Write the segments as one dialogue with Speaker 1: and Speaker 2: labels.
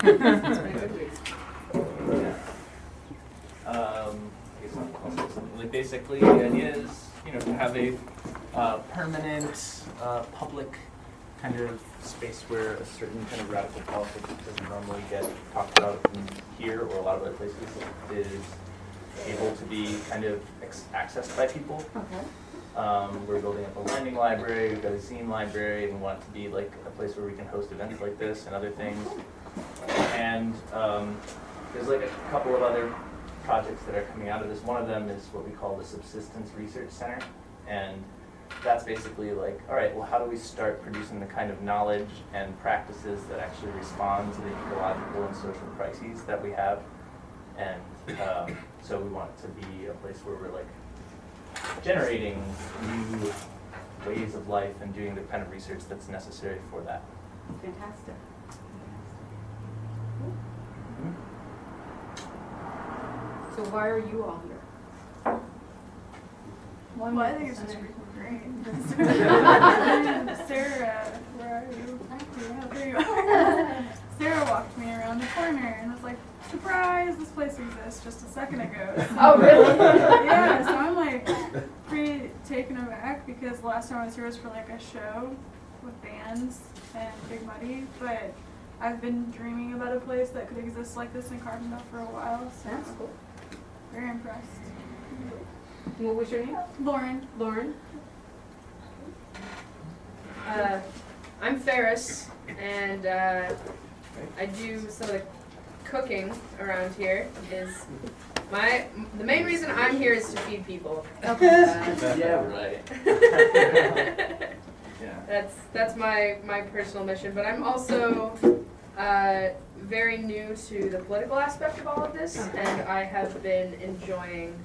Speaker 1: It's been a good week.
Speaker 2: Yeah. I guess I'll say something. Like basically, the idea is, to have a permanent public kind of space where a certain kind of radical politics that doesn't normally get talked about in here or a lot of other places is able to be kind of accessed by people.
Speaker 1: Okay.
Speaker 2: We're building up a lending library, we've got a zine library, and we want it to be like a place where we can host events like this and other things. And there's like a couple of other projects that are coming out of this. One of them is what we call the Subsistence Research Center. And that's basically like, all right, well, how do we start producing the kind of knowledge and practices that actually respond to the ecological and social crises that we have? And so we want it to be a place where we're like generating new ways of life and doing the kind of research that's necessary for that.
Speaker 1: Fantastic. So why are you all here?
Speaker 3: Well, I think it's just great. Sarah, where are you? Yeah, there you are. Sarah walked me around the corner and was like, surprise, this place exists just a second ago. So,
Speaker 1: Oh, really?
Speaker 3: yeah, so I'm like pretty taken aback because the last time I was here was for like a show with bands and Big Muddy, but I've been dreaming about a place that could exist like this in Carbondale for a while, so
Speaker 1: That's cool.
Speaker 3: very impressed.
Speaker 1: What was your name?
Speaker 3: Lauren.
Speaker 1: Lauren?
Speaker 4: I'm Ferris, and I do some of the cooking around here. The main reason I'm here is to feed people.
Speaker 2: Yeah, right. Yeah.
Speaker 4: That's my personal mission, but I'm also very new to the political aspect of all of this, and I have been enjoying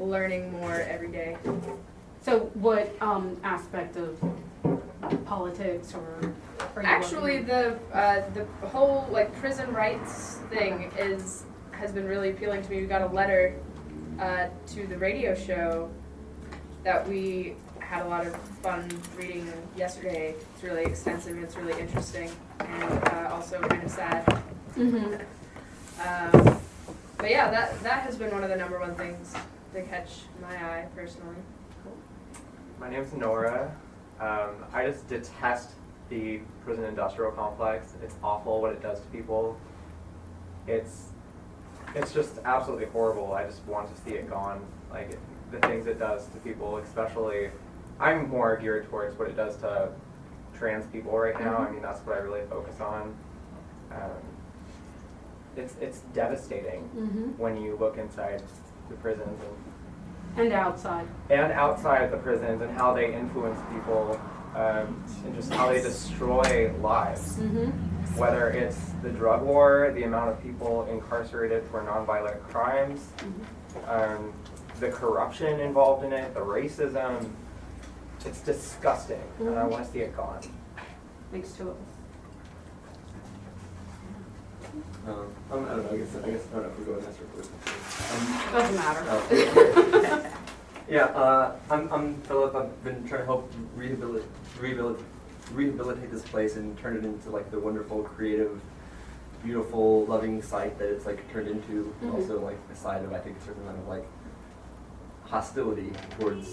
Speaker 4: learning more every day.
Speaker 1: So what aspect of politics or are you
Speaker 4: Actually,
Speaker 1: working
Speaker 4: the whole like prison rights thing has been really appealing to me. We got a letter to the radio show that we had a lot of fun reading yesterday. It's really extensive. It's really interesting and also kind of sad.
Speaker 1: on?
Speaker 4: But yeah, that has been one of the number one things that catch my eye personally.
Speaker 5: My name's Nora. I just detest the prison industrial complex. It's awful what it does to people. It's just absolutely horrible. I just want to see it gone. Like the things it does to people, especially, I'm more geared towards what it does to trans people right now. I mean, that's what I really focus on. It's devastating when you look inside the prisons
Speaker 1: And outside.
Speaker 5: and outside the prisons and how they influence people and just how they destroy lives. Whether it's the drug war, the amount of people incarcerated for nonviolent crimes, the corruption involved in it, the racism, it's disgusting, and I want to see it gone.
Speaker 1: Makes two of us.
Speaker 6: I don't know, I guess, I don't know if we go with this or
Speaker 1: Doesn't matter.
Speaker 6: Yeah, I'm Philip. I've been trying to help rehabilitate this place and turn it into like the wonderful, creative, beautiful, loving site that it's like turned into. Also like a side of, I think, a certain amount of like hostility towards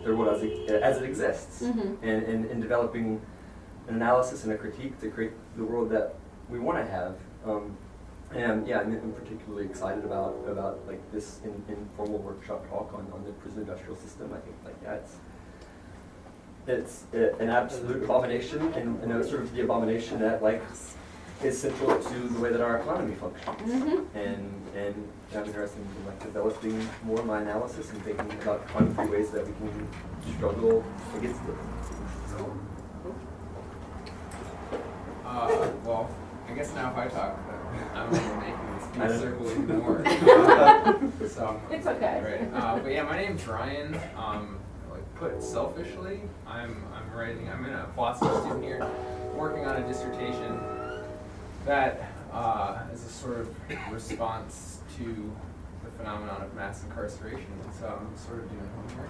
Speaker 6: the world as it exists, and developing an analysis and a critique to create the world that we want to have. And yeah, I'm particularly excited about like this informal workshop talk on the prison industrial system. I think like it's an absolute abomination, and sort of the abomination that like is central to the way that our economy functions. And I'm interested in like developing more of my analysis and thinking about concrete ways that we can struggle against it.
Speaker 7: Well, I guess now if I talk, I'm making this circle even more. So,
Speaker 1: It's okay.
Speaker 7: Right. But yeah, my name's Ryan. Like put selfishly, I'm in a philosophy student here, working on a dissertation that is a sort of response to the phenomenon of mass incarceration. So I'm sort of doing homework.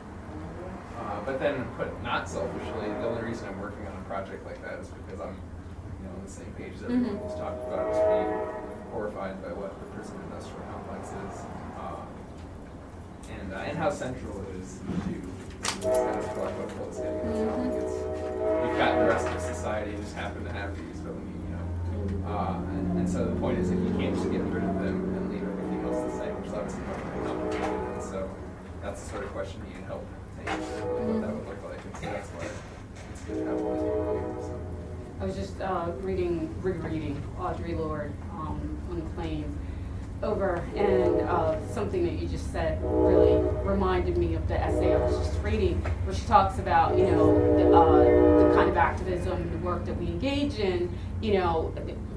Speaker 7: But then put not selfishly, the only reason I'm working on a project like that is because I'm on the same page as everyone who's talking about, is terrified by what the prison industrial complex is, and how central it is to the status quo political it's getting. It's not like we've got the rest of society just happen to have these, but and so the point is if you can't just get rid of them and leave everything else the same, which is obviously not very complicated. And so that's the sort of question you need help think what that would look like. And so that's why it's good to have all these people here. So.
Speaker 1: I was just rereading Audre Lorde on the plane over, and something that you just said really reminded me of the essay I was just reading, where she talks about, the kind of activism, the work that we engage in,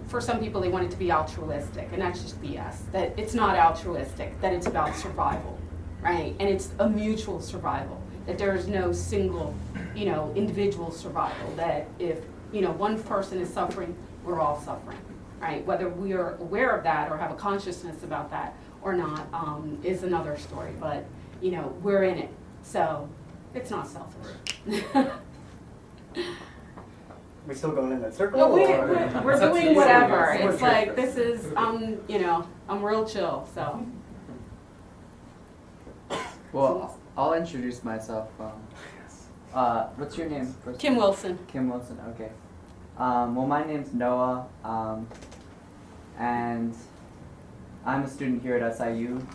Speaker 1: for some people they want it to be altruistic, and that's just BS. That it's not altruistic, that it's about survival, right? And it's a mutual survival, that there is no single, individual survival, that if, one person is suffering, we're all suffering, right? Whether we are aware of that or have a consciousness about that or not is another story, but, we're in it, so it's not selfish.
Speaker 8: We still going in that circle?
Speaker 1: No,
Speaker 8: or-
Speaker 1: we're doing whatever. It's like, this is, I'm real chill, so.
Speaker 9: Well, I'll introduce myself. What's your name first?
Speaker 1: Kim Wilson.
Speaker 9: Kim Wilson, okay. Well, my name's Noah, and I'm a student here at SIU,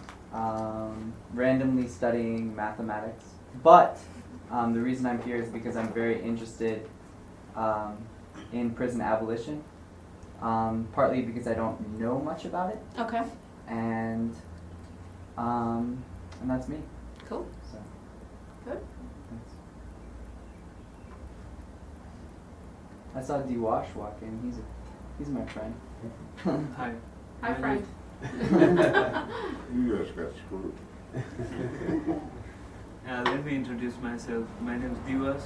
Speaker 9: randomly studying mathematics. But the reason I'm here is because I'm very interested in prison abolition, partly because I don't know much about it,
Speaker 1: Okay,
Speaker 9: and that's me.
Speaker 1: cool.
Speaker 9: So.
Speaker 1: Good.
Speaker 9: Thanks. I saw D. Wash walk in. He's my friend.
Speaker 10: Hi.
Speaker 1: Hi, friend.
Speaker 10: You just got screwed. Let me introduce myself. My name is Divas.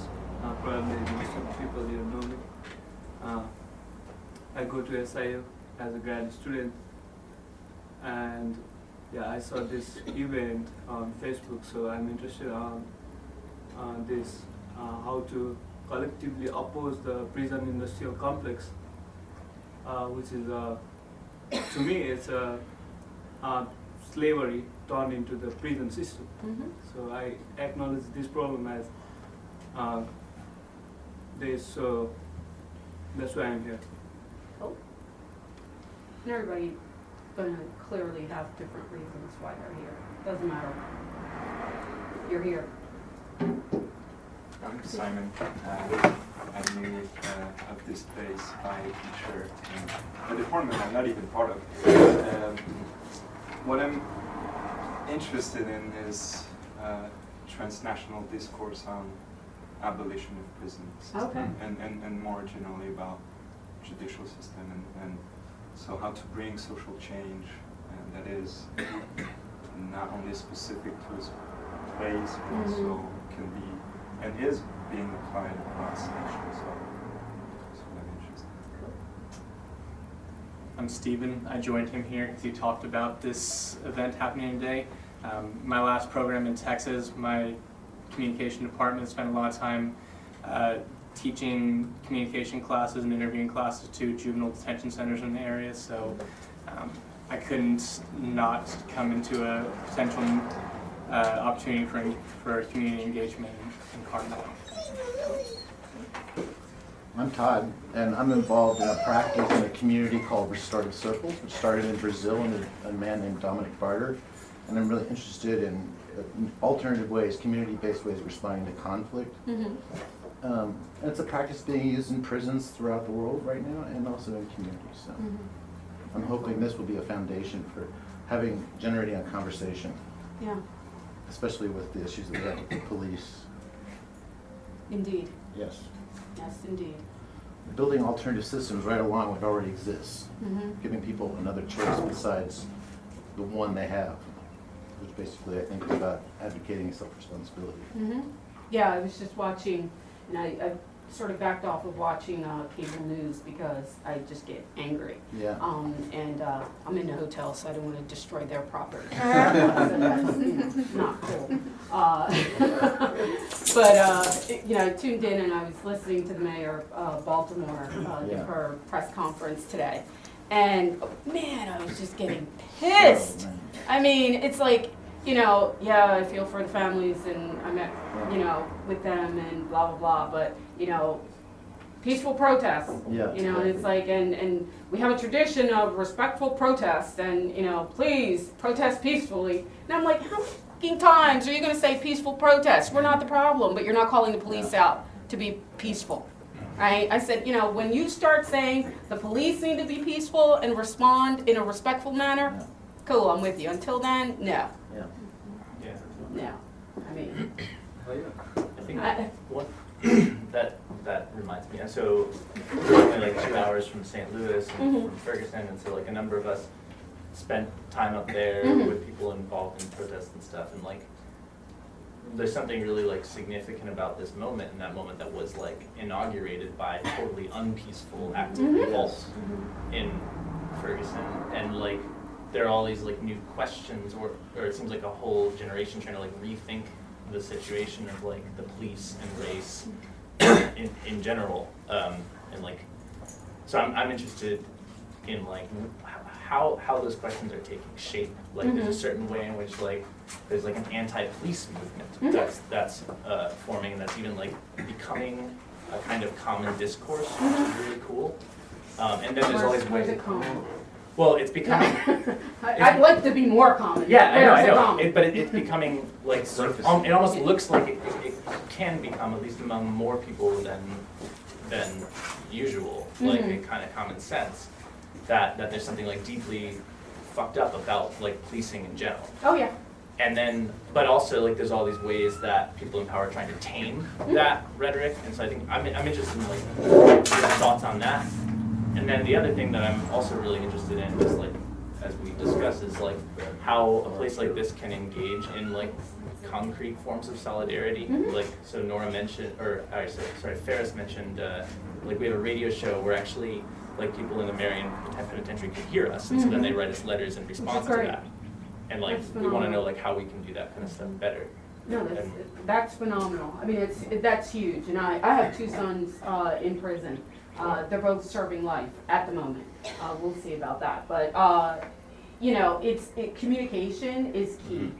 Speaker 10: Probably most of the people here know me. I go to SIU as a grad student, and I saw this event on Facebook, so I'm interested on this, how to collectively oppose the prison industrial complex, which is, to me, it's slavery turned into the prison system.
Speaker 1: Mm-hmm.
Speaker 10: So I acknowledge this problem as this, so that's why I'm here.
Speaker 1: Cool. And everybody gonna clearly have different reasons why they're here. Doesn't matter. You're here.
Speaker 11: I'm Simon. I'm new of this place by a teacher in a department I'm not even part of. What I'm interested in is transnational discourse on abolition of prison system,
Speaker 1: Okay.
Speaker 11: and more generally about judicial system and so how to bring social change that is not only specific to its place but also can be and is being applied across nations. So that's what I'm interested in.
Speaker 12: I'm Steven. I joined him here because he talked about this event happening today. My last program in Texas, my communication department spent a lot of time teaching communication classes and interviewing classes to juvenile detention centers in the area, so I couldn't not come into a potential opportunity for community engagement in Carbondale.
Speaker 13: I'm Todd, and I'm involved in a practice in a community called Restorative Circles, which started in Brazil under a man named Dominic Barter. And I'm really interested in alternative ways, community-based ways of responding to conflict.
Speaker 1: Mm-hmm.
Speaker 13: And it's a practice being used in prisons throughout the world right now, and also in communities. So I'm hoping this will be a foundation for generating a conversation.
Speaker 1: Yeah.
Speaker 13: Especially with the issues that we have with the police.
Speaker 1: Indeed.
Speaker 13: Yes.
Speaker 1: Yes, indeed.
Speaker 13: Building alternative systems right along what already exists.
Speaker 1: Mm-hmm.
Speaker 13: Giving people another choice besides the one they have, which basically I think is about advocating self-responsibility.
Speaker 1: Mm-hmm. Yeah, I was just watching, and I sort of backed off of watching cable news because I just get angry.
Speaker 13: Yeah.
Speaker 1: And I'm in a hotel, so I don't want to destroy their property. So that's not cool. But I tuned in and I was listening to the mayor of Baltimore give her press conference today. And man, I was just getting pissed.
Speaker 13: Oh, man.
Speaker 1: I mean, it's like, you know, yeah, I feel for the families and I met, you know, with them and blah, blah, blah, but, you know, peaceful protests.
Speaker 13: Yeah.
Speaker 1: You know, and it's like, and we have a tradition of respectful protest and, you know, please protest peacefully. And I'm like, how many times are you going to say peaceful protest? We're not the problem, but you're not calling the police out to be peaceful. Right? I said, you know, when you start saying the police need to be peaceful and respond in a respectful manner,
Speaker 13: Yeah.
Speaker 1: cool, I'm with you. Until then, no.
Speaker 13: Yeah.
Speaker 2: Yeah.
Speaker 1: No. I mean,
Speaker 2: I think
Speaker 1: I-
Speaker 2: what that reminds me. So we're only like 2 hours from St. Louis and from Ferguson, and so like a number of us spent time up there with people involved in protests and stuff, and like there's something really like significant about this moment, and that moment that was like inaugurated by totally unpeaceful acts of revolt in Ferguson, and like there are all these like new questions, or it seems like a whole generation trying to like rethink the situation of like the police and race in general, and like so I'm interested in like how those questions are taking shape. Like there's a certain way in which like there's like an anti-police movement that's forming, and that's even like becoming a kind of common discourse, which is really cool. And then there's always
Speaker 1: where's
Speaker 2: ways.
Speaker 1: it common?
Speaker 2: Well, it's becoming.
Speaker 1: I'd like to be more common.
Speaker 2: Yeah, I know,
Speaker 1: Where's
Speaker 2: I
Speaker 1: it
Speaker 2: know.
Speaker 1: common?
Speaker 2: But it's becoming like it almost looks like it can become, at least among more people than usual, like a kind of common sense that there's something like deeply fucked up about like policing in general.
Speaker 1: Oh yeah.
Speaker 2: And then, but also like there's all these ways that people in power are trying to tame that rhetoric, and so I think I'm interested in like your thoughts on that. And then the other thing that I'm also really interested in is like, as we discussed, is like how a place like this can engage in like concrete forms of solidarity. Like, so Nora mentioned, or sorry, Ferris mentioned, like we have a radio show where actually like people in the Marion Penitentiary can hear us, and so then they write us letters in response to that. And like
Speaker 1: That's
Speaker 2: we want to
Speaker 1: phenomenal.
Speaker 2: know like how we can do that kind of stuff better.
Speaker 1: No, that's phenomenal. I mean, that's huge. And I have two sons in prison. They're both serving life at the moment. We'll see about that. But you know, communication is key.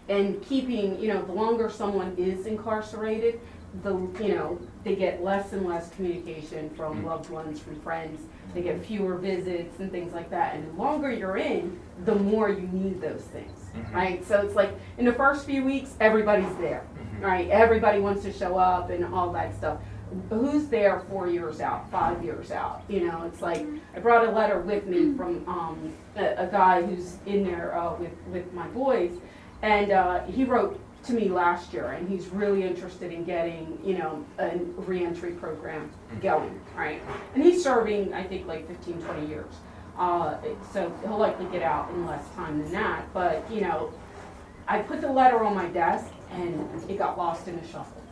Speaker 1: And keeping, you know, the longer someone is incarcerated, they get less and less communication from loved ones, from friends. They get fewer visits and things like that. And the longer you're in, the more you need those things, right? So it's like in the first few weeks, everybody's there, right? Everybody wants to show up and all that stuff. Who's there 4 years out, 5 years out? You know, it's like I brought a letter with me from a guy who's in there with my boys, and he wrote to me last year, and he's really interested in getting, you know, a reentry program going, right? And he's serving, I think, like 15, 20 years. So he'll likely get out in less time than that. But, you know, I put the letter on my desk, and it got lost in the shuffle.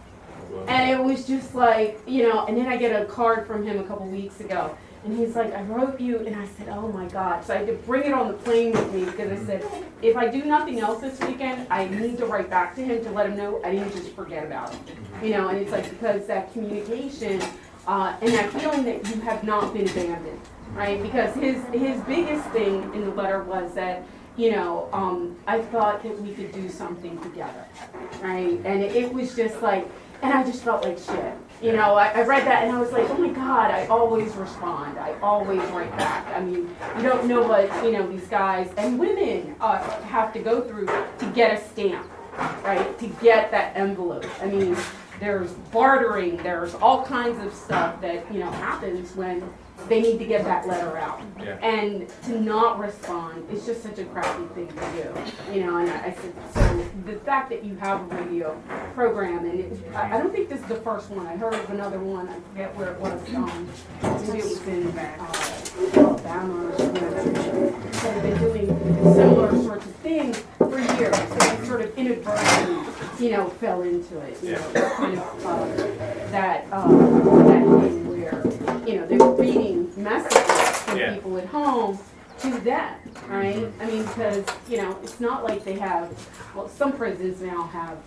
Speaker 1: And it was just like, you know, and then I get a card from him a couple weeks ago, and he's like, I wrote you, and I said, oh my God. So I had to bring it on the plane with me, because I said, if I do nothing else this weekend, I need to write back to him to let him know I didn't just forget about him. You know, and it's like, because that communication and that feeling that you have not been abandoned, right? Because his biggest thing in the letter was that, you know, I thought that we could do something together, right? And it was just like, and I just felt like shit. You know, I read that and I was like, oh my God, I always respond. I always write back. I mean, you don't know what, you know, these guys and women have to go through to get a stamp, right? To get that envelope. I mean, there's bartering, there's all kinds of stuff that, you know, happens when they need to get that letter out.
Speaker 2: Yeah.
Speaker 1: And to not respond is just such a crappy thing to do. You know, and I said, so the fact that you have a radio program, and I don't think this is the first one. I heard of another one, I forget where it was, maybe it was in Alabama or something like that. They've been doing similar sorts of things for years. So they sort of inadvertently, you know, fell into it. You know, kind of that thing where, you know, they were reading messages from people at home to them, right? I mean, because, you know, it's not like they have, well, some prisons now have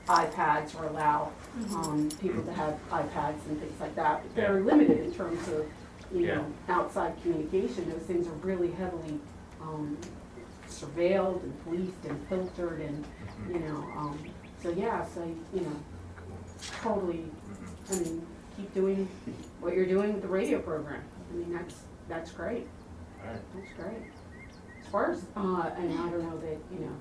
Speaker 1: iPads or allow people to have iPads and things like that, but they're limited in terms of you know, outside communication. Those things are really heavily surveilled and policed and filtered and, you know, so yeah, so, you know, totally, I mean, keep doing what you're doing with the radio program. I mean, that's great.
Speaker 2: Alright.
Speaker 1: That's great. As far as, and I don't know that, you know,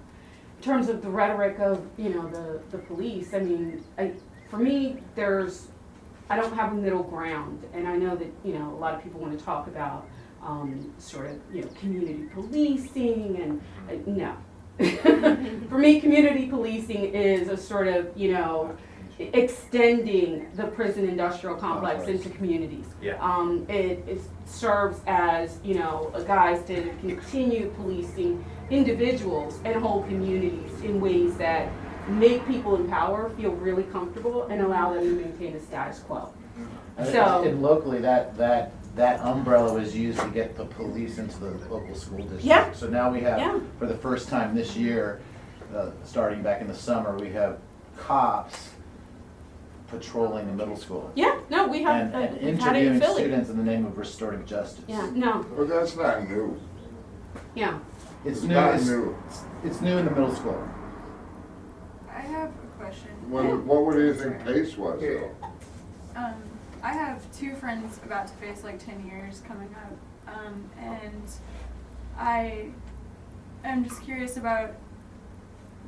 Speaker 1: in terms of the rhetoric of, you know, the police, I mean, for me, I don't have a middle ground, and I know that, you know, a lot of people want to talk about sort of, you know, community policing, and no. For me, community policing is a sort of, you know, extending the prison industrial complex into communities.
Speaker 2: Yeah.
Speaker 1: It serves as, you know, a guise to continue policing individuals and whole communities in ways that make people in power feel really comfortable and allow them to maintain a status quo. So,
Speaker 13: And locally, that umbrella was used to get the police into the local school district.
Speaker 1: Yeah.
Speaker 13: So now we have,
Speaker 1: Yeah.
Speaker 13: for the first time this year, starting back in the summer, we have cops patrolling the middle school.
Speaker 1: yeah, no, we have,
Speaker 13: And
Speaker 1: we've had it in
Speaker 13: interviewing
Speaker 1: Philly.
Speaker 13: students in the name of restorative justice.
Speaker 1: Yeah, no,
Speaker 14: Well, that's not new.
Speaker 1: yeah.
Speaker 13: It's
Speaker 14: It's
Speaker 13: new,
Speaker 14: not
Speaker 13: it's,
Speaker 14: new.
Speaker 13: it's new in the middle school.
Speaker 3: I have a question.
Speaker 14: What do you think Pace was though?
Speaker 3: I have two friends about to face like 10 years coming up, and I am just curious about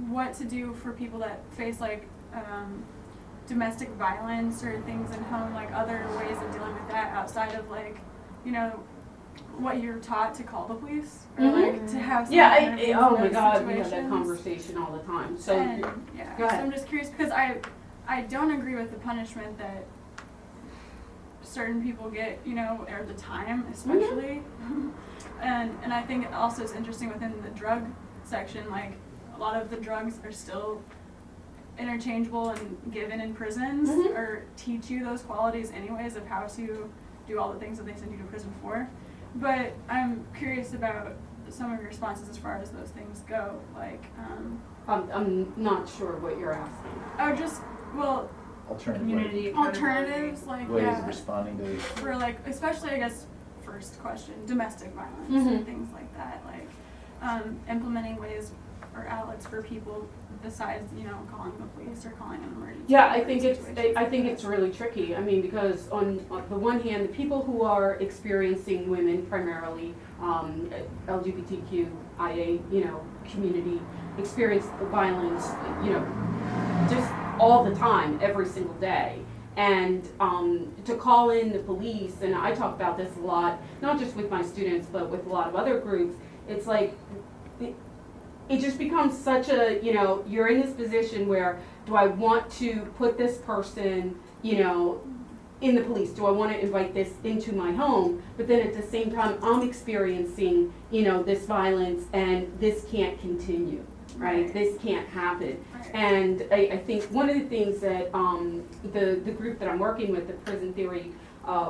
Speaker 3: what to do for people that face like domestic violence or things in home, like other ways of dealing with that outside of like, you know, what you're taught to call the police or like to have
Speaker 1: Yeah,
Speaker 3: someone intervene
Speaker 1: oh
Speaker 3: in
Speaker 1: my
Speaker 3: those
Speaker 1: God, we have that
Speaker 3: situations.
Speaker 1: conversation all the time, so.
Speaker 3: And, yeah,
Speaker 1: Go
Speaker 3: so
Speaker 1: ahead.
Speaker 3: I'm just curious because I don't agree with the punishment that certain people get, you know, or the time especially. And I think also it's interesting within the drug section, like a lot of the drugs are still interchangeable and given in prisons or teach you those qualities anyways of how to do all the things that they send you to prison for. But I'm curious about some of your responses as far as those things go, like
Speaker 1: I'm not sure what you're asking.
Speaker 3: oh, just, well,
Speaker 1: Community
Speaker 3: alternatives, like,
Speaker 13: ways
Speaker 3: yeah,
Speaker 13: of responding to.
Speaker 3: for like, especially, I guess, first question, domestic violence
Speaker 1: Mhm.
Speaker 3: and things like that, like, implementing ways or outlets for people besides, you know, calling the police or calling an emergency.
Speaker 1: Yeah, I think
Speaker 3: situations.
Speaker 1: it's really tricky. I mean, because on the one hand, the people who are experiencing women primarily, LGBTQIA, you know, community experience the violence, you know, just all the time, every single day. And to call in the police, and I talk about this a lot, not just with my students, but with a lot of other groups, it's like, it just becomes such a, you know, you're in this position where, do I want to put this person, you know, in the police? Do I want to invite this into my home? But then at the same time, I'm experiencing, you know, this violence, and this can't continue, right? This can't happen. And I think one of the things that the group that I'm working with, the Prison Theory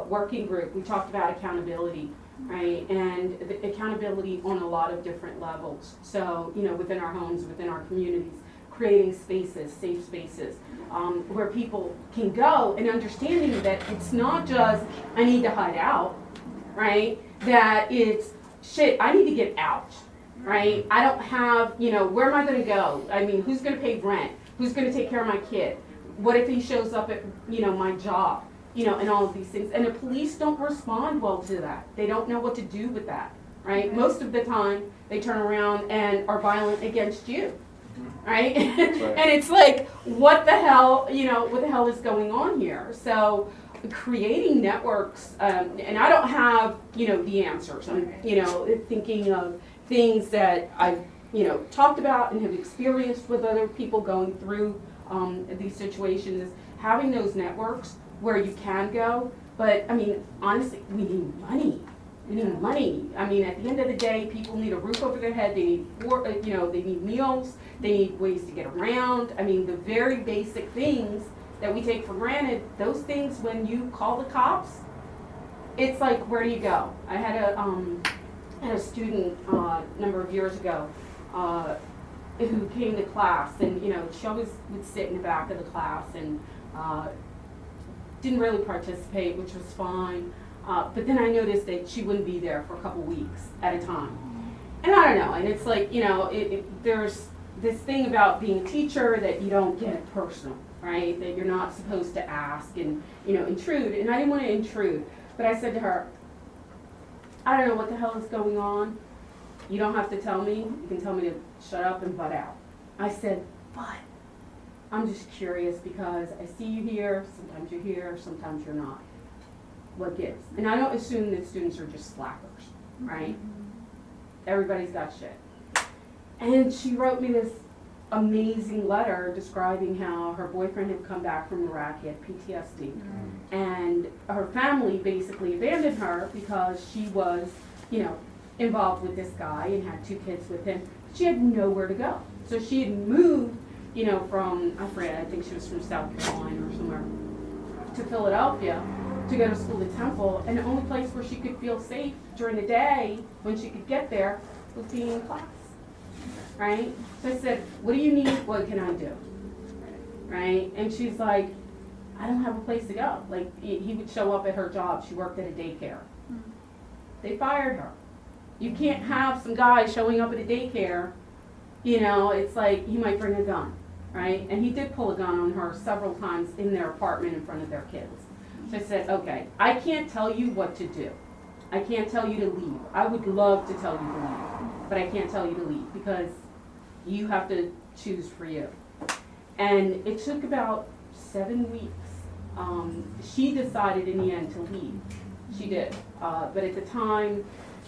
Speaker 1: Working Group, we talked about accountability. Right, and the accountability on a lot of different levels. So, you know, within our homes, within our communities, creating spaces, safe spaces, where people can go, and understanding that it's not just, I need to hide out, right? That it's, shit, I need to get out, right? I don't have, you know, where am I gonna go? I mean, who's gonna pay rent? Who's gonna take care of my kid? What if he shows up at, you know, my job? You know, and all of these things. And the police don't respond well to that. They don't know what to do with that, right? Most of the time, they turn around and are violent against you, right? And it's like, what the hell, you know, what the hell is going on here? So creating networks, and I don't have, you know, the answers. I'm, you know, thinking of things that I've, you know, talked about and have experienced with other people going through these situations, is having those networks where you can go. But I mean, honestly, we need money. We need money. I mean, at the end of the day, people need a roof over their head. They need, you know, they need meals. They need ways to get around. I mean, the very basic things that we take for granted, those things, when you call the cops, it's like, where do you go? I had a student a number of years ago who came to class, and you know, she always would sit in the back of the class and didn't really participate, which was fine. But then I noticed that she wouldn't be there for a couple weeks at a time. And I don't know, and it's like, you know, there's this thing about being a teacher that you don't get personal, right? That you're not supposed to ask and, you know, intrude. And I didn't want to intrude. But I said to her, I don't know what the hell is going on. You don't have to tell me. You can tell me to shut up and butt out. I said, but I'm just curious because I see you here, sometimes you're here, sometimes you're not. What gives? And I don't assume that students are just slackers, right? Everybody's got shit. And she wrote me this amazing letter describing how her boyfriend had come back from Iraq, he had PTSD. And her family basically abandoned her because she was, you know, involved with this guy and had 2 kids with him. She had nowhere to go. So she had moved, you know, from, I forget, I think she was from South Carolina or somewhere, to Philadelphia to go to school at Temple. And the only place where she could feel safe during the day when she could get there was being in class, right? So I said, what do you need? What can I do? Right? And she's like, I don't have a place to go. Like, he would show up at her job. She worked at a daycare. They fired her. You can't have some guy showing up at a daycare, you know, it's like he might bring a gun, right? And he did pull a gun on her several times in their apartment in front of their kids. So I said, okay, I can't tell you what to do. I can't tell you to leave. I would love to tell you to leave, but I can't tell you to leave because you have to choose for you. And it took about 7 weeks. She decided in the end to leave. She did. But at the time,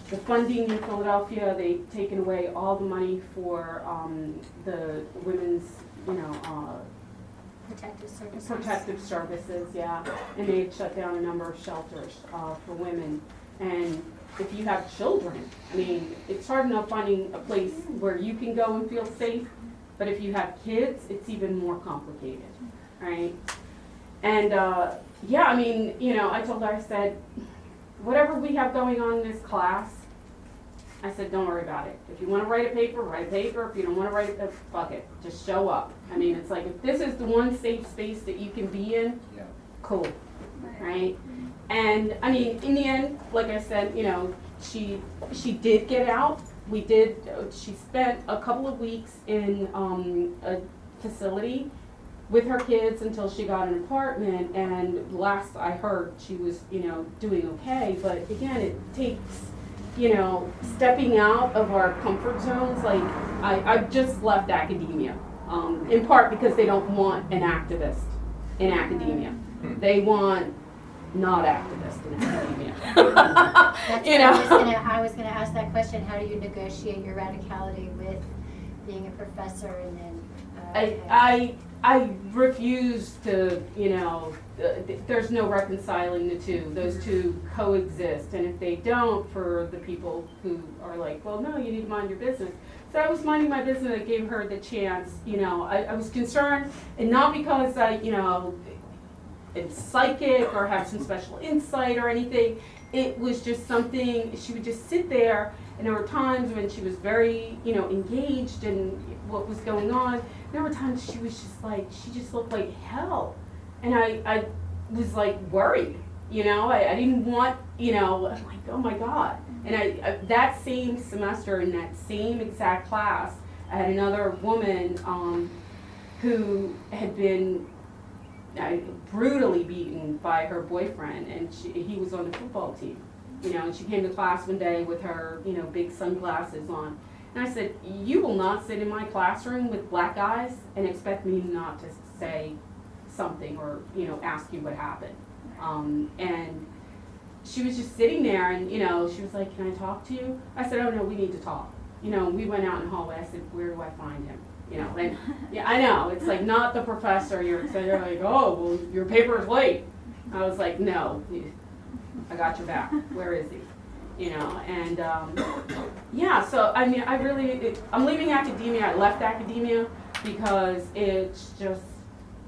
Speaker 1: the funding in Philadelphia, they'd taken away all the money for the women's, you know, protective services, yeah. And they had shut down a number of shelters for women. And if you have children, I mean, it's hard enough finding a place where you can go and feel safe, but if you have kids, it's even more complicated, right? And yeah, I mean, you know, I told her, I said, whatever we have going on in this class, I said, don't worry about it. If you want to write a paper, write a paper. If you don't want to write it, fuck it. Just show up. I mean, it's like, if this is the one safe space that you can be in, cool, right? And I mean, in the end, like I said, you know, she did get out. She spent a couple of weeks in a facility with her kids until she got an apartment. And last I heard, she was, you know, doing okay. But again, it takes, you know, stepping out of our comfort zones. Like, I've just left academia, in part because they don't want an activist in academia. They want not activist in academia.
Speaker 15: That's
Speaker 1: you know?
Speaker 15: I was gonna ask that question. How do you negotiate your radicality with being a professor and then?
Speaker 1: I refuse to, you know, there's no reconciling the two. Those two coexist. And if they don't, for the people who are like, well, no, you need to mind your business. So I was minding my business. I gave her the chance, you know. I was concerned, and not because I, you know, it's psychic or have some special insight or anything. It was just something, she would just sit there, and there were times when she was very, you know, engaged in what was going on. There were times she was just like, she just looked like hell. And I was like worried, you know, I didn't want, you know, I'm like, oh my God. And I that same semester in that same exact class, I had another woman who had been brutally beaten by her boyfriend, and he was on the football team, you know, and she came to class one day with her, you know, big sunglasses on. And I said, you will not sit in my classroom with black eyes and expect me not to say something or, you know, ask you what happened. And she was just sitting there, and, you know, she was like, can I talk to you? I said, oh no, we need to talk. You know, we went out in the hallway. I said, where do I find him? You know, and yeah, I know, it's like not the professor. You're like, oh, well, your paper is late. I was like, no, I got your back. Where is he? You know, and yeah, so I mean, I'm leaving academia. I left academia because it's just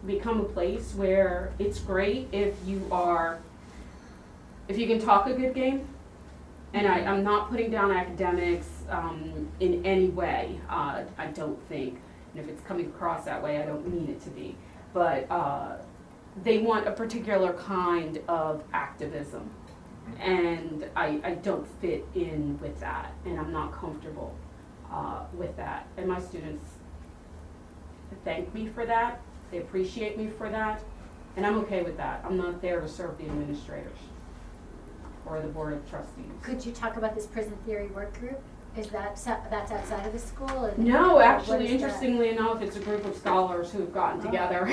Speaker 1: become a place where it's great if you can talk a good game. And I'm not putting down academics in any way, I don't think. And if it's coming across that way, I don't mean it to be. But they want a particular kind of activism. And I don't fit in with that, and I'm not comfortable with that. And my students thank me for that, they appreciate me for that, and I'm okay with that. I'm not there to serve the administrators or the board of trustees.
Speaker 15: Could you talk about this prison theory work group? Is that's outside of the school? Or
Speaker 1: No,
Speaker 15: what
Speaker 1: actually,
Speaker 15: is that?
Speaker 1: interestingly enough, it's a group of scholars who have gotten together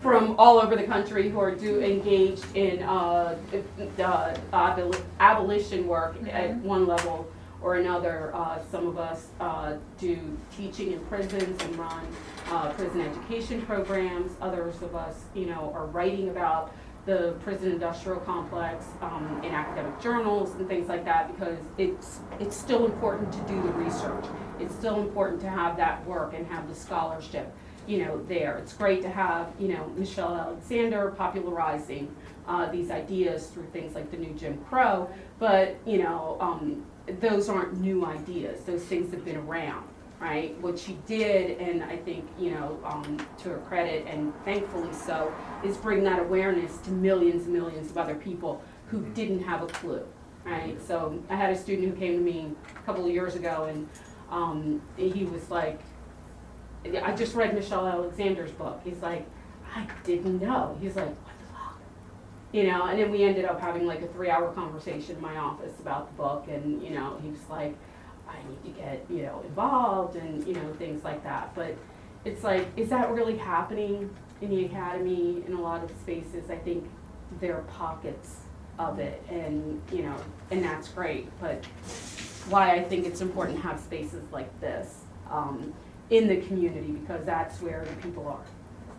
Speaker 1: from all over the country who are engaged in abolition work at one level or another. Some of us do teaching in prisons and run prison education programs. Others of us, are writing about the prison industrial complex in academic journals and things like that, because it's still important to do the research. It's still important to have that work and have the scholarship, there. It's great to have, Michelle Alexander popularizing these ideas through things like the new Jim Crow, but, those aren't new ideas. Those things have been around. Right, what she did, and I think, to her credit, and thankfully so, is bring that awareness to millions and millions of other people who didn't have a clue, right? So I had a student who came to me a couple of years ago, and he was like, I just read Michelle Alexander's book. He's like, I didn't know. He's like, what the fuck? And then we ended up having like a 3-hour conversation in my office about the book, and, he was like, I need to get, involved and, things like that. But it's like, is that really happening in the academy in a lot of spaces? I think there are pockets of it, and, and that's great. But why I think it's important to have spaces like this in the community, because that's where the people are.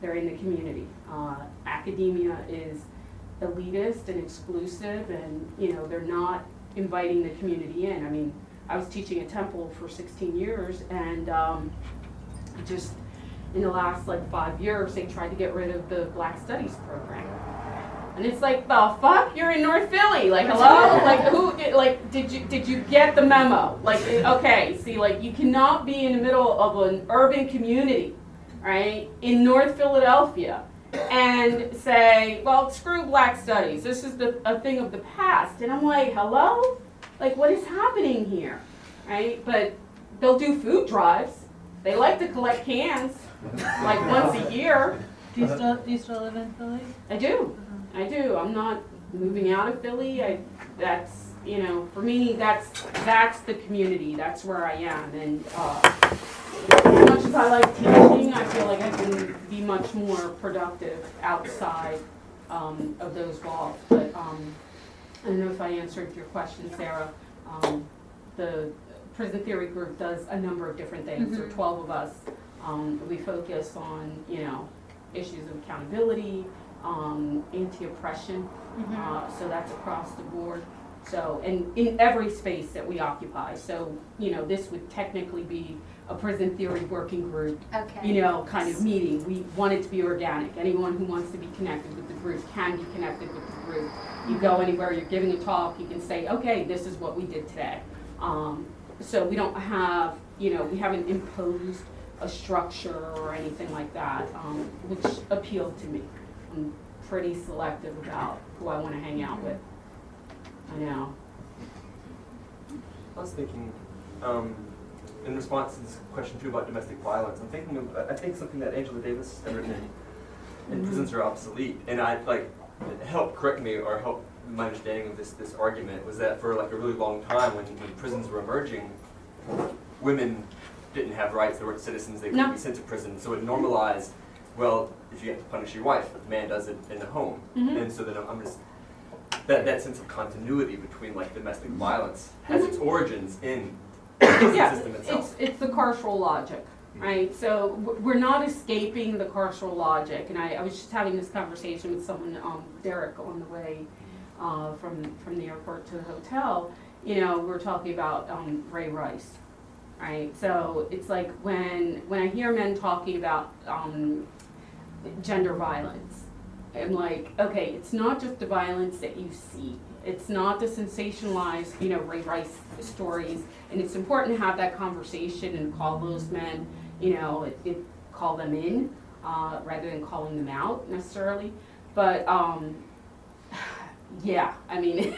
Speaker 1: They're in the community. Academia is elitist and exclusive, and, they're not inviting the community in. I mean, I was teaching at Temple for 16 years, and just in the last 5 years, they tried to get rid of the Black Studies program. And it's like, the fuck? You're in North Philly. Hello? Did you get the memo? Okay, see, you cannot be in the middle of an urban community, right, in North Philadelphia, and say, well, screw Black Studies. This is a thing of the past. And I'm like, hello? What is happening here, right? But they'll do food drives. They like to collect cans, once a year.
Speaker 16: Do you still live in Philly?
Speaker 1: I do. I'm not moving out of Philly. That's, for me, that's the community. That's where I am. And as much as I like teaching, I feel like I can be much more productive outside of those walls. But I don't know if I answered your question, Sarah. The Prison Theory Group does a number of different things. There are 12 of us. We focus on, issues of accountability, anti-oppression. So that's across the board. So, and in every space that we occupy. So, this would technically be a prison theory working group, kind of meeting. We want it to be organic. Anyone who wants to be connected with the group can be connected with the group. You go anywhere, you're giving a talk, you can say, okay, this is what we did today. So we don't have, we haven't imposed a structure or anything like that, which appealed to me. I'm pretty selective about who I want to hang out with. I know.
Speaker 6: I was thinking, in response to this question too about domestic violence, I think something that Angela Davis had written in Prisons Are Obsolete, and help correct me or help my understanding of this argument was that for a really long time when prisons were emerging, women didn't have rights, they weren't citizens, they couldn't be sent to prison, so it normalized, well, if you have to punish your wife, the man does it in the home. And so then I'm just, that sense of continuity between domestic violence has its origins in the prison system itself.
Speaker 1: It's the carceral logic, right? So we're not escaping the carceral logic. And I was just having this conversation with someone, Derek, on the way from the airport to the hotel. We're talking about Ray Rice, right? So it's like when I hear men talking about gender violence, I'm like, okay, it's not just the violence that you see. It's not the sensationalized, Ray Rice stories. And it's important to have that conversation and call those men, call them in rather than calling them out necessarily. But yeah, I mean,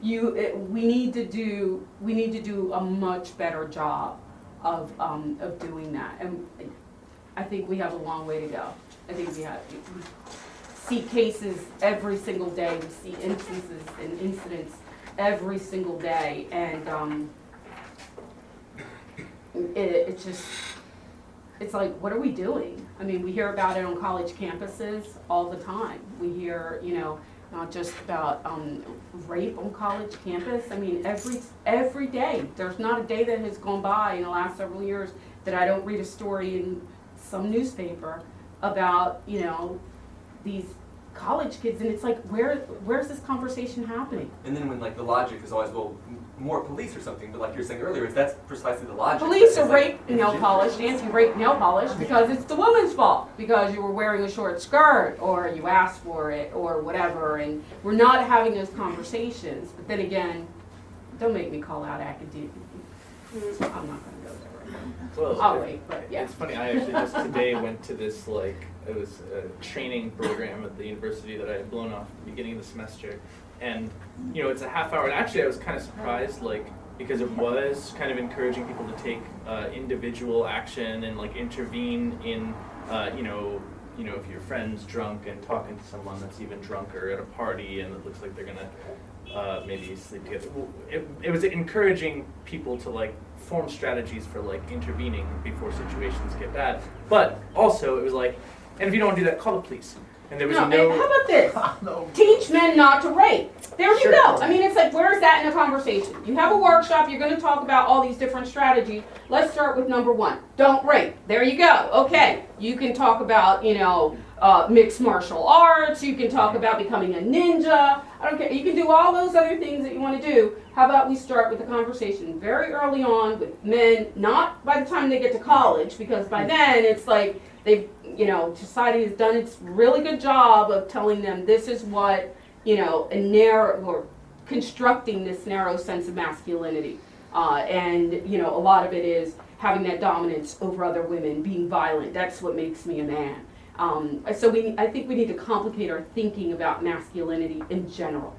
Speaker 1: we need to do a much better job of doing that, and I think we have a long way to go. I think we see cases every single day, we see instances and incidents every single day, and it's just, it's like, what are we doing? I mean, we hear about it on college campuses all the time. We hear, not just about rape on college campus. I mean, every day. There's not a day that has gone by in the last several years that I don't read a story in some newspaper about, these college kids, and it's like, where's this conversation happening?
Speaker 6: And then when like the logic is always, well, more police or something, but like you're saying earlier, that's precisely the logic.
Speaker 1: Police are rape nail polish, anti-rape nail polish, because it's the woman's fault, because you were wearing a short skirt, or you asked for it, or whatever, and we're not having those conversations. But then again, don't make me call out academia. I'm not gonna go there right now.
Speaker 2: Well,
Speaker 1: I'll wait, but yeah.
Speaker 2: It's funny, I actually just today went to this, it was a training program at the university that I had blown off at the beginning of the semester. And, it's a half hour, and actually I was kind of surprised, because it was kind of encouraging people to take individual action and intervene in, if your friend's drunk and talking to someone that's even drunker at a party and it looks like they're gonna maybe sleep together. It was encouraging people to form strategies for intervening before situations get bad. But also it was and if you don't want to do that, call the police. And there was
Speaker 1: How about this? Teach men not to rape. There you
Speaker 2: Sure.
Speaker 1: go. I mean, it's like, where is that in the conversation? You have a workshop, you're going to talk about all these different strategies. Let's start with number 1. Don't rape. There you go. Okay. You can talk about, mixed martial arts. You can talk about becoming a ninja. I don't care. You can do all those other things that you want to do. How about we start with the conversation very early on with men, not by the time they get to college, because by then it's like they've, society has done its really good job of telling them this is what, a narrow, or constructing this narrow sense of masculinity. And, a lot of it is having that dominance over other women, being violent. That's what makes me a man. So I think we need to complicate our thinking about masculinity in general.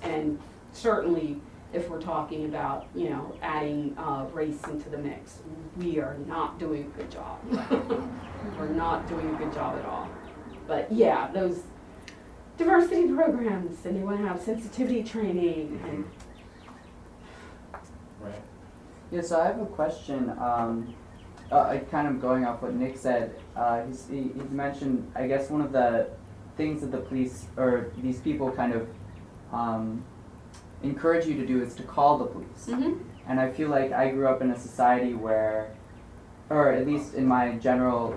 Speaker 1: And certainly if we're talking about, adding race into the mix, we are not doing a good job. We're not doing a good job at all. But yeah, those diversity programs, and they want to have sensitivity training. And
Speaker 9: Right. Yeah, so I have a question. Kind of going off what Nick said, he mentioned, I guess one of the things that the police, or these people kind of encourage you to do is to call the police.
Speaker 1: Mm-hmm.
Speaker 9: And I feel like I grew up in a society where, or at least in my general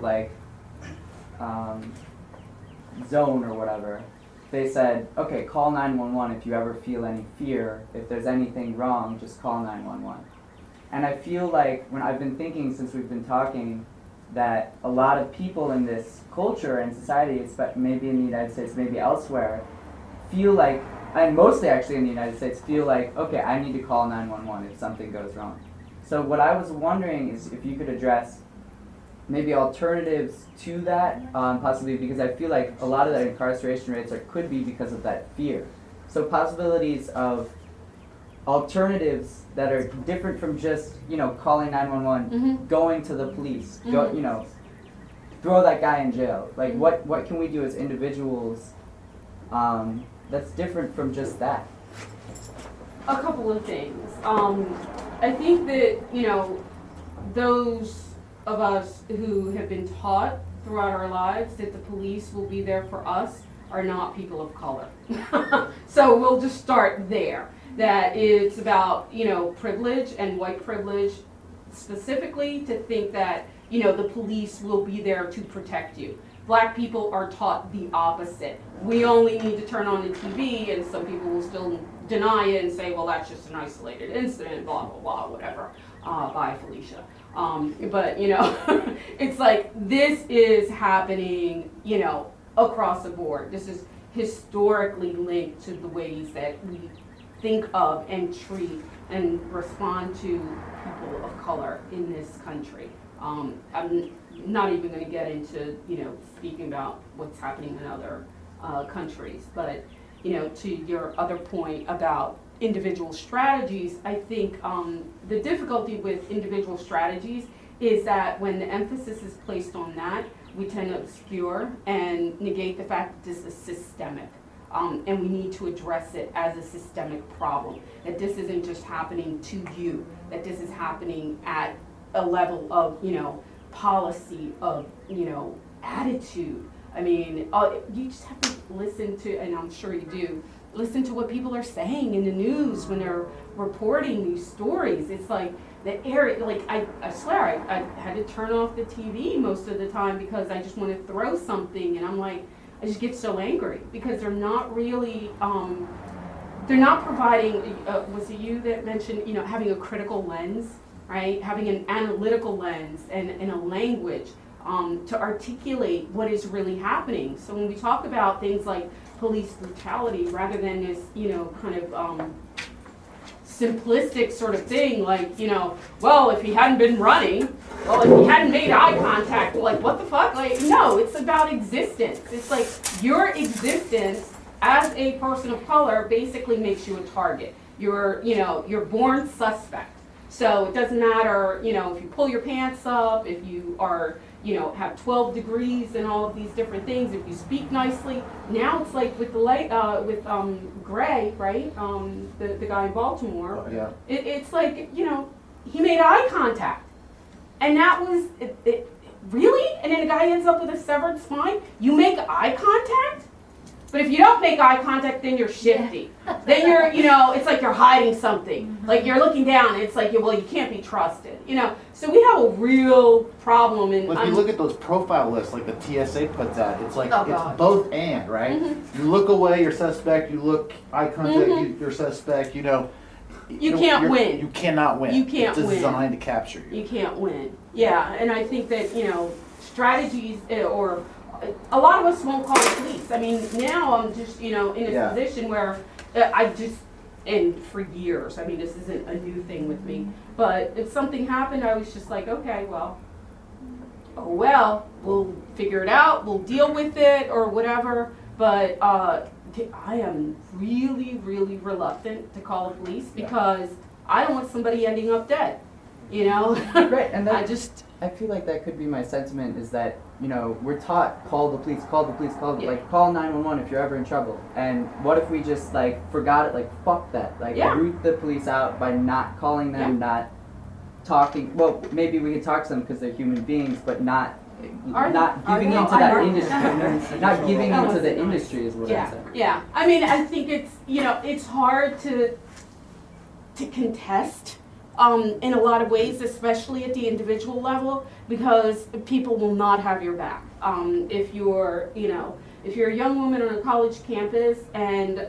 Speaker 9: zone or whatever, they said, okay, call 911 if you ever feel any fear. If there's anything wrong, just call 911. And I feel like, when I've been thinking since we've been talking, that a lot of people in this culture and society, maybe in the United States, maybe elsewhere, feel like, and mostly actually in the United States, feel like, okay, I need to call 911 if something goes wrong. So what I was wondering is if you could address maybe alternatives to that, possibly because I feel like a lot of the incarceration rates could be because of that fear. So possibilities of alternatives that are different from just, calling 911,
Speaker 1: Mm-hmm.
Speaker 9: going to the police, throw that guy in jail. Like, what can we do as individuals that's different from just that?
Speaker 1: A couple of things. I think that, those of us who have been taught throughout our lives that the police will be there for us are not people of color. So we'll just start there. That it's about, privilege and white privilege specifically, to think that, the police will be there to protect you. Black people are taught the opposite. We only need to turn on the TV, and some people will still deny it and say, well, that's just an isolated incident, blah, blah, blah, whatever. Bye, Felicia. But, it's like, this is happening, across the board. This is historically linked to the ways that we think of and treat and respond to people of color in this country. I'm not even going to get into, speaking about what's happening in other countries, but to your other point about individual strategies, I think the difficulty with individual strategies is that when the emphasis is placed on that, we tend to obscure and negate the fact that this is systemic. And we need to address it as a systemic problem. That this isn't just happening to you, that this is happening at a level of, policy, of, attitude. I mean, you just have to listen to, and I'm sure you do, listen to what people are saying in the news when they're reporting these stories. It's like the area, like I swear, I had to turn off the TV most of the time because I just want to throw something, and I'm like, I just get so angry because they're not really, they're not providing, was it you that mentioned, having a critical lens, right? Having an analytical lens and a language to articulate what is really happening. So when we talk about things like police brutality, rather than this, kind of simplistic sort of thing, like, well, if he hadn't been running, well, if he hadn't made eye contact, like, what the fuck? Like, no, it's about existence. It's like your existence as a person of color basically makes you a target. You're born suspect. So it doesn't matter, if you pull your pants up, if you are, have 12 degrees and all of these different things, if you speak nicely. Now it's like with Gray, right? The guy in Baltimore.
Speaker 13: Oh, yeah.
Speaker 1: It's like, he made eye contact. And that was, really? And then the guy ends up with a severed spine? You make eye contact? But if you don't make eye contact, then you're shifty. Then you're, it's like you're hiding something. Like you're looking down, and it's like, well, you can't be trusted. So we have a real problem. And
Speaker 13: Well, if you look at those profile lists, like the TSA puts out, it's like,
Speaker 1: Oh,
Speaker 13: it's
Speaker 1: God.
Speaker 13: both and, right?
Speaker 1: Mm-hmm.
Speaker 13: You look away, you're suspect. You look eye contact, you're suspect.
Speaker 1: You can't win.
Speaker 13: You cannot win.
Speaker 1: You can't
Speaker 13: it's
Speaker 1: win.
Speaker 13: designed to capture you.
Speaker 1: You can't win. Yeah, and I think that, strategies or a lot of us won't call the police. I mean, now I'm just, in a position where and for years, I mean, this isn't a new thing with me, but if something happened, I was just like, okay, well, we'll figure it out, we'll deal with it or whatever, but I am really, really reluctant to call the police because I don't want somebody ending up dead,
Speaker 9: Right, and
Speaker 1: I
Speaker 9: feel like that could be my sentiment is that, we're taught, call the police, call 911 if you're ever in trouble. And what if we just, forgot it, fuck that. Root the police out by not calling them, not talking. Well, maybe we could talk to them because they're human beings, but not giving into that industry. Not giving into the industry is what I'm saying.
Speaker 1: Yeah, I mean, I think it's, it's hard to contest. In a lot of ways, especially at the individual level, because people will not have your back. If you're a young woman on a college campus and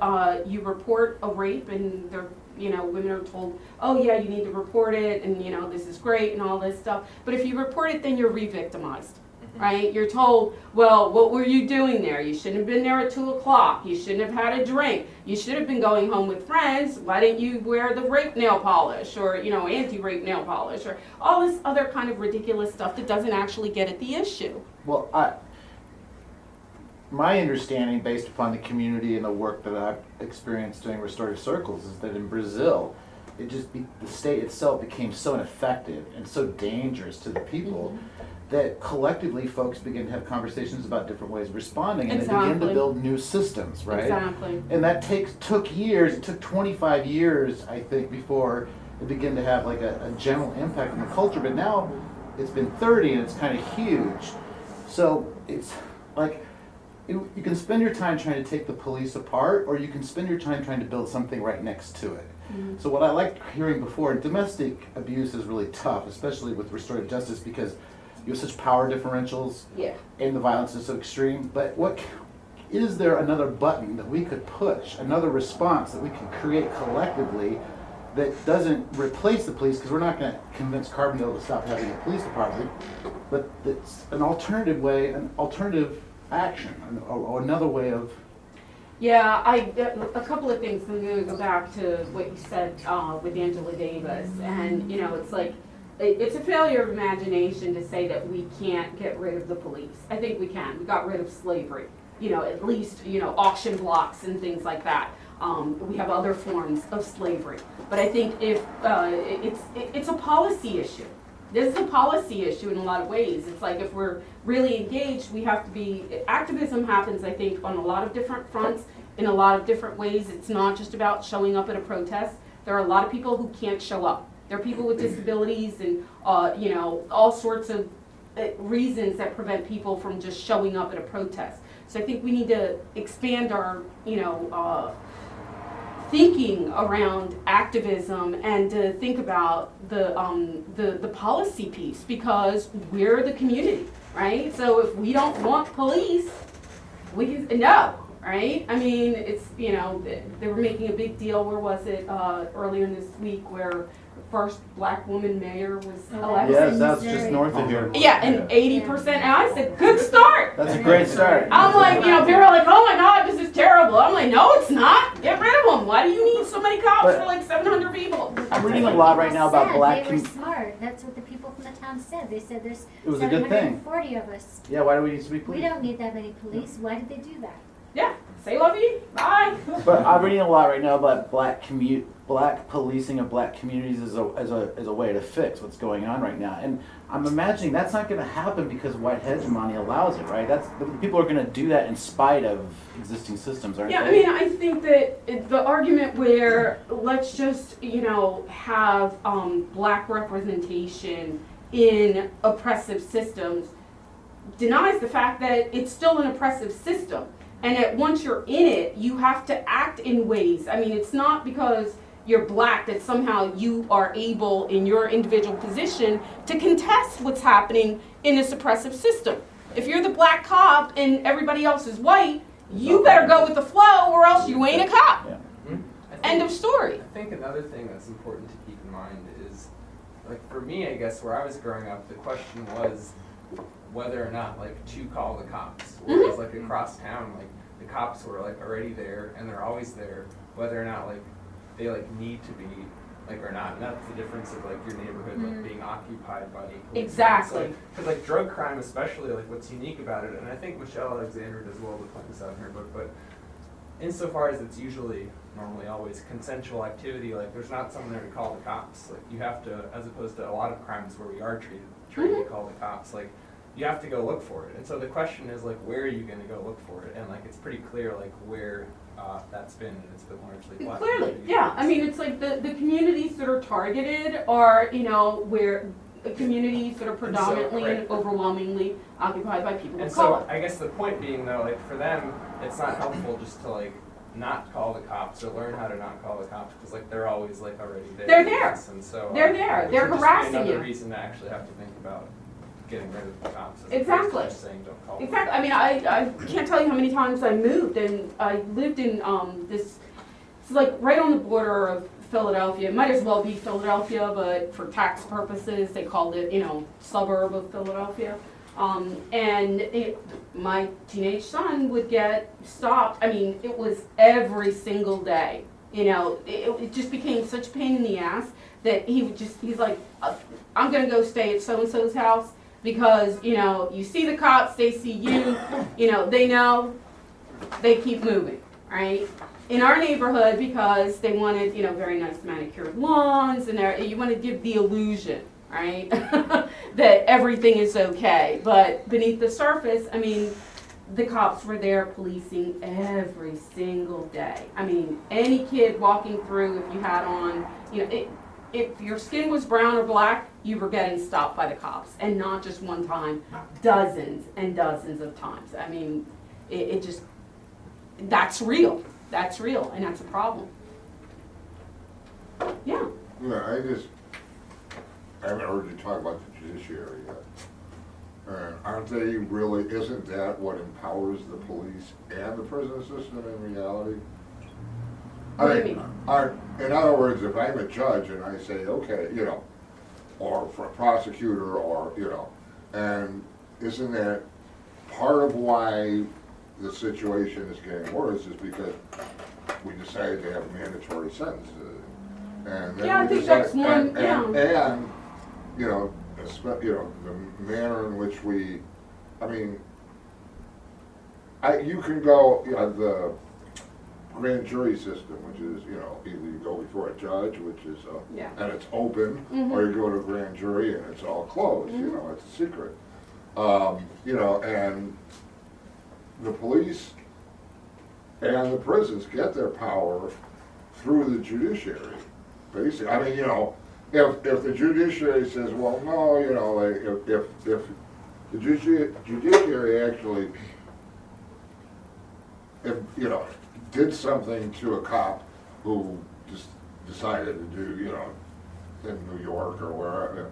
Speaker 1: you report a rape and women are told, oh yeah, you need to report it and this is great and all this stuff. But if you report it, then you're re-victimized. Right? You're told, well, what were you doing there? You shouldn't have been there at 2:00. You shouldn't have had a drink. You should have been going home with friends. Why didn't you wear the rape nail polish or, anti-rape nail polish or all this other kind of ridiculous stuff that doesn't actually get at the issue?
Speaker 13: Well, my understanding, based upon the community and the work that I've experienced doing restorative circles, is that in Brazil, the state itself became so ineffective and so dangerous to the people that collectively folks begin to have conversations about different ways of responding, and they begin to build new systems, right?
Speaker 1: Exactly.
Speaker 13: And that took years. It took 25 years, I think, before it began to have a general impact on the culture. But now it's been 30 and it's kind of huge. So it's like you can spend your time trying to take the police apart, or you can spend your time trying to build something right next to it. So what I liked hearing before, domestic abuse is really tough, especially with restorative justice, because you have such power differentials, and the violence is so extreme. But is there another button that we could push, another response that we can create collectively that doesn't replace the police? Because we're not going to convince Carbondale to stop having a police department, but it's an alternative way, an alternative action, or another way of.
Speaker 1: Yeah, a couple of things. I'm going to go back to what you said with Angela Davis, and it's like. It's a failure of imagination to say that we can't get rid of the police. I think we can. We got rid of slavery. at least, auction blocks and things like that. We have other forms of slavery. But I think if, it's a policy issue. This is a policy issue in a lot of ways. It's like if we're really engaged, we have to be, activism happens, I think, on a lot of different fronts, in a lot of different ways. It's not just about showing up at a protest. There are a lot of people who can't show up. There are people with disabilities and, all sorts of reasons that prevent people from just showing up at a protest. So I think we need to expand our, thinking around activism and to think about the policy piece, because we're the community, right? So if we don't want police, we can, no, right? I mean, it's, they were making a big deal, where was it, earlier this week, where the first black woman mayor was elected.
Speaker 13: Yes, that's just north of here.
Speaker 1: Yeah, and 80%, and I said, good start.
Speaker 13: That's a great start.
Speaker 1: I'm like, people are like, oh my God, this is terrible. I'm like, no, it's not. Get rid of them. Why do you need so many cops for like 700 people?
Speaker 8: I'm reading a lot right now about black.
Speaker 15: They were smart. That's what the people from the town said. They said there's
Speaker 8: It was a good thing.
Speaker 15: 740 of us.
Speaker 8: Yeah, why do we need to be
Speaker 15: We
Speaker 8: police?
Speaker 15: don't need that many police. Why did they do that?
Speaker 1: Yeah, say love you. Bye.
Speaker 8: But I'm reading a lot right now about black policing of black communities as a way to fix what's going on right now. And I'm imagining that's not going to happen because white hegemony allows it, right? People are going to do that in spite of existing systems, aren't
Speaker 1: Yeah,
Speaker 8: they?
Speaker 1: I mean, I think that the argument where let's just, have black representation in oppressive systems denies the fact that it's still an oppressive system. And that once you're in it, you have to act in ways. I mean, it's not because you're black that somehow you are able, in your individual position, to contest what's happening in this oppressive system. If you're the black cop and everybody else is white, you better go with the flow or else you ain't a cop.
Speaker 8: Yeah.
Speaker 1: End of story.
Speaker 7: I think another thing that's important to keep in mind is, like, for me, I guess, where I was growing up, the question was whether or not, like, to call the cops. Whereas, like, across town, like, the cops were, like, already there, and they're always there, whether or not, like, they, like, need to be, like, or not. And that's the difference of, like, your neighborhood, like, being occupied by police.
Speaker 1: Exactly.
Speaker 7: Because, like, drug crime especially, like, what's unique about it, and I think Michelle Alexander does well to point this out in her book, but insofar as it's usually, normally always, consensual activity, like, there's not someone there to call the cops. Like, you have to, as opposed to a lot of crimes where we are trained to call the cops, like, you have to go look for it. And so the question is, like, where are you going to go look for it? And, like, it's pretty clear, like, where that's been, and it's been largely black.
Speaker 1: Clearly, yeah. I mean, it's like the communities that are targeted are, where communities that are predominantly and overwhelmingly occupied by people
Speaker 7: And
Speaker 1: of color.
Speaker 7: so I guess the point being, though, like, for them, it's not helpful just to, like, not call the cops or learn how to not call the cops, because, like, they're always, like, already there.
Speaker 1: They're there.
Speaker 7: And so
Speaker 1: They're there.
Speaker 7: it
Speaker 1: They're
Speaker 7: could just be
Speaker 1: harassing
Speaker 7: another
Speaker 1: you.
Speaker 7: reason to actually have to think about getting rid of the cops. As opposed to
Speaker 1: Exactly.
Speaker 7: just saying don't call them.
Speaker 1: Exactly. I mean, I can't tell you how many times I moved, and I lived in this. It's like right on the border of Philadelphia. It might as well be Philadelphia, but for tax purposes, they called it, suburb of Philadelphia. My teenage son would get stopped. I mean, it was every single day. It just became such a pain in the ass that he's like, I'm gonna go stay at so-and-so's house because, you see the cops, they see you, they know, they keep moving, right? In our neighborhood, because they wanted, very nice manicured lawns, and you want to give the illusion, right, that everything is okay. But beneath the surface, I mean, the cops were there policing every single day. I mean, any kid walking through, if you had on, if your skin was brown or black, you were getting stopped by the cops, and not just one time, dozens and dozens of times. I mean, that's real. That's real, and that's a problem. Yeah.
Speaker 14: Yeah, I haven't heard you talk about the judiciary yet. Isn't that what empowers the police and the prison system in reality?
Speaker 1: What do you mean?
Speaker 14: In other words, if I'm a judge and I say, okay, or for a prosecutor, or, and isn't that part of why the situation is getting worse is because we decided to have mandatory sentences. And then
Speaker 1: I think that's one,
Speaker 14: and the manner in which you can go, the grand jury system, which is, either you go before a judge, which is,
Speaker 1: Yeah.
Speaker 14: and it's open,
Speaker 1: Mhm.
Speaker 14: or you go to a grand jury and it's all closed, it's a secret. And the police and the prisons get their power through the judiciary, basically. I mean, if the judiciary says, well, no, if the judiciary actually, did something to a cop who just decided to do, in New York or wherever,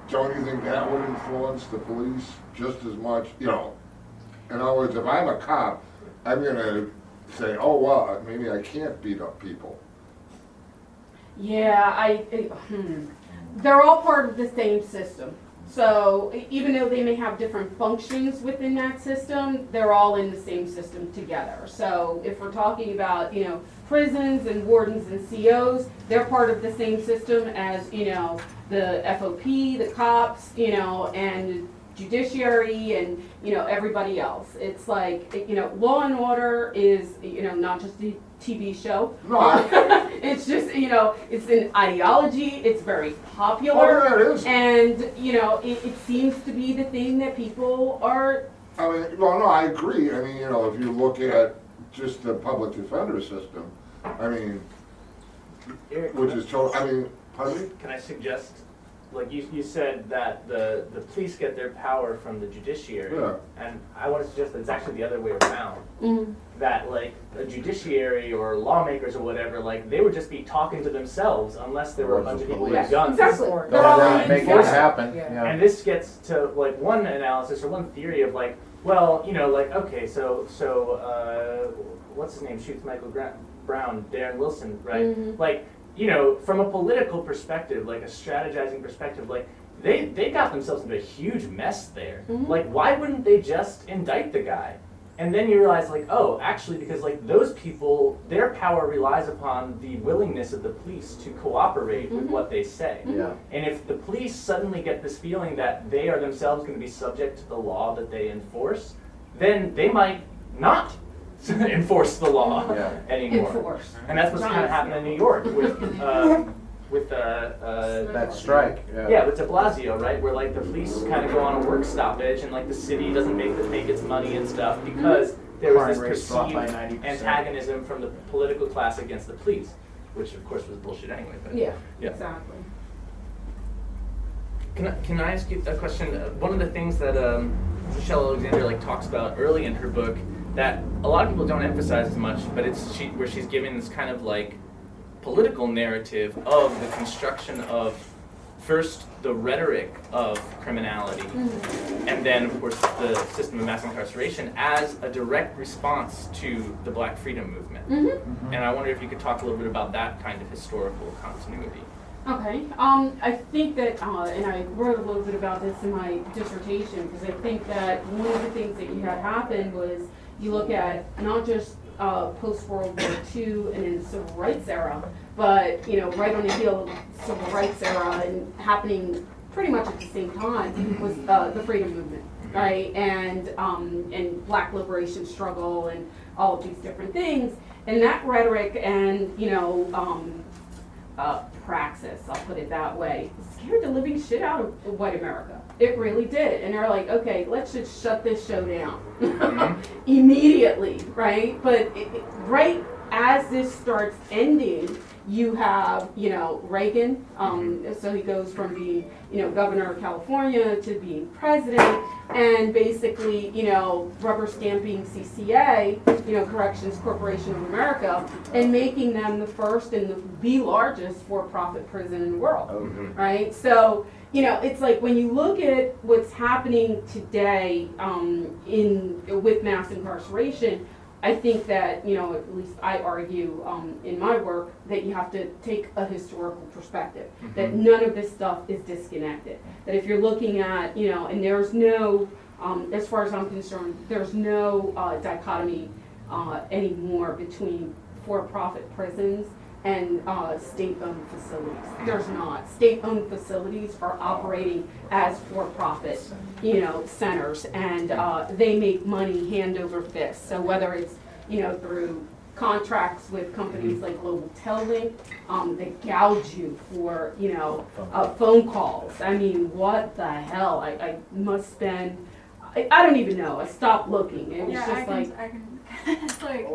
Speaker 14: don't you think that would influence the police just as much? In other words, if I'm a cop, I'm gonna say, oh, well, maybe I can't beat up people.
Speaker 1: Yeah, they're all part of the same system. So even though they may have different functions within that system, they're all in the same system together. So if we're talking about, prisons and wardens and COs, they're part of the same system as, the FOP, the cops, and judiciary and, everybody else. It's like, Law and Order is, not just a TV show.
Speaker 14: No,
Speaker 1: It's just, it's an ideology, it's very popular.
Speaker 14: Oh, yeah, it is.
Speaker 1: And, it seems to be the thing that people are.
Speaker 14: I mean, well, no, I agree. I mean, if you look at just the public defender system, I mean, which is total, I mean, pardon me?
Speaker 2: Can I suggest, like you said that the police get their power from the judiciary,
Speaker 14: Yeah.
Speaker 2: and I want to suggest that it's actually the other way around.
Speaker 1: Mm-hmm.
Speaker 2: That like a judiciary or lawmakers or whatever, like they would just be talking to themselves unless there were a bunch of people with guns.
Speaker 1: Exactly.
Speaker 13: They're
Speaker 1: all
Speaker 13: right,
Speaker 1: in
Speaker 13: make it
Speaker 1: enforcement.
Speaker 13: happen,
Speaker 4: Yeah.
Speaker 13: yeah.
Speaker 2: And this gets to like one analysis or one theory of like, well, like okay, so what's his name shoots Michael Brown, Darren Wilson, right?
Speaker 1: Mhm.
Speaker 2: Like, from a political perspective, like a strategizing perspective, like they got themselves into a huge mess there.
Speaker 1: Mhm.
Speaker 2: Like, why wouldn't they just indict the guy? And then you realize, like, oh, actually, because like those people, their power relies upon the willingness of the police to cooperate with
Speaker 1: Mhm.
Speaker 2: what they say.
Speaker 13: Yeah.
Speaker 2: And if the police suddenly get this feeling that they are themselves going to be subject to the law that they enforce, then they might not enforce the law
Speaker 13: Yeah.
Speaker 2: anymore.
Speaker 1: Enforce.
Speaker 2: And that's what's kind of happened in New York with
Speaker 13: That strike, yeah.
Speaker 2: yeah, with de Blasio, right? Where like the police kind of go on a work stoppage and like the city doesn't make its money and stuff because there was
Speaker 13: Crime
Speaker 2: this
Speaker 13: rate dropped by
Speaker 2: perceived
Speaker 13: 90%.
Speaker 2: antagonism from the political class against the police, which of course was bullshit anyway. But
Speaker 1: Yeah,
Speaker 2: yeah.
Speaker 1: exactly.
Speaker 2: Can I ask you a question? One of the things that Michelle Alexander like talks about early in her book that a lot of people don't emphasize as much, but it's where she's giving this kind of like political narrative of the construction of first the rhetoric of criminality, and then of course the system of mass incarceration as a direct response to the Black freedom movement.
Speaker 1: Mm-hmm.
Speaker 2: And I wonder if you could talk a little bit about that kind of historical continuity.
Speaker 1: Okay, I think that, and I wrote a little bit about this in my dissertation, because I think that one of the things that you had happen was you look at not just post-World War II and in the Civil Rights era, but, right on the heel of the Civil Rights era and happening pretty much at the same time was the freedom movement, right? And Black liberation struggle and all of these different things. And that rhetoric and, praxis, I'll put it that way, scared the living shit out of white America. It really did. And they're like, okay, let's just shut this show down immediately, right? But right as this starts ending, you have, Reagan, so he goes from being, governor of California to being president, and basically, rubber stamping CCA, Corrections Corporation of America, and making them the first and the largest for-profit prison in the world, right? So, it's like when you look at what's happening today with mass incarceration, I think that, at least I argue in my work, that you have to take a historical perspective, that none of this stuff is disconnected. That if you're looking at, and there's no, as far as I'm concerned, there's no dichotomy anymore between for-profit prisons and state-owned facilities. There's not. State-owned facilities are operating as for-profit, centers, and they make money hand over fist. So whether it's, through contracts with companies like Global Telelink, they gouge you for, phone calls. I mean, what the hell? I must spend, I don't even know. I stopped looking. It was just
Speaker 3: it's like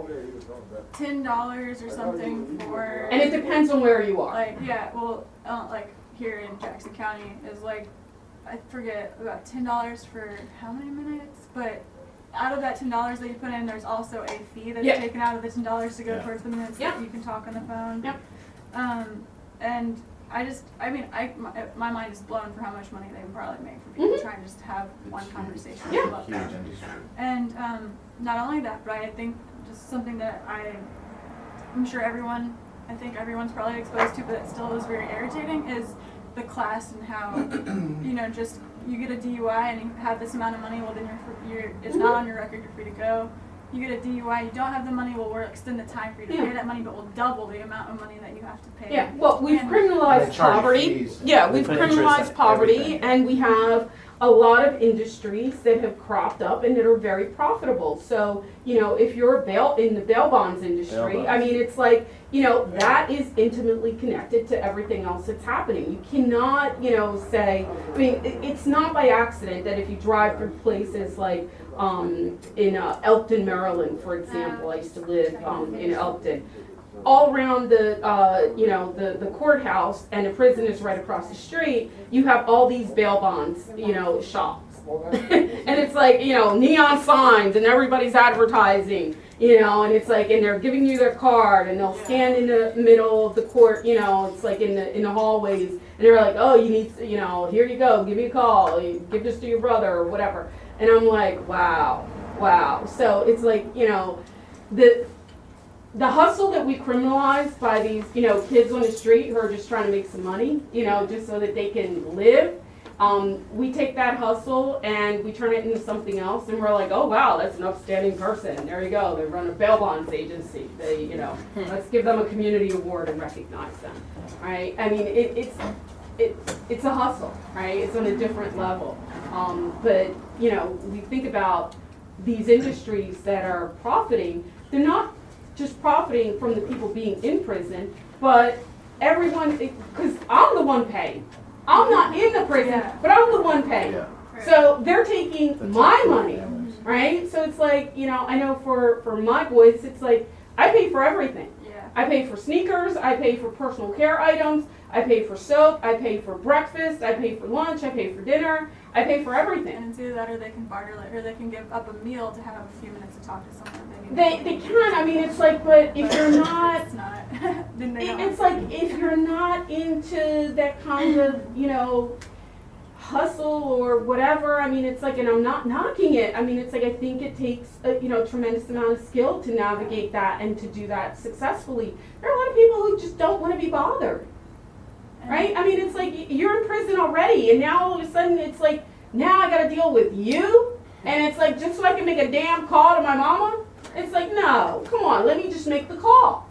Speaker 3: $10 or something for.
Speaker 1: And it depends on where you are.
Speaker 3: Like here in Jackson County is like, I forget, about $10 for how many minutes? But out of that $10 that you put in, there's also a fee that's taken out of the $10 to go towards the minutes that you can talk on the phone.
Speaker 1: Yep.
Speaker 3: And my mind is blown for how much money they can probably make for people trying to just have one conversation about that. And not only that, but I think just something that I'm sure everyone's probably exposed to, but it still is very irritating, is the class and how, just you get a DUI and you have this amount of money, well then it's not on your record, you're free to go. You get a DUI, you don't have the money, well, we'll extend the time for you to pay that money, but we'll double the amount of money that you have to pay.
Speaker 1: Yeah, well, we've criminalized poverty. Yeah, we've criminalized poverty, and we have a lot of industries that have cropped up and that are very profitable. So, if you're in the bail bonds industry, I mean, it's like, that is intimately connected to everything else that's happening. You cannot, say, I mean, it's not by accident that if you drive through places like in Elkton, Maryland, for example, I used to live in Elkton. All around the courthouse, and the prison is right across the street, you have all these bail bonds, shops. And it's like, neon signs, and everybody's advertising, and it's like, and they're giving you their card, and they'll stand in the middle of the court, it's like in the hallways, and they're like, oh, you need, here you go, give me a call, give this to your brother, or whatever. And I'm like, wow. So it's like, the hustle that we criminalize by these, kids on the street who are just trying to make some money, just so that they can live. We take that hustle and we turn it into something else, and we're like, oh wow, that's an upstanding person. There you go. They run a bail bonds agency. They, let's give them a community award and recognize them, right? I mean, it's a hustle, right? It's on a different level. But we think about these industries that are profiting. They're not just profiting from the people being in prison, but everyone, because I'm the one paying. I'm not in the prison, but I'm the one paying. Yeah. So they're taking my money, right? So it's like, I know for my boys, it's like, I pay for everything. Yeah. I pay for sneakers, I pay for personal care items, I pay for soap, I pay for breakfast, I pay for lunch, I pay for dinner, I pay for everything.
Speaker 3: And it's either that or they can barter it, or they can give up a meal to have a few minutes to talk to someone.
Speaker 1: They can, I mean, it's like, but if you're not,
Speaker 3: it's not. Then they don't.
Speaker 1: It's like, if you're not into that kind of, hustle or whatever, I mean, it's like, and I'm not knocking it, I mean, it's like, I think it takes a, tremendous amount of skill to navigate that and to do that successfully. There are a lot of people who just don't want to be bothered, right? I mean, it's like, you're in prison already, and now all of a sudden, it's like, now I got to deal with you, and it's like, just so I can make a damn call to my mama? It's like, no, come on, let me just make the call,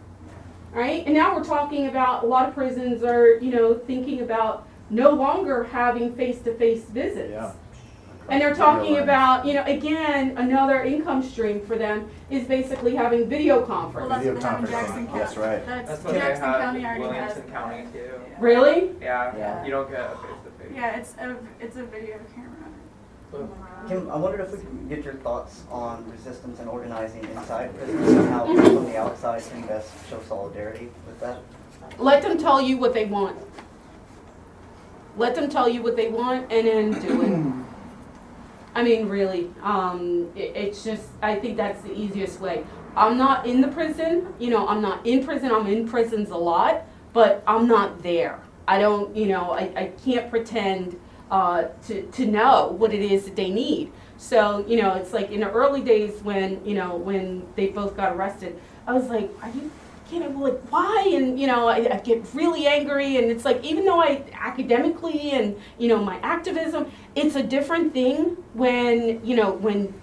Speaker 1: right? And now we're talking about, a lot of prisons are, thinking about no longer having face-to-face visits. Yeah. And they're talking about, again, another income stream for them is basically having video conference.
Speaker 3: Well, that's what they have in Jackson County.
Speaker 13: That's right.
Speaker 5: That's what
Speaker 3: Jackson
Speaker 5: they have
Speaker 3: County
Speaker 5: in
Speaker 3: already
Speaker 5: Williamson
Speaker 3: has.
Speaker 5: County too.
Speaker 1: Really?
Speaker 5: Yeah. You don't get a face-to-face.
Speaker 3: Yeah, it's a video camera.
Speaker 17: Kim, I wondered if we could get your thoughts on resistance and organizing inside prisons and how people on the outside can best show solidarity with that.
Speaker 1: Let them tell you what they want. Let them tell you what they want and then do it. I mean, really, it's just, I think that's the easiest way. I'm not in the prison, I'm not in prison, I'm in prisons a lot, but I'm not there. I don't, I can't pretend to know what it is that they need. So, it's like in the early days when they both got arrested, I was like, are you kidding? Like, why? And, I get really angry, and it's like, even though I academically and, my activism, it's a different thing when, when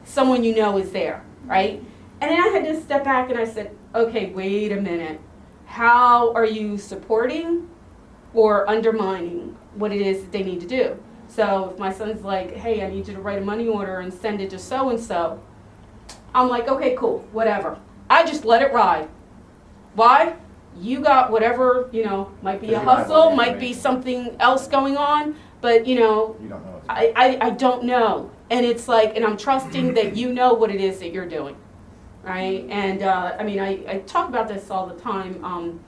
Speaker 1: someone is there, right? And then I had to step back and I said, okay, wait a minute. how are you supporting or undermining what it is that they need to do? So if my son's like, hey, I need you to write a money order and send it to so-and-so, I'm like, okay, cool, whatever. I just let it ride. Why? You got whatever, might be a hustle, might be something else going on, but
Speaker 13: You don't know.
Speaker 1: I don't know. And it's like, and I'm trusting that you know what it is that you're doing, right? And I talk about this all the time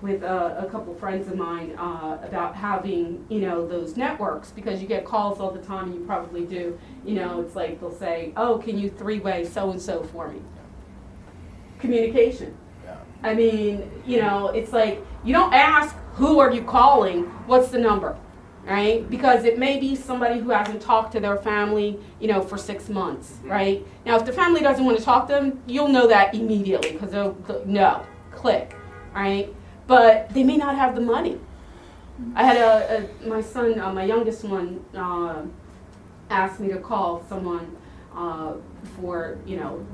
Speaker 1: with a couple friends of mine about having, those networks, because you get calls all the time, and you probably do. It's like they'll say, oh, can you three-way so-and-so for me? Communication.
Speaker 13: Yeah.
Speaker 1: I mean, it's like, you don't ask, who are you calling? What's the number? Right? Because it may be somebody who hasn't talked to their family, for 6 months, right? Now, if the family doesn't want to talk to them, you'll know that immediately, because they'll no, click, right? But they may not have the money. I had my son, my youngest one, asked me to call someone for,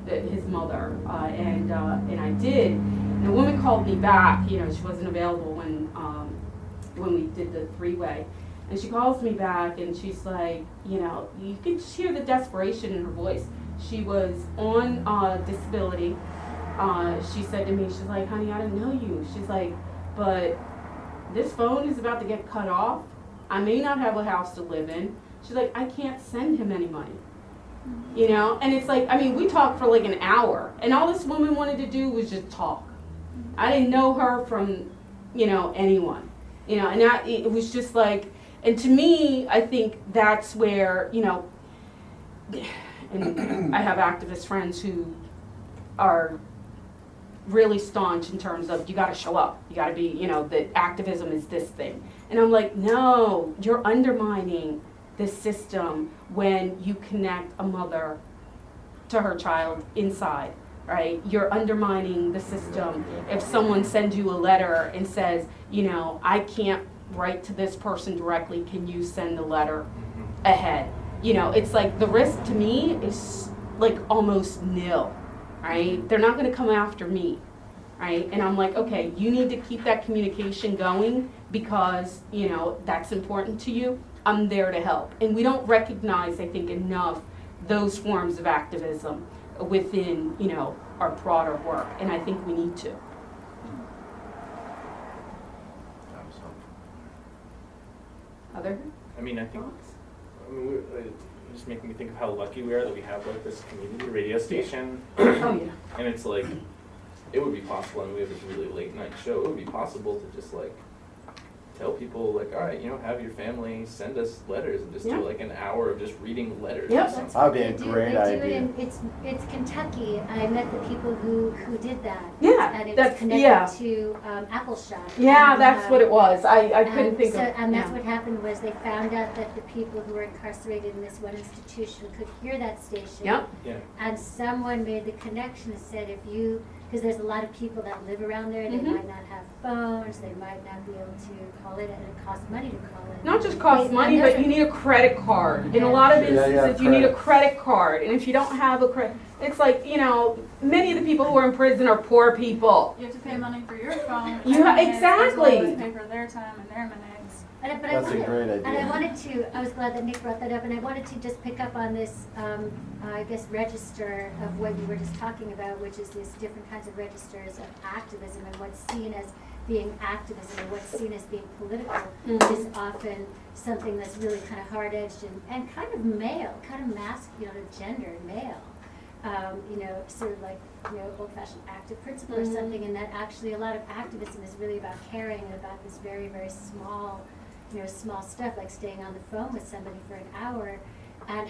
Speaker 1: his mother, and I did. And the woman called me back. She wasn't available when we did the three-way. And she calls me back, and she's like, you can just hear the desperation in her voice. She was on disability. She said to me, she's like, honey, I didn't know you. She's like, but this phone is about to get cut off. I may not have a house to live in. She's like, I can't send him any money. And it's like, we talked for like an hour, and all this woman wanted to do was just talk. I didn't know her from, anyone. And it was just like, and to me, I think that's where, and I have activist friends who are really staunch in terms of, you got to show up. You got to be, that activism is this thing. And I'm like, no, you're undermining this system when you connect a mother to her child inside, right? You're undermining the system. If someone sends you a letter and says, I can't write to this person directly, can you send the letter ahead? It's like the risk to me is like almost nil, right? They're not going to come after me, right? And I'm like, okay, you need to keep that communication going because, that's important to you. I'm there to help. And we don't recognize, I think, enough those forms of activism within, our broader work. And I think we need to. Other?
Speaker 2: I think, just making me think of how lucky we are that we have like this community radio station.
Speaker 1: Oh yeah.
Speaker 2: And it's like, it would be possible, and we have this really late night show, it would be possible to just like tell people like, all right, have your family send us letters and just do like an hour of just reading letters.
Speaker 1: Yeah,
Speaker 13: that would be a great idea.
Speaker 15: It's Kentucky. I met the people who did that.
Speaker 1: Yeah,
Speaker 15: and it
Speaker 1: that's
Speaker 15: was connected to Appalshire.
Speaker 1: Yeah,
Speaker 15: And,
Speaker 1: that's what it was. I couldn't think of.
Speaker 15: And that's what happened was they found out that the people who were incarcerated in this one institution could hear that station.
Speaker 1: Yep.
Speaker 2: Yeah.
Speaker 15: And someone made the connection and said, because there's a lot of people that live around there, they might not have phones, they might not be able to call it, and it costs money to call it.
Speaker 1: Not just costs money, but you need a credit card. In a lot of instances, you need a credit card. And if you don't have a credit, it's like, many of the people who are in prison are poor people.
Speaker 3: You have to pay money for your phone.
Speaker 1: Exactly.
Speaker 3: As well as pay for their time and their minutes.
Speaker 13: That's a great idea.
Speaker 15: And I was glad that Nick brought that up, and I wanted to just pick up on this, register of what you were just talking about, which is these different kinds of registers of activism and what's seen as being activism and what's seen as being political is often something that's really kind of hard-edged and kind of male, kind of masculine, gendered male. Sort of like, old-fashioned active principle or something, and that actually a lot of activism is really about caring and about this very, very small, small stuff like staying on the phone with somebody for an hour. And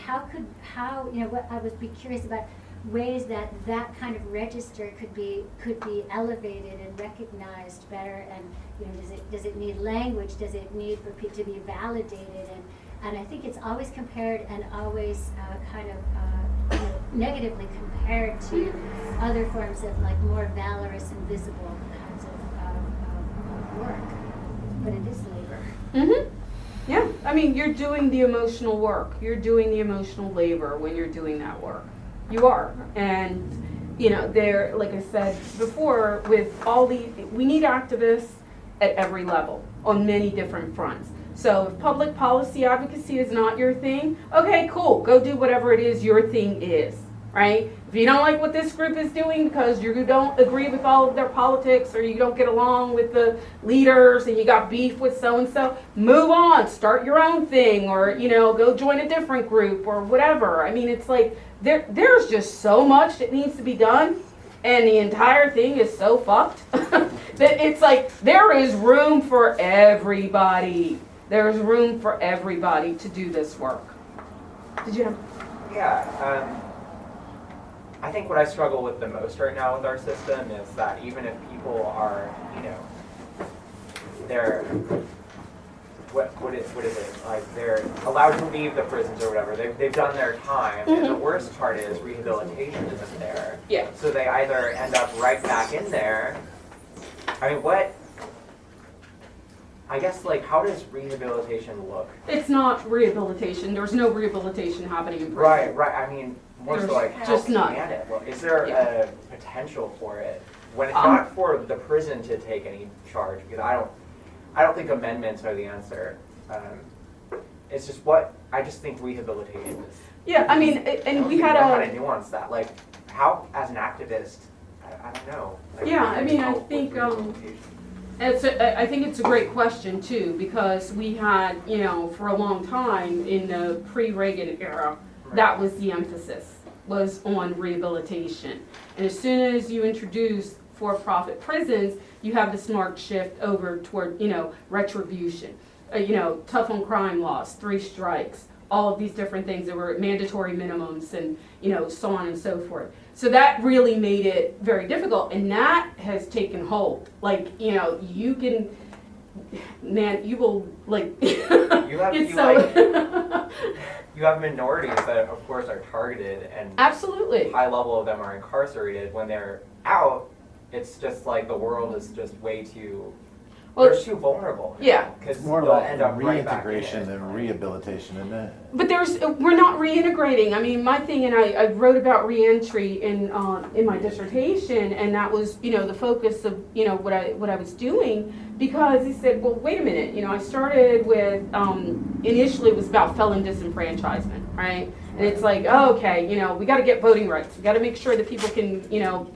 Speaker 15: what I would be curious about ways that kind of register could be elevated and recognized better, and does it need language? Does it need for people to be validated? And I think it's always compared and always negatively compared to other forms of like more valorous and visible kinds of work, but it is labor.
Speaker 1: Mm-hmm. Yeah, you're doing the emotional work. You're doing the emotional labor when you're doing that work. You are. And you know, there, like I said before, with all the, we need activists at every level on many different fronts. So if public policy advocacy is not your thing, okay, cool, go do whatever it is your thing is, right? If you don't like what this group is doing because you don't agree with all of their politics, or you don't get along with the leaders and you got beef with so-and-so, move on, start your own thing, or, you know, go join a different group or whatever. I mean, it's like, there's just so much that needs to be done, and the entire thing is so fucked that it's like, there is room for everybody. There's room for everybody to do this work. Did you have?
Speaker 5: Yeah, I think what I struggle with the most right now with our system is that even if people are, you know, they're, what is it? Like, they're allowed to leave the prisons or whatever. They've done their time, and the worst part is rehabilitation isn't there.
Speaker 1: Yeah.
Speaker 5: So they either end up right back in there. I mean, I guess, like, how does rehabilitation look?
Speaker 1: It's not rehabilitation. There's no rehabilitation happening in prison.
Speaker 5: Right. I mean, more so
Speaker 1: There's
Speaker 5: like, how
Speaker 1: just
Speaker 5: can
Speaker 1: none.
Speaker 5: it look? Is there a potential for it when it's not for the prison to take any charge? Because I don't think amendments are the answer. It's just I just think rehabilitation is.
Speaker 1: Yeah, I mean, and we had
Speaker 5: how to nuance that. Like, how, as an activist, I don't know. Like,
Speaker 1: yeah, I mean, I
Speaker 5: help with
Speaker 1: think
Speaker 5: rehabilitation?
Speaker 1: I think it's a great question too, because we had, you know, for a long time in the pre-Reagan era, that was the emphasis, was on rehabilitation. And as soon as you introduce for-profit prisons, you have this marked shift over toward, you know, retribution, you know, tough on crime laws, 3 strikes, all of these different things that were mandatory minimums, and, you know, so on and so forth. So that really made it very difficult, and that has taken hold. Like, you know, you can, man, you will, like,
Speaker 5: You have minorities that, of course, are targeted, and
Speaker 1: absolutely,
Speaker 5: high level of them are incarcerated. When they're out, it's just like the world is just way too. They're too vulnerable.
Speaker 1: Yeah,
Speaker 13: It's more about reintegration than rehabilitation, isn't it?
Speaker 1: but we're not reintegrating. I mean, my thing, and I wrote about reentry in my dissertation, and that was, you know, the focus of, you know, what I was doing, because he said, well, wait a minute, you know, I started with initially it was about felon disenfranchisement, right? And it's like, oh, okay, you know, we got to get voting rights. We got to make sure that people can, you know,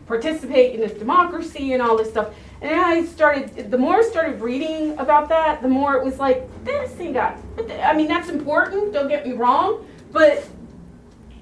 Speaker 1: participate in this democracy and all this stuff. And the more I started reading about that, the more it was like, this thing got, I mean, that's important, don't get me wrong, but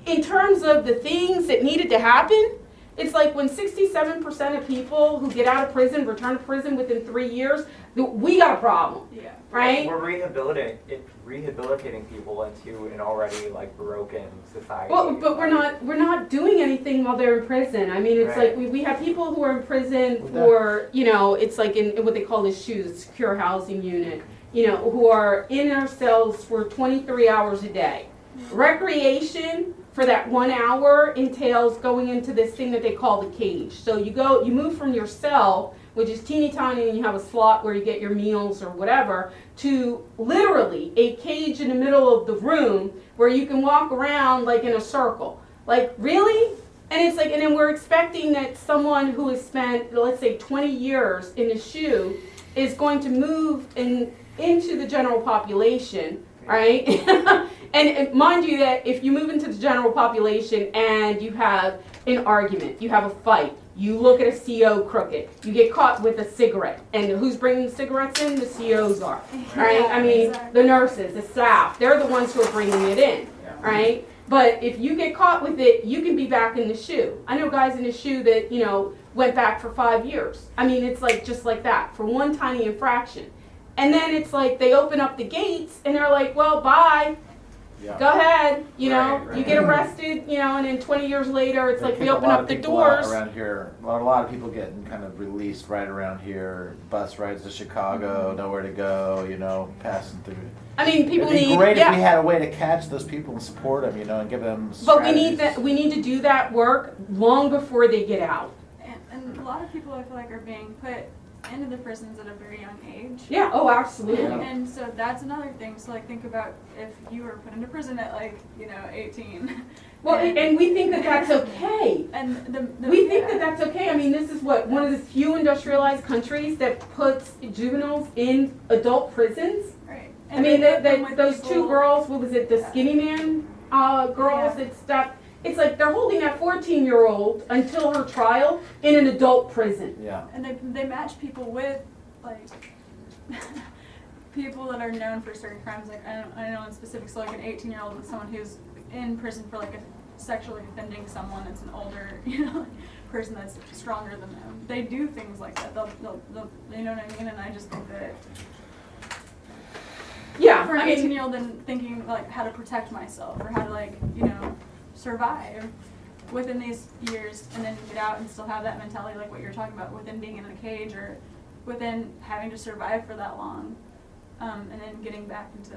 Speaker 1: in terms of the things that needed to happen, it's like when 67% of people who get out of prison return to prison within 3 years, we got a problem.
Speaker 3: Yeah.
Speaker 1: Right?
Speaker 5: We're rehabilitating people into an already like broken society.
Speaker 1: Well, but we're not doing anything while they're in prison. I mean, it's like we have people who are in prison for, you know, it's like in what they call the SHU, secure housing unit, you know, who are in their cells for 23 hours a day. Recreation for that 1 hour entails going into this thing that they call the cage. So you move from your cell, which is teeny tiny, and you have a slot where you get your meals or whatever, to literally a cage in the middle of the room where you can walk around like in a circle. Like, really? And it's like, and then we're expecting that someone who has spent, let's say, 20 years in the SHU is going to move into the general population, right? And mind you that if you move into the general population and you have an argument, you have a fight, you look at a CO crooked, you get caught with a cigarette, and who's bringing the cigarettes in? The COs are, right?
Speaker 3: Yeah,
Speaker 1: I mean,
Speaker 3: exactly.
Speaker 1: the nurses, the staff, they're the ones who are bringing it in, right? But if you get caught with it, you can be back in the SHU. I know guys in the SHU that, you know, went back for 5 years. I mean, it's like just like that, for one tiny infraction. And then it's like they open up the gates and they're like, well, bye.
Speaker 13: Yeah.
Speaker 1: Go ahead, you know,
Speaker 5: Right.
Speaker 1: you get arrested, you know, and then 20 years later, it's like we
Speaker 13: Because
Speaker 1: open up the doors.
Speaker 13: Around here, a lot of people getting kind of released right around here. Bus rides to Chicago, nowhere to go, you know, passing through.
Speaker 1: I mean, people
Speaker 13: It'd be
Speaker 1: need,
Speaker 13: great
Speaker 1: yeah.
Speaker 13: if we had a way to catch those people and support them, you know, and give them
Speaker 1: But we need
Speaker 13: strategies.
Speaker 1: that. We need to do that work long before they get out.
Speaker 3: And a lot of people I feel like are being put into the prisons at a very young age.
Speaker 1: Yeah, oh, absolutely.
Speaker 3: And so that's another thing. So like think about if you were put into prison at like, 18.
Speaker 1: Well, and we think that that's okay.
Speaker 3: And
Speaker 1: We think that that's okay. I mean, this is one of the few industrialized countries that puts juveniles in adult prisons.
Speaker 3: Right.
Speaker 1: I mean,
Speaker 3: with
Speaker 1: those two
Speaker 3: people-
Speaker 1: girls, what was it, the skinny man girls, it's like they're holding that 14-year-old until her trial in an adult prison.
Speaker 8: Yeah.
Speaker 3: And they match people with like people that are known for certain crimes. Like I know in specific, so like an 18-year-old with someone who's in prison for like sexually offending someone that's an older, person that's stronger than them. They do things like that. They'll you know what I mean? And I just think that
Speaker 1: Yeah,
Speaker 3: for an
Speaker 1: I mean,
Speaker 3: 18-year-old then thinking like how to protect myself or how to survive within these years and then get out and still have that mentality like what you're talking about within being in a cage or within having to survive for that long and then getting back into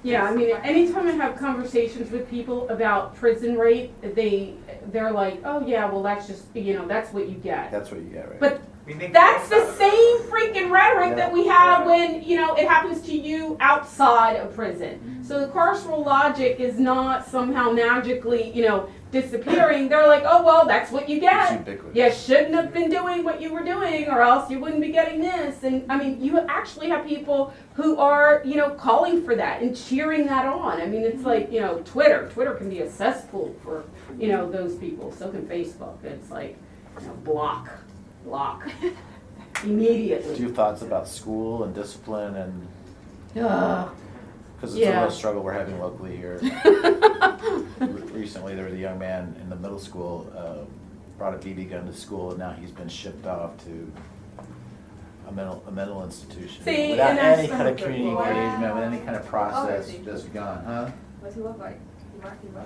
Speaker 1: yeah, I mean, anytime I have conversations with people about prison rape, they're like, oh yeah, well that's just, that's what you get.
Speaker 8: That's what you get, right?
Speaker 1: But that's the same freaking rhetoric that we have when, it happens to you outside of prison. So the carceral logic is not somehow magically, disappearing. They're like, oh, well, that's what you get. You shouldn't have been doing what you were doing or else you wouldn't be getting this. And I mean, you actually have people who are, calling for that and cheering that on. I mean, it's like, Twitter can be a cesspool for, those people. So can Facebook. It's like, block. Immediately.
Speaker 8: Do you have thoughts about school and discipline and? Because it's a
Speaker 1: Yeah.
Speaker 8: real struggle we're having locally here. Recently, there was a young man in the middle school, brought a BB gun to school, and now he's been shipped off to a mental institution.
Speaker 1: See,
Speaker 8: without
Speaker 1: and that's
Speaker 8: any kind of community
Speaker 1: wow.
Speaker 8: engagement, with any kind of process, just gone, huh?
Speaker 4: What's he look like?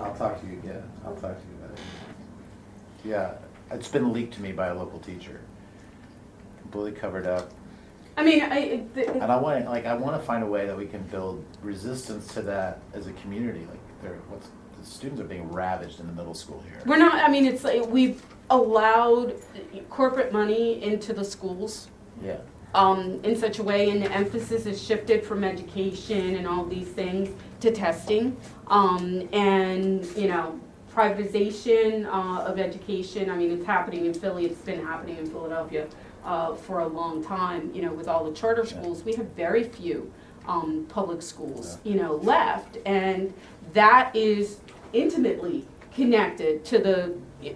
Speaker 8: I'll talk to you again. I'll talk to you about it. Yeah, it's been leaked to me by a local teacher. Completely covered up.
Speaker 1: I mean,
Speaker 8: And I want to find a way that we can build resistance to that as a community. Like, the students are being ravaged in the middle school here.
Speaker 1: we're not, I mean, it's like we've allowed corporate money into the schools.
Speaker 8: Yeah.
Speaker 1: In such a way, and the emphasis is shifted from education and all these things to testing, and privatization of education. I mean, it's happening in Philly. It's been happening in Philadelphia for a long time. With all the charter schools, we have very few public schools, left, and that is intimately connected to the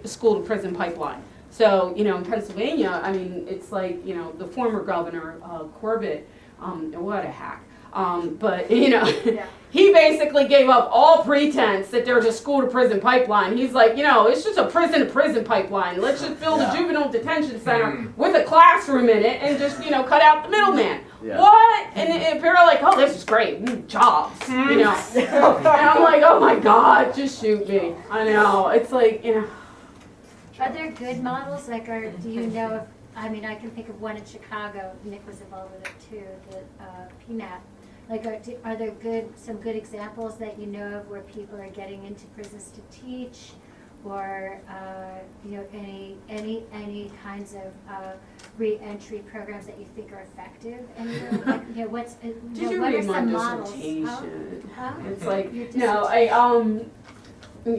Speaker 1: school to prison pipeline. So, in Pennsylvania, I mean, it's like, the former governor, Corbett, what a hack. But, he basically gave up all pretense that there's a school to prison pipeline. He's like, it's just a prison to prison pipeline. Let's just build a juvenile detention center with a classroom in it and just, cut out the middleman.
Speaker 8: Yeah.
Speaker 1: What? And they're like, oh, this is great. Jobs, And I'm like, oh my God, just shoot me. I know. It's like,
Speaker 15: Are there good models, do you know if, I mean, I can think of one in Chicago, Nick was involved with it too, the PMAP. Are there some good examples that you know of where people are getting into prisons to teach? Or, any kinds of re-entry programs that you think are effective? Anywhere?
Speaker 1: Did you
Speaker 15: what
Speaker 1: read
Speaker 15: are
Speaker 1: my
Speaker 15: some models?
Speaker 1: dissertation?
Speaker 15: Huh?
Speaker 1: It's like,
Speaker 15: Your
Speaker 1: no,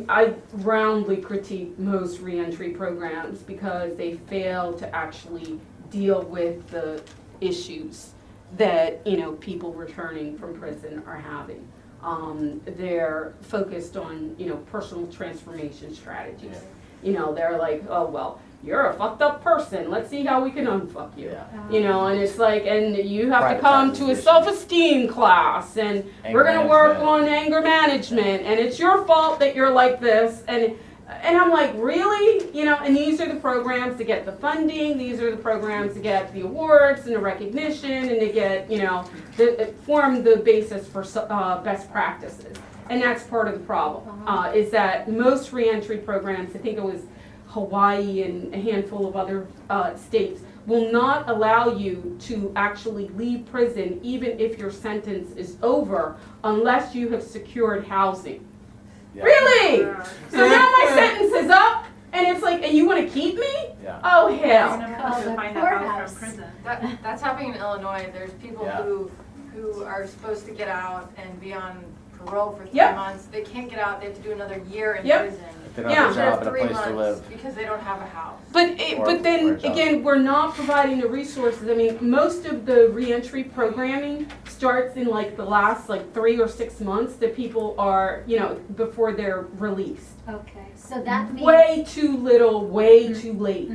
Speaker 1: I roundly critique most reentry programs because they fail to actually deal with the issues that, people returning from prison are having. They're focused on, personal transformation strategies. They're like, oh, well, you're a fucked up person. Let's see how we can unfuck you. And it's like, and you have to come to a self-esteem class, and we're going to work on anger management, and it's your fault that you're like this. And I'm like, really? And these are the programs to get the funding, these are the programs to get the awards and the recognition, and to get, form the basis for best practices. And that's part of the problem, is that most reentry programs, I think it was Hawaii and a handful of other states, will not allow you to actually leave prison even if your sentence is over unless you have secured housing. Yeah. Really? So now my sentence is up, and it's like, and you want to keep me?
Speaker 8: Yeah.
Speaker 1: Oh,
Speaker 16: You're
Speaker 1: hell.
Speaker 16: gonna have to find a house from prison.
Speaker 18: That's happening in Illinois. There's people
Speaker 8: Yeah.
Speaker 18: who are supposed to get out and be on parole for 3
Speaker 1: Yep.
Speaker 18: months. They can't get out. They have to do another year in
Speaker 1: Yep.
Speaker 18: prison.
Speaker 8: If they don't
Speaker 1: Yeah.
Speaker 8: have a
Speaker 18: Instead of
Speaker 8: job and a
Speaker 18: 3
Speaker 8: place to
Speaker 18: months
Speaker 8: live.
Speaker 18: because they don't have a house.
Speaker 8: Or
Speaker 1: But then
Speaker 8: a job.
Speaker 1: again, we're not providing the resources. I mean, most of the reentry programming starts in like the last like 3 or 6 months that people are, before they're released.
Speaker 15: Okay, so that means.
Speaker 1: Way too little, way too late.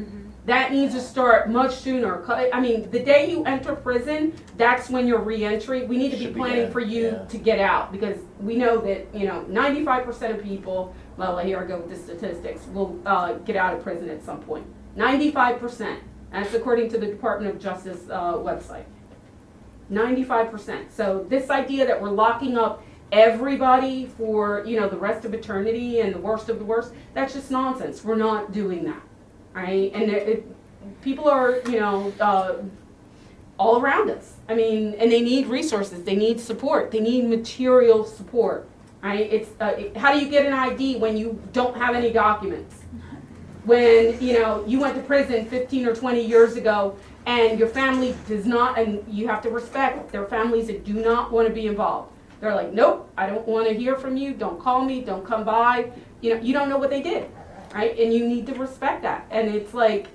Speaker 1: That needs to start much sooner. I mean, the day you enter prison, that's when your reentry. We need to be
Speaker 8: Should
Speaker 1: planning
Speaker 8: begin,
Speaker 1: for you
Speaker 8: yeah.
Speaker 1: to get out because we know that 95% of people. Well, here I go with the statistics. Will get out of prison at some point. 95%. That's according to the Department of Justice website. 95%. So this idea that we're locking up everybody for the rest of eternity and the worst of the worst, that's just nonsense. We're not doing that. Right? And people are, all around us. I mean, and they need resources. They need support. They need material support. Right? It's how do you get an ID when you don't have any documents? When you went to prison 15 or 20 years ago, and your family does not, and you have to respect their families that do not want to be involved. They're like, nope, I don't want to hear from you. Don't call me. Don't come by. You don't know what they did. Right? And you need to respect that. And it's like,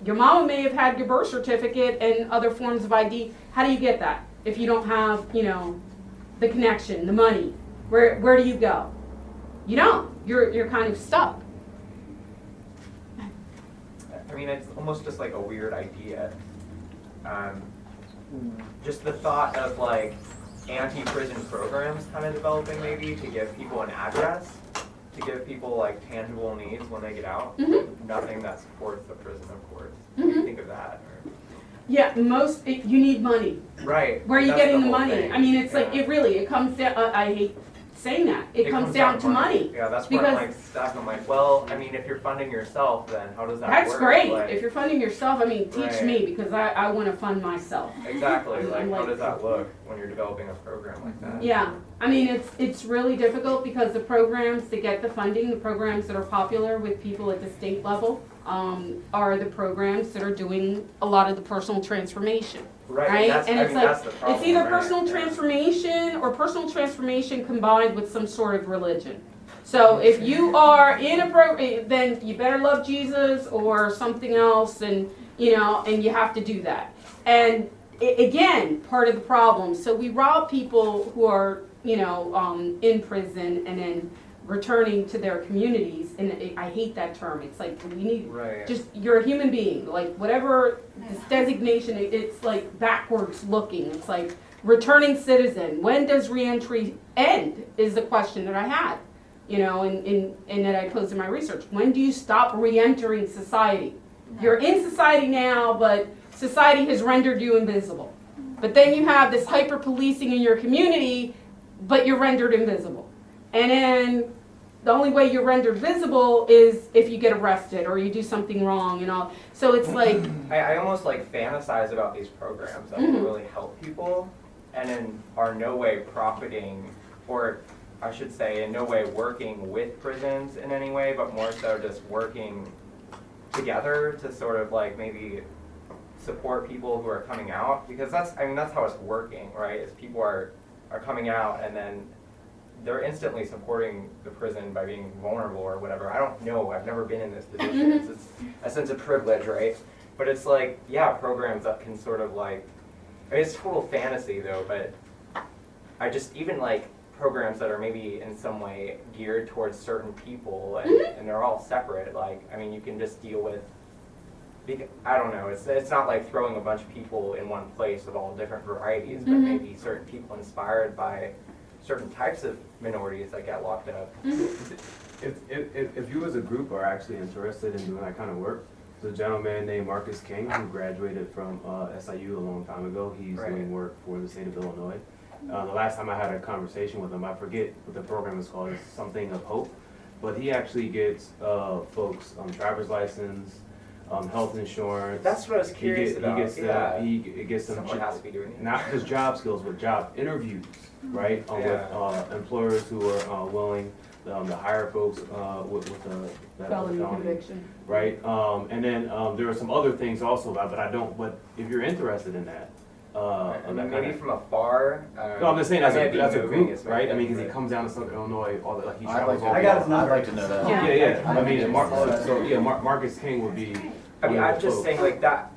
Speaker 1: your mama may have had your birth certificate and other forms of ID. How do you get that if you don't have, the connection, the money? Where do you go? You don't. You're kind of stuck.
Speaker 5: I mean, it's almost just like a weird idea. Just the thought of like anti-prison programs kind of developing maybe to give people an address, to give people like tangible needs when they get out. Nothing that supports the prison, of course. What do you think of that? Or?
Speaker 1: Yeah, you need money.
Speaker 5: Right.
Speaker 1: Where are you
Speaker 5: That's
Speaker 1: getting the
Speaker 5: whole
Speaker 1: money?
Speaker 5: thing.
Speaker 1: I mean, it's
Speaker 5: Yeah.
Speaker 1: like, it comes down, I hate saying that. It comes down to money.
Speaker 5: Yeah, that's where I'm like stuck. I'm like, well, I mean, if you're funding yourself, then how does that work?
Speaker 1: That's great.
Speaker 5: Like,
Speaker 1: If you're funding yourself, I mean, teach
Speaker 5: Right.
Speaker 1: me because I want to fund myself.
Speaker 5: exactly.
Speaker 1: I'm
Speaker 5: Like, how
Speaker 1: like-
Speaker 5: does that look when you're developing a program like that?
Speaker 1: Yeah, I mean, it's really difficult because the programs to get the funding, the programs that are popular with people at the state level, are the programs that are doing a lot of the personal transformation.
Speaker 5: Right.
Speaker 1: Right? And it's
Speaker 5: that's the problem.
Speaker 1: it's either
Speaker 5: right?
Speaker 1: personal
Speaker 5: Yeah.
Speaker 1: transformation or personal transformation combined with some sort of religion. So if you are in a program, then you better love Jesus or something else, and and you have to do that. And again, part of the problem. So we rob people who are in prison and then returning to their communities, and I hate that term. It's like we need
Speaker 5: Right.
Speaker 1: just you're a human being, like whatever this designation. It's like backwards looking. It's like returning citizen. When does reentry end? Is the question that I had, and that I posed in my research. When do you stop reentering society? You're in society now, but society has rendered you invisible. But then you have this hyper policing in your community, but you're rendered invisible. And then the only way you're rendered visible is if you get arrested or you do something wrong and all. So it's like,
Speaker 5: I almost like fantasize about these programs that will really help people and in are no way profiting, or I should say in no way working with prisons in any way, but more so just working together to sort of like maybe support people who are coming out, because that's how it's working, right? Is people are coming out and then they're instantly supporting the prison by being vulnerable or whatever. I don't know. I've never been in this position. It's a sense of privilege, right? But it's like, yeah, programs that can sort of like, it's total fantasy though, but I just, even like programs that are maybe in some way geared towards certain people and they're all separate. Like, I mean, you can just deal with, I don't know, it's not like throwing a bunch of people in one place of all different varieties, but maybe certain people inspired by certain types of minorities that get locked up.
Speaker 19: If you as a group are actually interested in doing that kind of work, there's a gentleman named Marcus King who graduated from SIU a long time ago. He's doing work for the state of Illinois. The last time I had a conversation with him, I forget what the program is called, it's something of hope, but he actually gets folks driver's license, health insurance.
Speaker 5: That's what I was curious about.
Speaker 19: He gets them
Speaker 5: Someone has to be doing it.
Speaker 19: not just job skills, but job interviews, right? With employers who are willing to hire folks with that
Speaker 1: Felony conviction.
Speaker 19: right? And then there are some other things also, but I don't. But if you're interested in that,
Speaker 5: maybe from afar.
Speaker 19: No, I'm just saying as
Speaker 5: I might be
Speaker 19: a
Speaker 5: moving,
Speaker 19: group,
Speaker 5: it's
Speaker 19: right? I
Speaker 5: maybe
Speaker 19: mean, because he
Speaker 5: right.
Speaker 19: comes down to Southern Illinois, all the, like he
Speaker 13: I'd
Speaker 19: travels
Speaker 13: like
Speaker 19: all
Speaker 13: to,
Speaker 17: I got his number.
Speaker 13: I'd like to know that.
Speaker 1: Yeah.
Speaker 19: Yeah.
Speaker 13: I'd
Speaker 19: I
Speaker 13: like
Speaker 19: mean,
Speaker 13: to
Speaker 19: Marcus King would be.
Speaker 5: I mean,
Speaker 19: one of
Speaker 5: I'm
Speaker 19: those
Speaker 5: just
Speaker 19: folks.
Speaker 5: saying like that.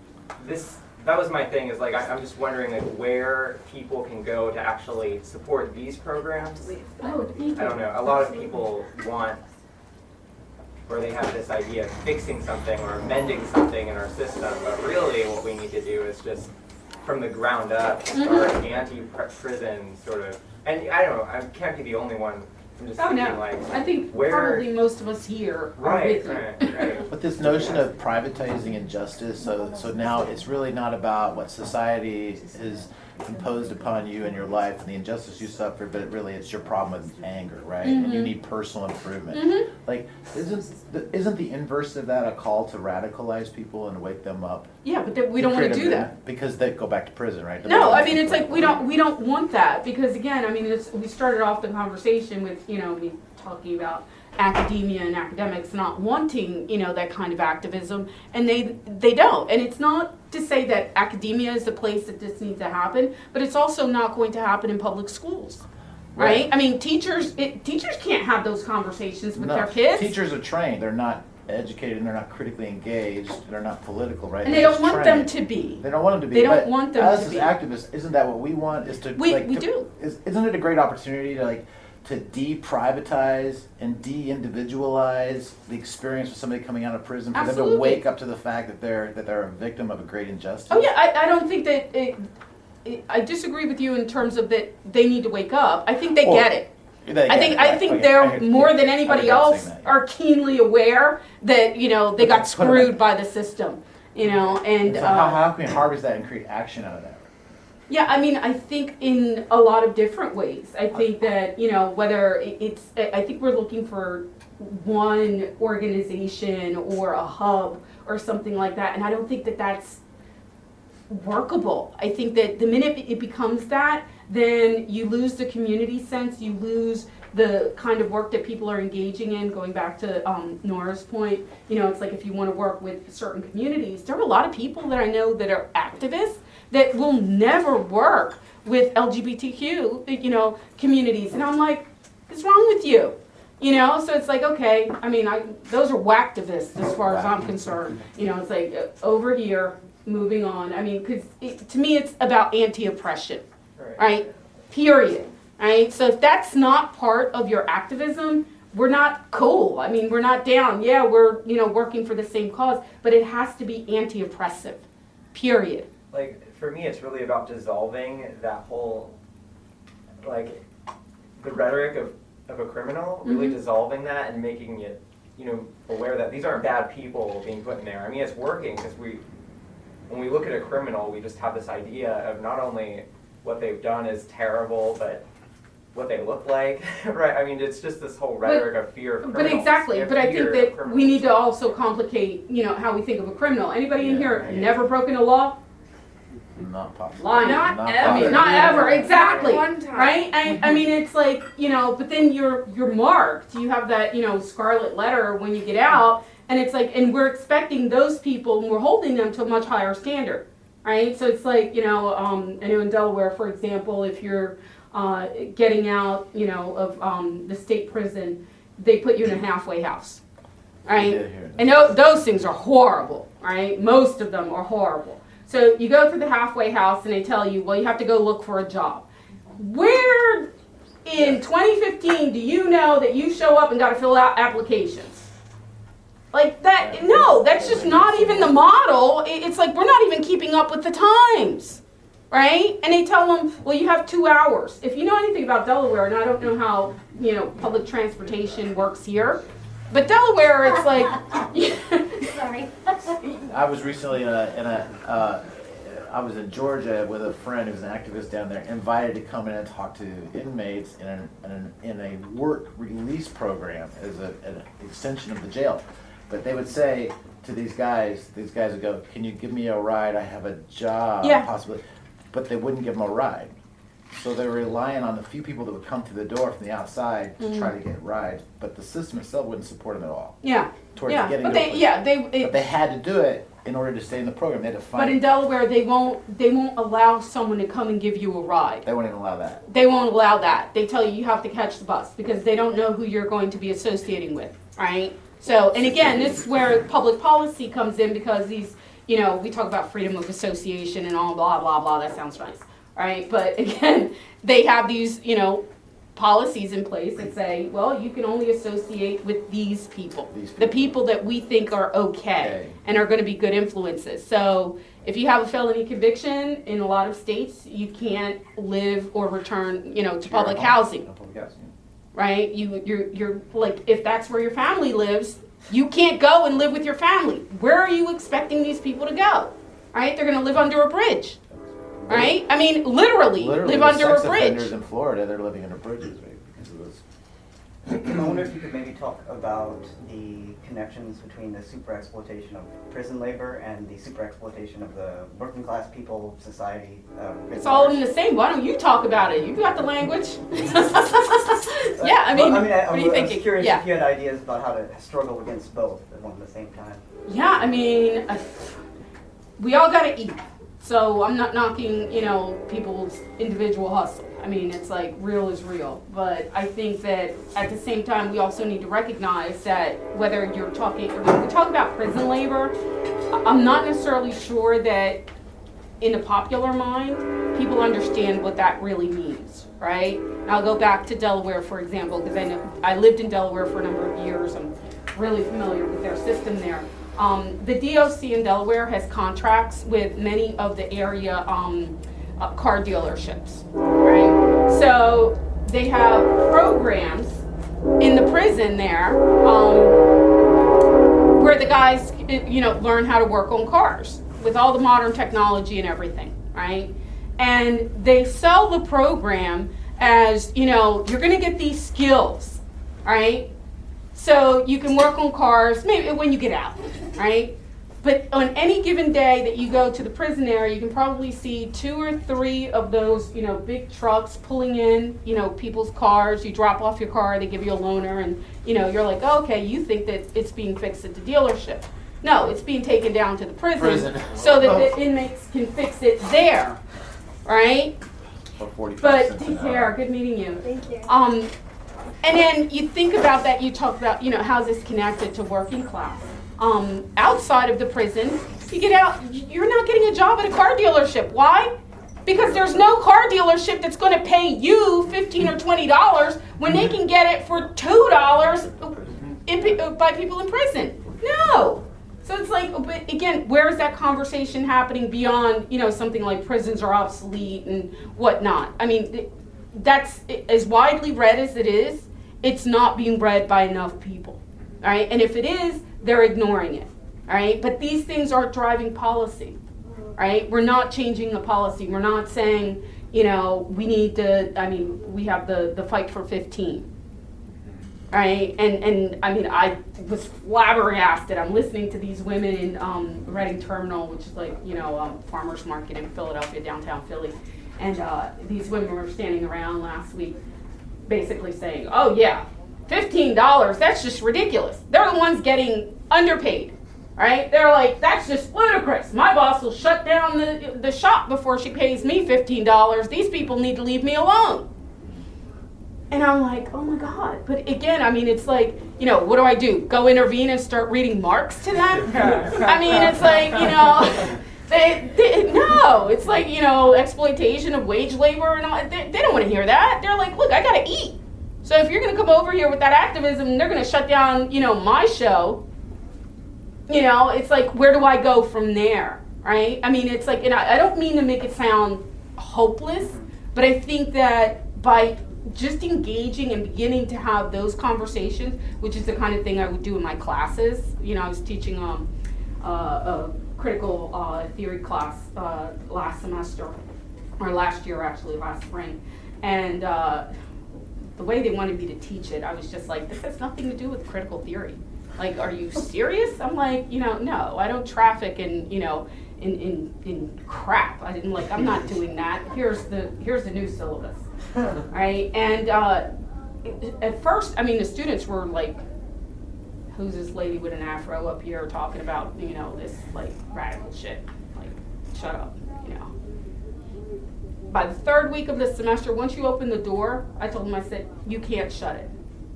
Speaker 5: That was my thing. Is like I'm just wondering like where people can go to actually support these programs.
Speaker 1: Oh, thank
Speaker 5: I
Speaker 1: you.
Speaker 5: don't know. A lot of people want, or they have this idea of fixing something or amending something in our system, but really what we need to do is just from the ground up start anti-prison sort of. And I don't know. I can't be the only one. I'm just
Speaker 1: Oh,
Speaker 5: thinking
Speaker 1: no.
Speaker 5: like
Speaker 1: I think
Speaker 5: where.
Speaker 1: probably most of us here are
Speaker 5: Right,
Speaker 1: with you.
Speaker 5: right.
Speaker 13: But this notion of privatizing injustice, so now it's really not about what society has imposed upon you in your life and the injustice you suffer, but it's your problem with anger, right? And you need personal improvement. Like, isn't the inverse of that a call to radicalize people and wake them up?
Speaker 1: Yeah, but we don't want to do that.
Speaker 13: Because they go back to prison, right?
Speaker 1: No, I mean, it's like we don't want that because again, I mean, we started off the conversation with, me talking about academia and academics not wanting, that kind of activism, and they don't. And it's not to say that academia is the place that this needs to happen, but it's also not going to happen in public schools. Right? I mean, teachers can't have those conversations with their kids.
Speaker 13: Teachers are trained. They're not educated and they're not critically engaged. They're not political, right?
Speaker 1: And they don't want them to be.
Speaker 13: They don't want them to be.
Speaker 1: They don't
Speaker 13: but
Speaker 1: want them
Speaker 13: us
Speaker 1: to
Speaker 13: as
Speaker 1: be.
Speaker 13: activists, isn't that what we want? Is to
Speaker 1: We do.
Speaker 13: Isn't it a great opportunity to de-privatize and de-individualize the experience of somebody coming out of prison for them
Speaker 1: Absolutely.
Speaker 13: to wake up to the fact that they're a victim of a great injustice?
Speaker 1: Oh yeah, I don't think that I disagree with you in terms of that they need to wake up. I think they get it. I think they're more than anybody else are keenly aware that they got screwed by the system. And
Speaker 13: so how can we harvest that and create action out of that?
Speaker 1: Yeah, I mean, I think in a lot of different ways. I think that, whether I think we're looking for one organization or a hub or something like that, and I don't think that that's workable. I think that the minute it becomes that, then you lose the community sense, you lose the kind of work that people are engaging in. Going back to Nora's point, it's like if you want to work with certain communities, there are a lot of people that I know that are activists that will never work with LGBTQ, communities. And I'm like, what's wrong with you? So it's like, okay, I mean, those are whacktivists as far as I'm concerned. It's like over here, moving on. I mean, because to me, it's about anti-oppression, right? Period. Right? So if that's not part of your activism, we're not cool. I mean, we're not down. Yeah, we're, working for the same cause, but it has to be anti-oppressive, period.
Speaker 5: Like, for me, it's really about dissolving that whole, like, the rhetoric of a criminal, really dissolving that and making it, aware that these aren't bad people being put in there. I mean, it's working because when we look at a criminal, we just have this idea of not only what they've done is terrible, but what they look like, right? I mean, it's just this whole rhetoric of fear of criminals.
Speaker 1: But exactly, but I think that we need to also complicate, how we think of a criminal. Anybody in here never broken a law?
Speaker 13: Not possible.
Speaker 1: Lying.
Speaker 4: Not
Speaker 1: I
Speaker 4: ever.
Speaker 1: mean, not ever, exactly.
Speaker 4: One time.
Speaker 1: Right? I mean, it's like, but then you're marked. You have that, scarlet letter when you get out, and it's like, and we're expecting those people, and we're holding them to a much higher standard, right? So it's like, I know in Delaware, for example, if you're getting out, of the state prison, they put you in a halfway house, right? And those things are horrible, right? Most of them are horrible. So you go to the halfway house and they tell you, well, you have to go look for a job. Where in 2015 do you know that you show up and got to fill out applications? Like that, no, that's just not even the model. It's like we're not even keeping up with the times, right? And they tell them, well, you have 2 hours. If you know anything about Delaware, and I don't know how, public transportation works here, but Delaware, it's like...
Speaker 15: Sorry.
Speaker 13: I was recently I was in Georgia with a friend who's an activist down there, invited to come in and talk to inmates in a work release program as an extension of the jail. But they would say to these guys would go, "Can you give me a ride? I have a job, possibly." But they wouldn't give them a ride.
Speaker 8: So they're relying on the few people that would come through the door from the outside to try to get rides, but the system itself wouldn't support them at all.
Speaker 1: Yeah.
Speaker 8: Towards
Speaker 1: Yeah,
Speaker 8: getting
Speaker 1: but
Speaker 8: to a
Speaker 1: they,
Speaker 8: place.
Speaker 1: yeah,
Speaker 8: But they had to do it in order to stay in the program. They had to
Speaker 1: but
Speaker 8: find
Speaker 1: in Delaware, they won't allow someone to come and give you a ride.
Speaker 8: They won't even allow that.
Speaker 1: They won't allow that. They tell you have to catch the bus because they don't know who you're going to be associating with, right? So, and again, this is where public policy comes in because these, you know, we talk about freedom of association and all blah, blah, blah. That sounds nice, right? But again, they have these, you know, policies in place that say, well, you can only associate with these people. The people that we think are okay and are going to be good influences. So if you have a felony conviction in a lot of states, you can't live or return, you know, to public housing. Right? You're like, if that's where your family lives, you can't go and live with your family. Where are you expecting these people to go? Right? They're going to live under a bridge. Right? I mean, literally live under a bridge.
Speaker 8: Offenders in Florida, they're living under bridges, right? Because of this.
Speaker 17: I wonder if you could maybe talk about the connections between the super exploitation of prison labor and the super exploitation of the working class people, society.
Speaker 1: It's all in the same. Why don't you talk about it? You've got the language. Yeah, I mean, what are you thinking?
Speaker 17: I was curious
Speaker 1: Yeah.
Speaker 17: if you had ideas about how to struggle against both at one and the same time.
Speaker 1: Yeah, I mean, we all got to eat. So I'm not knocking, you know, people's individual hustle. I mean, it's like real is real. But I think that at the same time, we also need to recognize that whether you're talking, when we talk about prison labor, I'm not necessarily sure that in the popular mind, people understand what that really means, right? And I'll go back to Delaware, for example, because I lived in Delaware for a number of years. I'm really familiar with their system there. The DOC in Delaware has contracts with many of the area car dealerships, right? So they have programs in the prison there where the guys, you know, learn how to work on cars with all the modern technology and everything, right? And they sell the program as, you know, you're going to get these skills, right? So you can work on cars maybe when you get out, right? But on any given day that you go to the prison area, you can probably see 2 or 3 of those, you know, big trucks pulling in, you know, people's cars. You drop off your car, they give you a loaner, and, you know, you're like, oh, okay, you think that it's being fixed at the dealership. No, it's being taken down to the prison. So that the inmates can fix it there, right? But take care. Good meeting you.
Speaker 15: Thank you.
Speaker 1: And then you think about that, you talk about, you know, how's this connected to working class? Outside of the prison, you get out, you're not getting a job at a car dealership. Why? Because there's no car dealership that's going to pay you $15 or $20 when they can get it for $2 by people in prison. No. So it's like, but again, where is that conversation happening beyond, you know, something like prisons are obsolete and whatnot? I mean, that's as widely read as it is. It's not being read by enough people, all right? And if it is, they're ignoring it, all right? But these things aren't driving policy, right? We're not changing the policy. We're not saying, you know, we need to, I mean, we have the fight for 15, right? And I mean, I was flabbergasted. I'm listening to these women in Reading Terminal, which is like, you know, farmers market in Philadelphia, downtown Philly. And these women were standing around last week basically saying, oh yeah, $15, that's just ridiculous. They're the ones getting underpaid, right? They're like, that's just ludicrous. My boss will shut down the shop before she pays me $15. These people need to leave me alone. And I'm like, oh my God. But again, I mean, it's like, you know, what do? Go intervene and start reading Marx to them? I mean, it's like, you know, no, it's like, you know, exploitation of wage labor and all. They don't want to hear that. They're like, look, I got to eat. So if you're going to come over here with that activism, they're going to shut down, you know, my show. You know, it's like, where do I go from there, right? I mean, it's like, and I don't mean to make it sound hopeless, but I think that by just engaging and beginning to have those conversations, which is the kind of thing I would do in my classes. You know, I was teaching a critical theory class last semester, or last year actually, last spring. And the way they wanted me to teach it, I was just like, this has nothing to do with critical theory. Like, are you serious? I'm like, you know, no, I don't traffic in, you know, in crap. I'm not doing that. Here's the new syllabus, right? And at first, I mean, the students were like, who's this lady with an afro up here talking about, you know, this like radical shit? Like, shut up, you know. By the third week of the semester, once you open the door, I told them, I said, you can't shut it.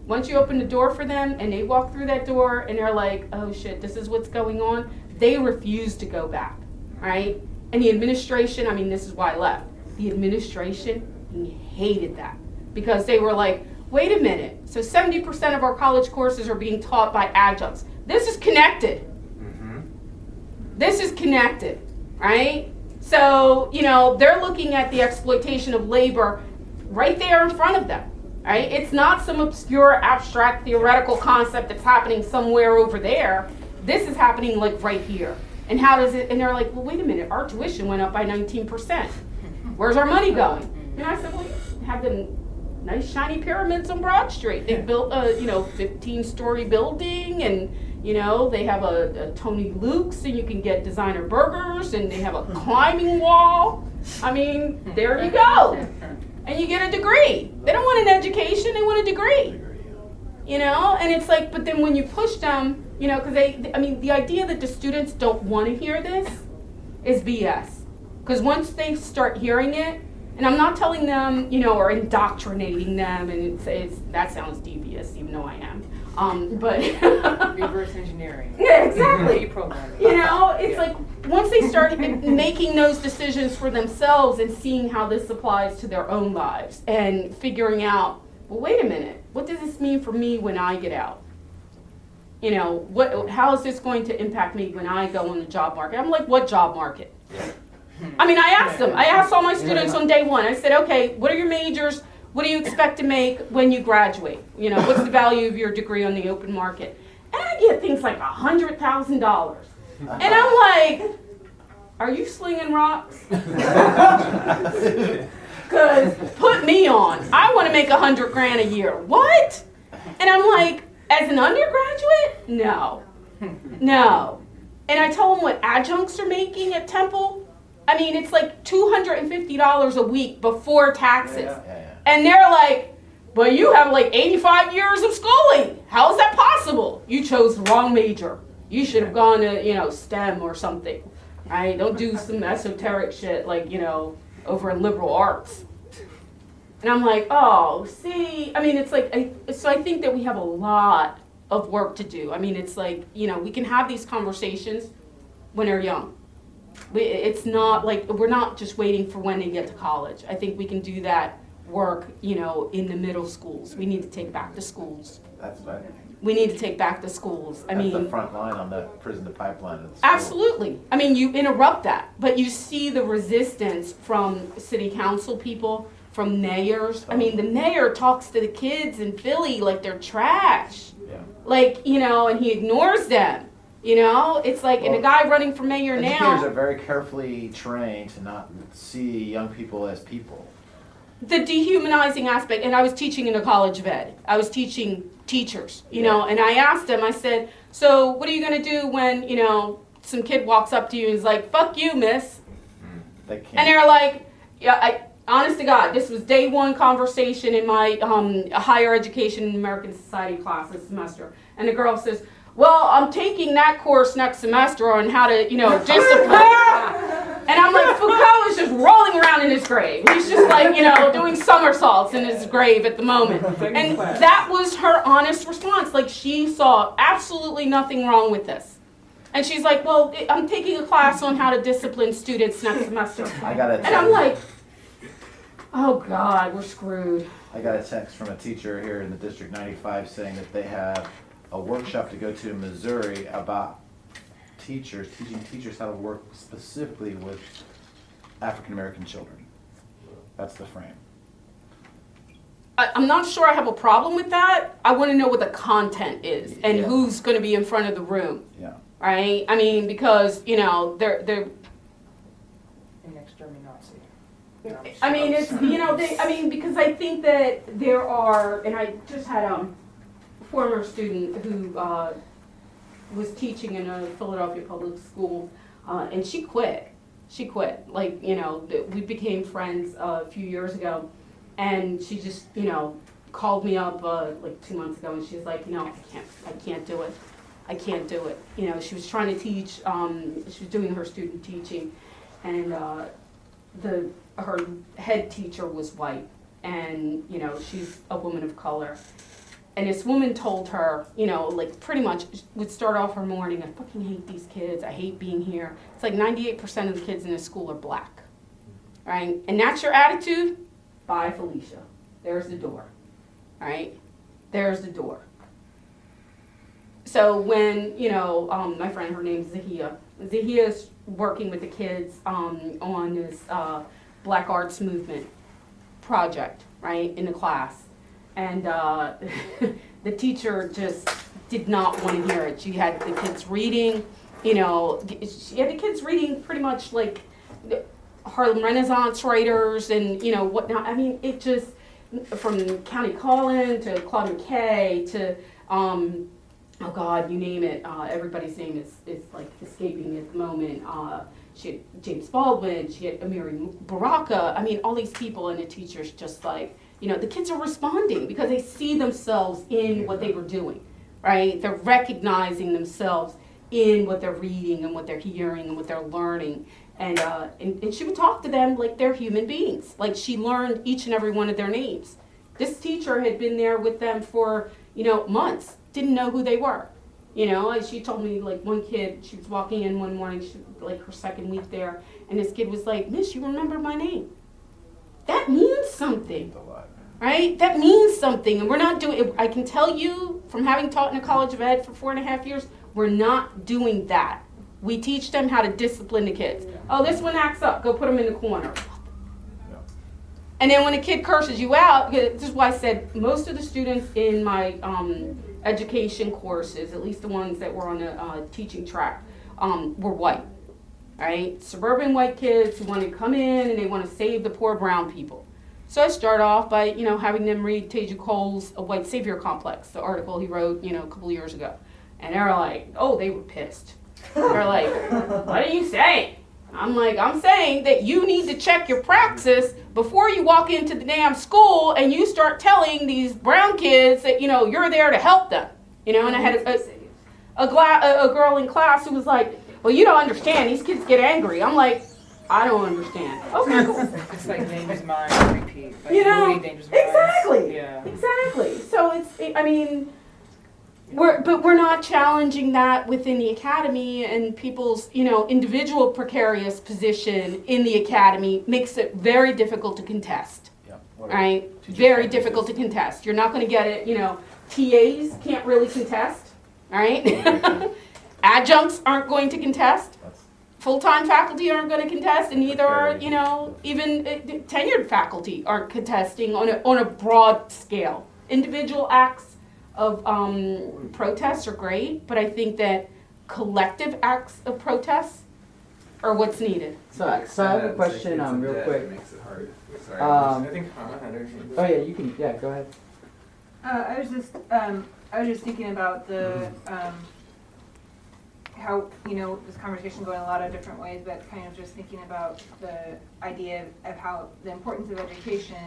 Speaker 1: Once you open the door for them and they walk through that door and they're like, oh shit, this is what's going on, they refuse to go back, right? And the administration, I mean, this is why I left. The administration hated that because they were like, wait a minute, so 70% of our college courses are being taught by adjuncts. This is connected. This is connected, right? So, you know, they're looking at the exploitation of labor right there in front of them, right? It's not some obscure, abstract, theoretical concept that's happening somewhere over there. This is happening like right here. And how does it, and they're like, well, wait a minute, our tuition went up by 19%. Where's our money going? And I said, well, you have the nice shiny pyramids on Broad Street. They built a, 15-story building, and, you know, they have a Tony Luke's, and you can get designer burgers, and they have a climbing wall. I mean, there you go. And you get a degree. They don't want an education, they want a degree. You know, and it's like, but then when you push them, you know, because the idea that the students don't want to hear this is BS. Because once they start hearing it, and I'm not telling them, you know, or indoctrinating them, and that sounds devious, even though I am. But
Speaker 18: reverse engineering.
Speaker 1: Yeah, exactly.
Speaker 18: Reprogramming.
Speaker 1: You know, it's like once they start making those decisions for themselves and seeing how this applies to their own lives and figuring out, well, wait a minute, what does this mean for me when I get out? You know, how is this going to impact me when I go on the job market? I'm like, what job market? I mean, I asked all my students on day one, I said, okay, what are your majors? What do you expect to make when you graduate? You know, what's the value of your degree on the open market? And I get things like $100,000. And I'm like, are you slinging rocks? Because put me on. I want to make $100,000 a year. What? And I'm like, as an undergraduate? No. No. And I tell them what adjuncts are making at Temple. I mean, it's like $250 a week before taxes. And they're like, but you have like 85 years of schooling. How is that possible? You chose the wrong major. You should have gone to, you know, STEM or something. Right? Don't do some esoteric shit like, you know, over in liberal arts. And I'm like, oh, see, I mean, it's like, so I think that we have a lot of work to do. I mean, it's like, you know, we can have these conversations when they're young. It's not like, we're not just waiting for when they get to college. I think we can do that work, you know, in the middle schools. We need to take back the schools.
Speaker 8: That's right.
Speaker 1: We need to take back the schools. I mean,
Speaker 8: the front line on the prison to pipeline of the schools.
Speaker 1: Absolutely. I mean, you interrupt that, but you see the resistance from city council people, from mayors. I mean, the mayor talks to the kids in Philly like they're trash.
Speaker 8: Yeah.
Speaker 1: Like, you know, and he ignores them. You know, it's like, and a guy running for mayor
Speaker 8: Educators
Speaker 1: now.
Speaker 8: are very carefully trained to not see young people as people.
Speaker 1: The dehumanizing aspect, and I was teaching in a college of ed. I was teaching teachers, you know, and I asked them, I said, so what are you going to do when, you know, some kid walks up to you and is like, fuck you, miss.
Speaker 8: They can't.
Speaker 1: And they're like, yeah, honest to God, this was day one conversation in my higher education and American Society class this semester. And the girl says, well, I'm taking that course next semester on how to, you know, discipline. And I'm like, Foucault is just rolling around in his grave. He's just like, you know, doing somersaults in his grave at the moment. And that was her honest response. Like, she saw absolutely nothing wrong with this. And she's like, well, I'm taking a class on how to discipline students next semester. And I'm like, oh God, we're screwed.
Speaker 8: I got a text from a teacher here in the District 95 saying that they have a workshop to go to in Missouri about teaching teachers how to work specifically with African American children. That's the frame.
Speaker 1: I'm not sure I have a problem with that. I want to know what the content is and who's going to be in front of the room.
Speaker 8: Yeah.
Speaker 1: Right? I mean, because, you know, they're
Speaker 18: An exterminating Nazi.
Speaker 1: I mean, it's, you know, because I think that there are, and I just had a former student who was teaching in a Philadelphia public school and she quit. She quit. Like, you know, we became friends a few years ago, and she just, you know, called me up like 2 months ago, and she's like, you know, I can't do it. I can't do it. You know, she was trying to teach. She was doing her student teaching, and her head teacher was white, and you know, she's a woman of color. And this woman told her, you know, like pretty much would start off her morning, I fucking hate these kids, I hate being here. It's like 98% of the kids in this school are black, right? And that's your attitude? Bye, Felicia. There's the door, right? There's the door. So when, you know, my friend, her name's Zahia. Zahia's working with the kids on this Black Arts Movement project, right, in the class. And the teacher just did not want to hear it. She had the kids reading, you know, she had the kids reading pretty much like Harlem Renaissance writers and, you know, whatnot. I mean, it just, from County Collin to Claude McKay to, oh God, you name it. Everybody's name is like escaping at the moment. She had James Baldwin, she had Amiri Baraka. I mean, all these people, and the teachers just like, you know, the kids are responding because they see themselves in what they were doing, right? They're recognizing themselves in what they're reading and what they're hearing and what they're learning. And she would talk to them like they're human beings. Like she learned each and every one of their names. This teacher had been there with them for, you know, months, didn't know who they were. You know, she told me like one kid, she was walking in one morning, like her second week there, and this kid was like, Miss, you remember my name? That means something, right? That means something, and we're not doing it. I can tell you from having taught in a college of ed for 4.5 years, we're not doing that. We teach them how to discipline the kids. Oh, this one acts up, go put them in the corner. And then when a kid curses you out, this is why I said most of the students in my education courses, at least the ones that were on the teaching track, were white, right? Suburban white kids who want to come in and they want to save the poor brown people. So I start off by, you know, having them read Teju Cole's A White Savior Complex, the article he wrote, you know, a couple years ago. And they're like, oh, they were pissed. They're like, what are you saying? I'm like, I'm saying that you need to check your praxis before you walk into the damn school and you start telling these brown kids that, you know, you're there to help them. You know, and I had a girl in class who was like, well, you don't understand. These kids get angry. I'm like, I don't understand. Okay, cool.
Speaker 20: It's like dangerous mind repeat. Like,
Speaker 1: you know,
Speaker 20: dangerous minds.
Speaker 1: exactly.
Speaker 20: Yeah.
Speaker 1: Exactly. So I mean, we're not challenging that within the academy, and people's, you know, individual precarious position in the academy makes it very difficult to contest.
Speaker 8: Yeah.
Speaker 1: Right? Very difficult to contest. You're not going to get it, you know, TAs can't really contest, all right? Adjuncts aren't going to contest. Full-time faculty aren't going to contest, and neither are, you know, even tenured faculty aren't contesting on a broad scale. Individual acts of protests are great, but I think that collective acts of protests are what's needed.
Speaker 9: So I have a question, real quick.
Speaker 7: Makes it hard. Sorry.
Speaker 9: I
Speaker 7: think Hannah had her hand.
Speaker 9: Oh yeah, you can. Yeah, go ahead.
Speaker 16: I was just thinking about the how, you know, this conversation going a lot of different ways, but kind of just thinking about the idea of how the importance of education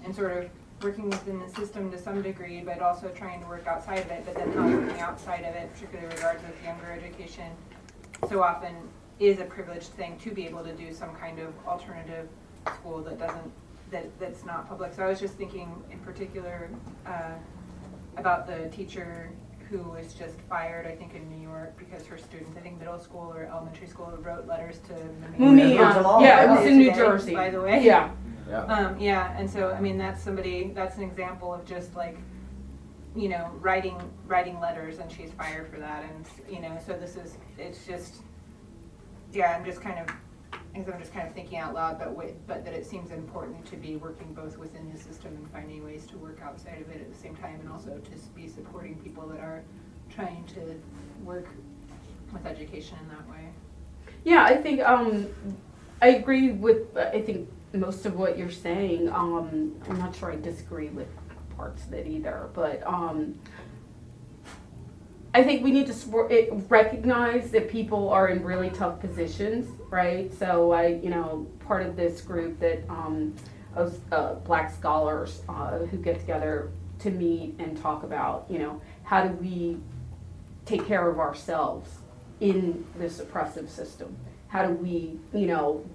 Speaker 16: and sort of working within the system to some degree, but also trying to work outside of it, but then not working outside of it, particularly in regards with younger education, so often is a privileged thing to be able to do some kind of alternative school that's not public. So I was just thinking in particular about the teacher who was just fired, I think, in New York because her students, I think middle school or elementary school, wrote letters to
Speaker 1: Mumia. Yeah, it was in New Jersey.
Speaker 16: By the way.
Speaker 1: Yeah.
Speaker 16: Yeah, and so, I mean, that's an example of just like, you know, writing letters, and she's fired for that, and, you know, so it's just, yeah, I'm just kind of thinking out loud, but that it seems important to be working both within the system and finding ways to work outside of it at the same time, and also to be supporting people that are trying to work with education in that way.
Speaker 1: Yeah, I think I agree with, I think, most of what you're saying. I'm not sure I disagree with parts of it either, but I think we need to recognize that people are in really tough positions, right? So part of this group that of Black scholars who get together to meet and talk about, how do we take care of ourselves in this oppressive system? How do we,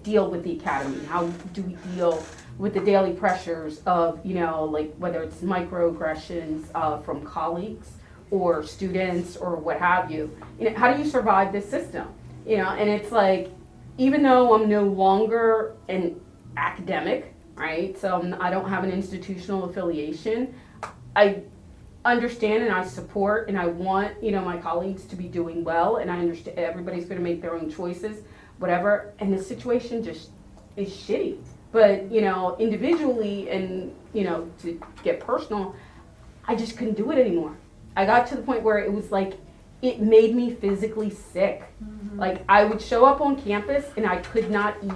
Speaker 1: deal with the academy? How do we deal with the daily pressures of, whether it's microaggressions from colleagues or students or what have you? How do you survive this system? And it's like, even though I'm no longer an academic, right? So I don't have an institutional affiliation. I understand and I support and I want, my colleagues to be doing well, and I understand everybody's going to make their own choices, whatever. And the situation just is shitty. But, individually and, to get personal, I just couldn't do it anymore. I got to the point where it was like, it made me physically sick. Mm-hmm. Like, I would show up on campus and I could not eat.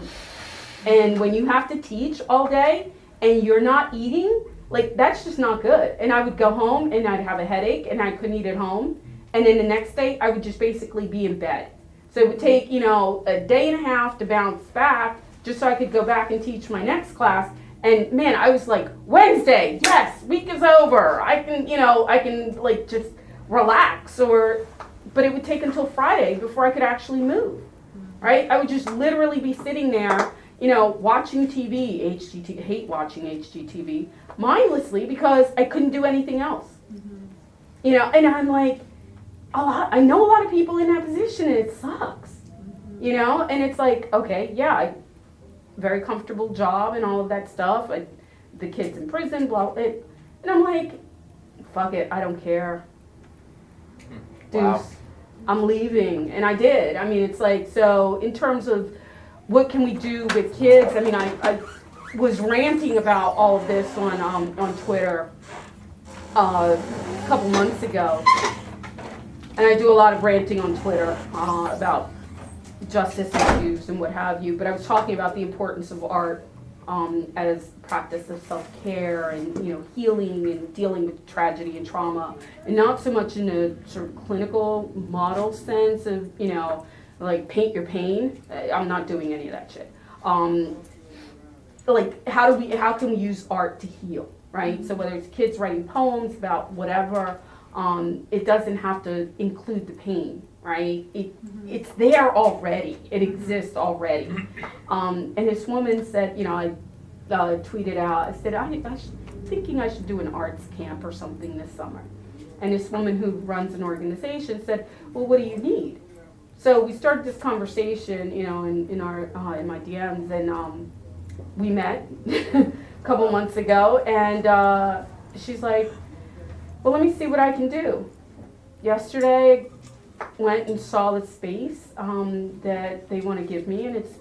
Speaker 1: And when you have to teach all day and you're not eating, like, that's just not good. And I would go home and I'd have a headache and I couldn't eat at home. And then the next day I would just basically be in bed. So it would take, a day and a half to bounce back just so I could go back and teach my next class. And man, I was like, Wednesday, yes, week is over. I can like just relax, but it would take until Friday before I could actually move, right? I would just literally be sitting there, watching TV, HGTV, hate watching HGTV, mindlessly because I couldn't do anything else. Mm-hmm. And I'm like, I know a lot of people in that position and it sucks, and it's like, okay, yeah, very comfortable job and all of that stuff. The kids in prison, blah, and I'm like, fuck it, I don't care.
Speaker 2: Wow.
Speaker 1: Deuce, I'm leaving, and I did. I mean, it's like, so in terms of what can we do with kids, I mean, I was ranting about all of this on Twitter a couple months ago, and I do a lot of ranting on Twitter about justice issues and what have you, but I was talking about the importance of art as practice of self-care and healing and dealing with tragedy and trauma, and not so much in a sort of clinical model sense of like paint your pain. I'm not doing any of that shit. Like how can we use art to heal, right? So whether it's kids writing poems about whatever, it doesn't have to include the pain. Right? It's there already. It exists already. And this woman said, I tweeted out, I said, I'm thinking I should do an arts camp or something this summer. And this woman who runs an organization said, well, what do you need? So we started this conversation, in my DMs, and we met a couple months ago, and she's like, well, let me see what I can do. Yesterday, went and saw the space that they want to give me, and it's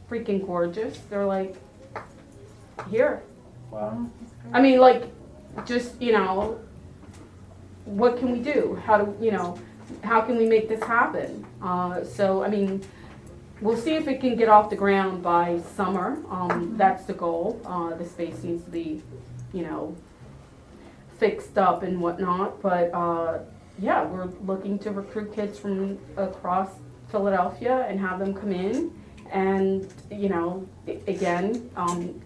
Speaker 1: freaking gorgeous. They're like, here.
Speaker 2: Wow.
Speaker 1: I mean, like, just, what can we do? How can we make this happen? So, I mean, we'll see if it can get off the ground by summer. That's the goal. The space needs to be, fixed up and whatnot, but yeah, we're looking to recruit kids from across Philadelphia and have them come in. And, again,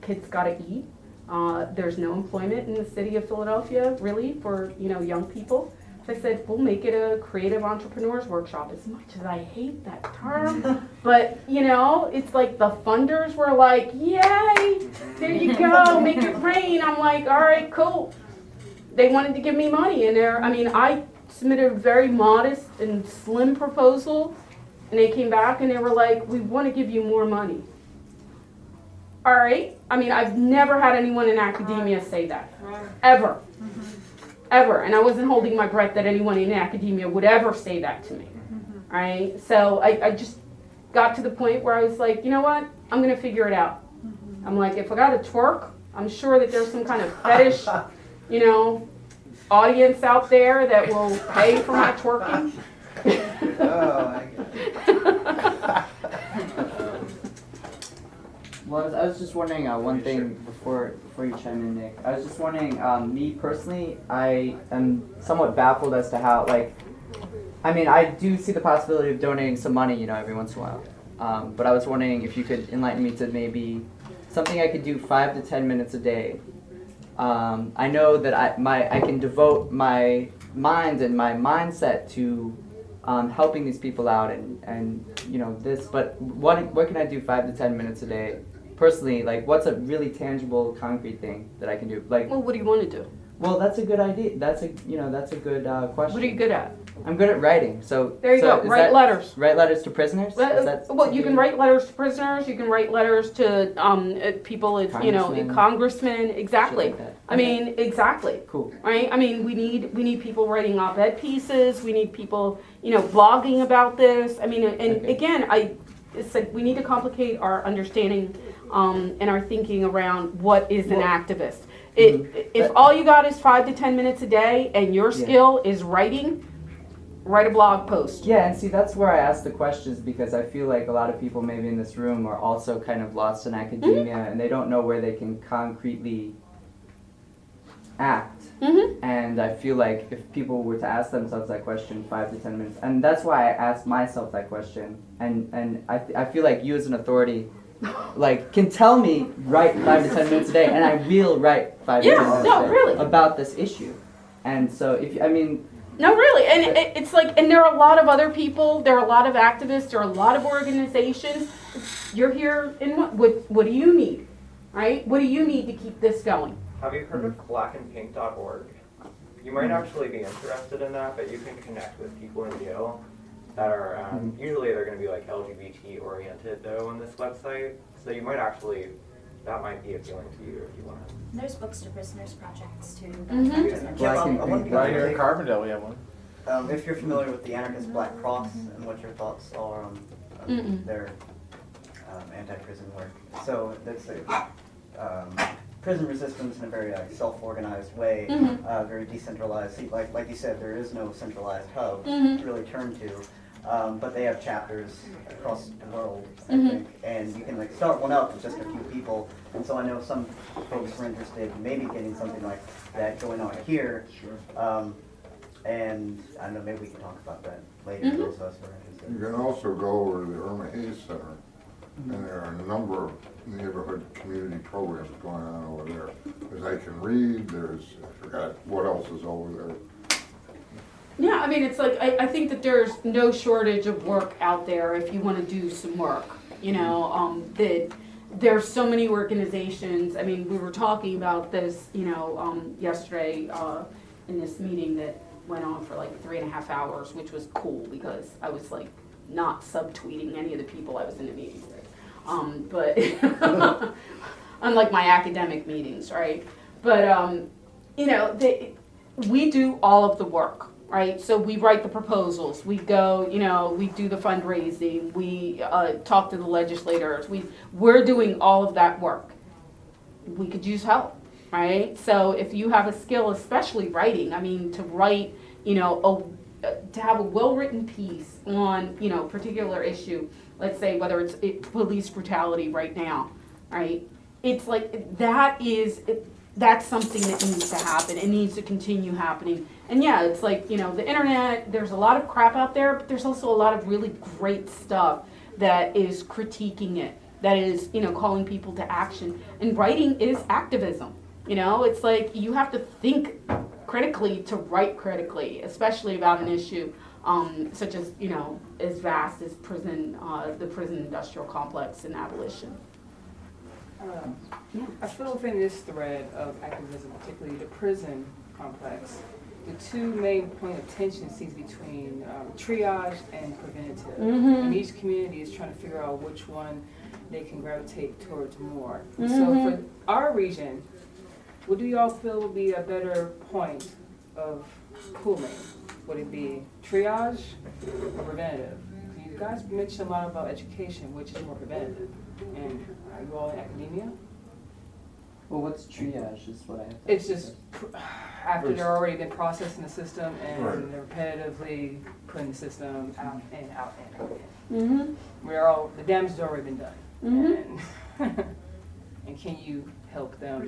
Speaker 1: kids gotta eat. There's no employment in the city of Philadelphia, really, for, young people. So I said, we'll make it a creative entrepreneurs workshop, as much as I hate that term. But, it's like the funders were like, yay, there you go, make it rain. I'm like, all right, cool. They wanted to give me money, and I submitted a very modest and slim proposal, and they came back and they were like, we want to give you more money. All right. I've never had anyone in academia say that. Ever. Ever. And I wasn't holding my breath that anyone in academia would ever say that to me. All right. So I just got to the point where I was like, you know what? I'm going to figure it out. I'm like, if I got to twerk, I'm sure that there's some kind of fetish, audience out there that will pay for my twerking.
Speaker 9: Well, I was just wondering one thing before you chime in, Nick. I was just wondering, me personally, I am somewhat baffled as to how, like, I mean, I do see the possibility of donating some money, you know, every once in a while. But I was wondering if you could enlighten me to maybe something I could do 5 to 10 minutes a day. I know that I can devote my mind and my mindset to helping these people out and you know this. But what can I do 5 to 10 minutes a day? Personally, like, what's a really tangible, concrete thing that I can do? Like,
Speaker 1: Well, what do you want to do?
Speaker 9: well, that's a good idea. That's a good question.
Speaker 1: What are you good at?
Speaker 9: I'm good at writing. So
Speaker 1: There you go.
Speaker 9: is
Speaker 1: Write
Speaker 9: that-
Speaker 1: letters.
Speaker 9: Write letters to prisoners. Is that
Speaker 1: Well, you can write letters to prisoners. You can write letters to people. You know,
Speaker 9: Congressmen.
Speaker 1: congressmen. Exactly.
Speaker 9: Shit like that.
Speaker 1: I mean, exactly.
Speaker 9: Cool.
Speaker 1: Right. I mean, we need people writing op-ed pieces. We need people, you know, blogging about this. I mean, and again, it's like we need to complicate our understanding and our thinking around what is an activist. If all you got is 5 to 10 minutes a day and your skill is writing, write a blog post.
Speaker 9: Yeah, and see, that's where I ask the questions because I feel like a lot of people maybe in this room are also kind of lost in academia and they don't know where they can concretely act. And I feel like if people were to ask themselves that question 5 to 10 minutes, and that's why I asked myself that question, and I feel like you as an authority like can tell me write 5 to 10 minutes a day, and I will write 5 to 10 minutes a day
Speaker 1: really.
Speaker 9: about this issue. And so if
Speaker 1: No, really, and it's like, and there are a lot of other people, there are a lot of activists, there are a lot of organizations. You're here in what do you need, right? What do you need to keep this going?
Speaker 5: Have you heard of blackandpink.org? You might actually be interested in that, but you can connect with people in jail that are, usually they're going to be like LGBT oriented though on this website. So you might actually, that might be appealing to you if you want.
Speaker 15: There's books to prisoners projects too.
Speaker 6: Right here in Carbondale, we have one.
Speaker 17: If you're familiar with the anarchist Black Cross and what your thoughts are on their anti-prison work. So that's prison resistance in a very self-organized way, very decentralized. See, like you said, there is no centralized hub to really turn to. But they have chapters across the world, I think, and you can like start one up with just a few people. And so I know some folks were interested in maybe getting something like that going on here. And I don't know, maybe we can talk about that later. Those of us who are interested.
Speaker 14: You can also go over to the Irma Hayes Center, and there are a number of neighborhood community programs going on over there. Because they can read, I forgot what else is over there.
Speaker 1: Yeah, I mean, it's like, I think that there's no shortage of work out there if you want to do some work, you know, that there's so many organizations. I mean, we were talking about this, you know, yesterday in this meeting that went on for like 3.5 hours, which was cool because I was like not subtweeting any of the people I was in the meeting with. But unlike my academic meetings, right? But, you know, we do all of the work. Right, so we write the proposals, we go, you know, we do the fundraising, we talk to the legislators, we're doing all of that work. We could use help, right? So if you have a skill, especially writing, I mean, to write, you know, to have a well-written piece on, you know, a particular issue, let's say whether it's police brutality right now, right? It's like, that's something that needs to happen. It needs to continue happening. And yeah, it's like, you know, the internet, there's a lot of crap out there, but there's also a lot of really great stuff that is critiquing it, that is, you know, calling people to action. And writing is activism. You know, it's like you have to think critically to write critically, especially about an issue such as, you know, as vast as the prison industrial complex in Abolition.
Speaker 20: I feel within this thread of activism, particularly the prison complex, the two main point of tension seems between triage and preventative. And each community is trying to figure out which one they can gravitate towards more. So for our region, what do y'all feel would be a better point of pooling? Would it be triage or preventative? You guys mentioned a lot about education, which is more preventative. And are you all in academia?
Speaker 9: Well, what's triage is what I have to
Speaker 20: It's just after they're already been processed in the system and they're repetitively putting the system out and out and out. The damage has already been done. And can you help them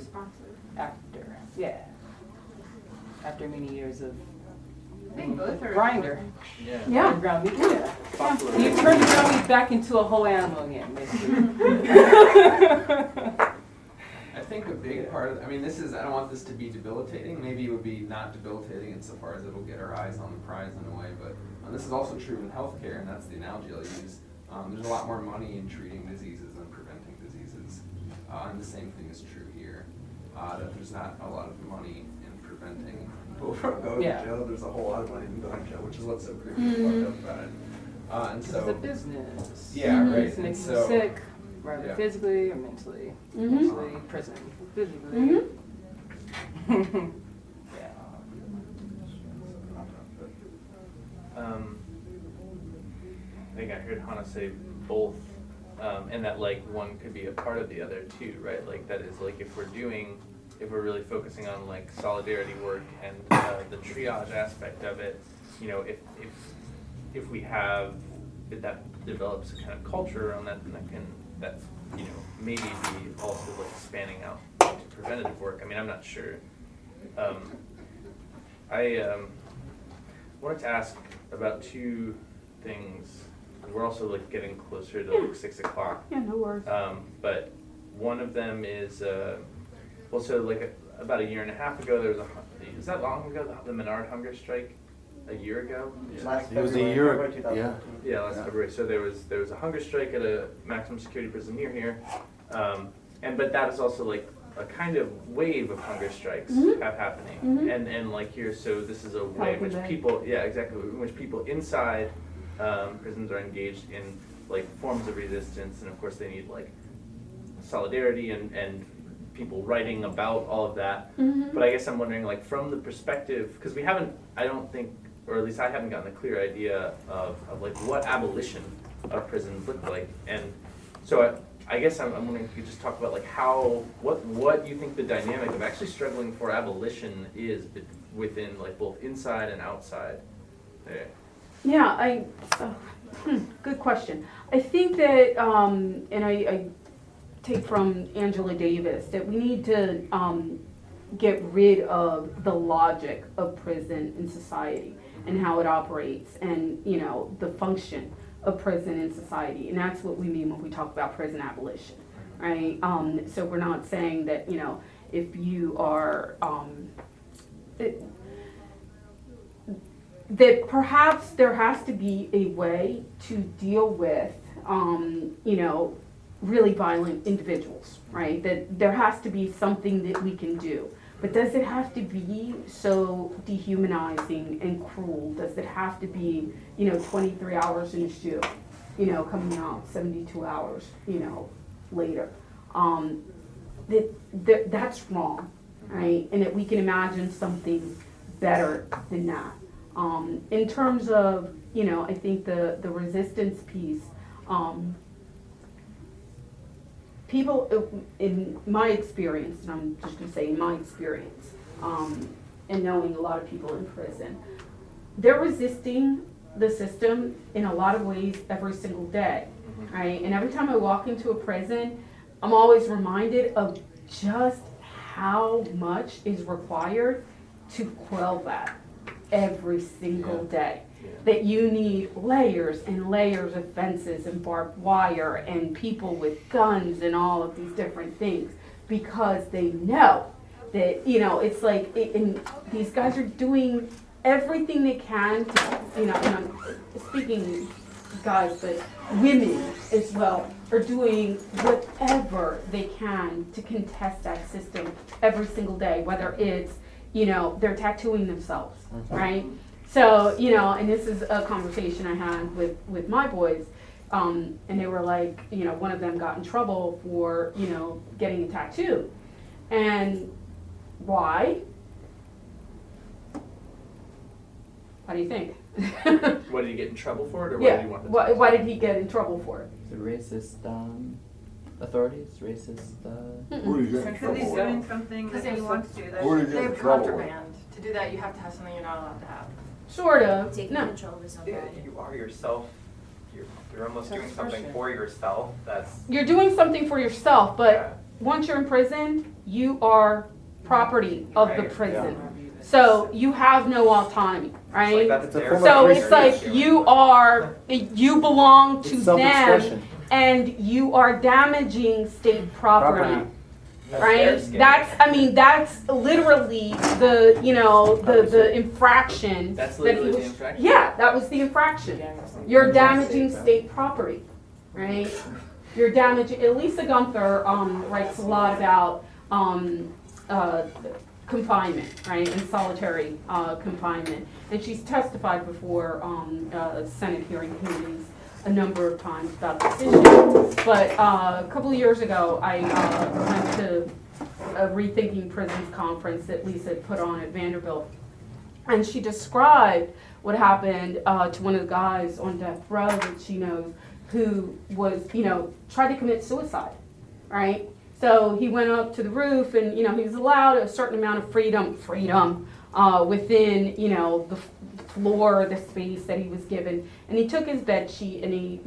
Speaker 20: after many years of
Speaker 18: I think both are.
Speaker 20: Grinder.
Speaker 1: Yeah.
Speaker 20: Ground meat, yeah. You turn the ground meat back into a whole animal again, basically.
Speaker 7: I think a big part of, I mean, this is, I don't want this to be debilitating. Maybe it would be not debilitating insofar as it'll get our eyes on the prize in a way, but this is also true in healthcare, and that's the analogy I'll use. There's a lot more money in treating diseases than preventing diseases. And the same thing is true here. That there's not a lot of money in preventing people from going to jail. There's a whole lot of money in going to jail, which is what's so creepy and fucked up about it. And so
Speaker 20: it's a business.
Speaker 7: Yeah, right.
Speaker 20: It's making
Speaker 7: So,
Speaker 20: you sick, rather
Speaker 7: yeah.
Speaker 20: physically or mentally.
Speaker 1: Mhm.
Speaker 20: Mentally, prison. Physically.
Speaker 1: Mhm.
Speaker 2: I think I heard Hannah say both, and that like one could be a part of the other too, right? Like that is like if we're really focusing on like solidarity work and the triage aspect of it, you know, if we have, if that develops a kind of culture around that, then that you know, maybe be also like spanning out to preventative work. I mean, I'm not sure. I wanted to ask about two things. We're also like getting closer to like 6 o'clock.
Speaker 1: Yeah, no worries.
Speaker 2: But one of them is, well, so like about a year and a half ago, there was is that long ago, the Menard hunger strike? A year ago?
Speaker 17: Last
Speaker 13: It was a
Speaker 17: February,
Speaker 13: year,
Speaker 17: February 2014.
Speaker 2: Yeah, last February. So there was a hunger strike at a maximum security prison near here, but that is also like a kind of wave of hunger strikes have happening, and like here, so this is a way in which people, yeah, exactly, in which people inside prisons are engaged in like forms of resistance, and of course they need like solidarity and people writing about all of that. But I guess I'm wondering, like from the perspective, because we haven't, I don't think, or at least I haven't gotten a clear idea of like what abolition of prisons looked like. And so I guess I'm wondering if you could just talk about like what you think the dynamic of actually struggling for abolition is within like both inside and outside there.
Speaker 1: Yeah, good question. I think that, and I take from Angela Davis, that we need to get rid of the logic of prison in society and how it operates, and you know, the function of prison in society. And that's what we mean when we talk about prison abolition, right? So we're not saying that, you know, if you are, that perhaps there has to be a way to deal with, you know, really violent individuals, right? That there has to be something that we can do. But does it have to be so dehumanizing and cruel? Does it have to be, you know, 23 hours in a shoe, you know, coming out 72 hours, you know, later? That's wrong, right? And that we can imagine something better than that. In terms of, you know, I think the resistance piece, people, in my experience, and I'm just gonna say in my experience, and knowing a lot of people in prison, they're resisting the system in a lot of ways every single day, right? And every time I walk into a prison, I'm always reminded of just how much is required to quell that every single day. That you need layers and layers of fences and barbed wire and people with guns and all of these different things, because they know that, you know, it's like, and these guys are doing everything they can to, you know, and I'm speaking guys, but women as well are doing whatever they can to contest that system every single day, whether it's, you know, they're tattooing themselves, right? So, you know, and this is a conversation I had with my boys, and they were like, you know, one of them got in trouble for, you know, getting a tattoo. And why? How do you think?
Speaker 2: What did he get in trouble for it, or
Speaker 1: Yeah,
Speaker 2: what did he want to
Speaker 1: why did he get in trouble for it?
Speaker 9: The racist authorities, racist.
Speaker 14: Who did he get in
Speaker 18: Because
Speaker 14: trouble
Speaker 18: he's
Speaker 14: with?
Speaker 18: doing something that he wants to.
Speaker 14: Who did he
Speaker 18: They
Speaker 14: get in
Speaker 18: have
Speaker 14: trouble with?
Speaker 18: contraband. To do that, you have to have something you're not allowed to have.
Speaker 1: Sort of.
Speaker 15: Taking
Speaker 1: No.
Speaker 15: control of his own body.
Speaker 5: You are yourself. You're almost doing something
Speaker 20: Self-expression.
Speaker 5: for yourself. That's
Speaker 1: You're doing something for yourself, but
Speaker 5: Yeah.
Speaker 1: once you're in prison, you are property of the
Speaker 5: Right,
Speaker 1: prison. So you have no autonomy, right?
Speaker 5: It's like
Speaker 1: So it's like you belong to
Speaker 8: It's
Speaker 1: them,
Speaker 8: self-expression.
Speaker 1: and you are damaging state property. Right?
Speaker 2: That's
Speaker 1: That's literally the infraction.
Speaker 2: That's
Speaker 1: that he
Speaker 2: literally the
Speaker 1: was-
Speaker 2: infraction?
Speaker 1: Yeah, that was the infraction. You're damaging state property, right? You're damaging. Elisa Gunther writes a lot about confinement, right, and solitary confinement, and she's testified before Senate hearing committees a number of times about this issue. But a couple of years ago, I went to a Rethinking Prisons conference that Lisa put on at Vanderbilt, and she described what happened to one of the guys on death row that she knows who was, tried to commit suicide, right? So he went up to the roof, and he was allowed a certain amount of freedom within the floor, the space that he was given. And he took his bed sheet and he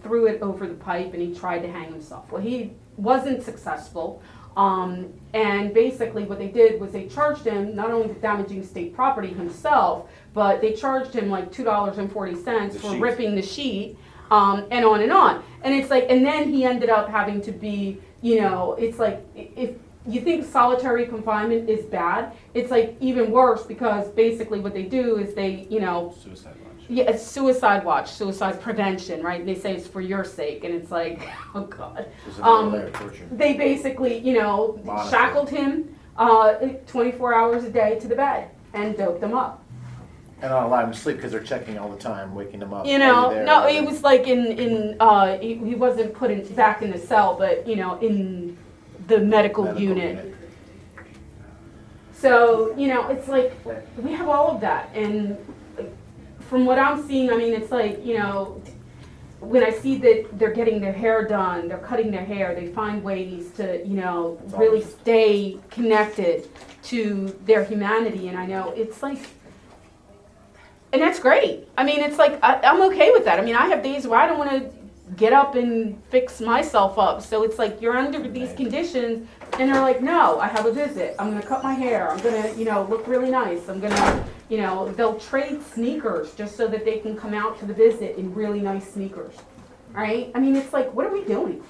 Speaker 1: threw it over the pipe, and he tried to hang himself. Well, he wasn't successful. And basically what they did was they charged him not only with damaging state property himself, but they charged him like $2.40 for ripping the sheet, and on and on. And it's like, and then he ended up having to be, it's like, if you think solitary confinement is bad, it's like even worse, because basically what they do is they,
Speaker 8: Suicide watch.
Speaker 1: yeah, it's suicide watch, suicide prevention, right? They say it's for your sake, and it's like, oh God.
Speaker 13: There's another layer of torture.
Speaker 1: They basically, shackled him 24 hours a day to the bed and doped him up.
Speaker 13: And not allow him to sleep because they're checking all the time, waking him up. Are you there?
Speaker 1: No, it was like he wasn't put back in the cell, but in the medical unit. So, it's like, we have all of that, and from what I'm seeing, it's like, when I see that they're getting their hair done, they're cutting their hair, they find ways to, really stay connected to their humanity, and I know it's like, and that's great. It's like, I'm okay with that. I have days where I don't want to get up and fix myself up. So it's like, you're under these conditions, and they're like, no, I have a visit. I'm going to cut my hair. I'm going to, look really nice. I'm going to, they'll trade sneakers just so that they can come out to the visit in really nice sneakers. Right? It's like, what are we doing?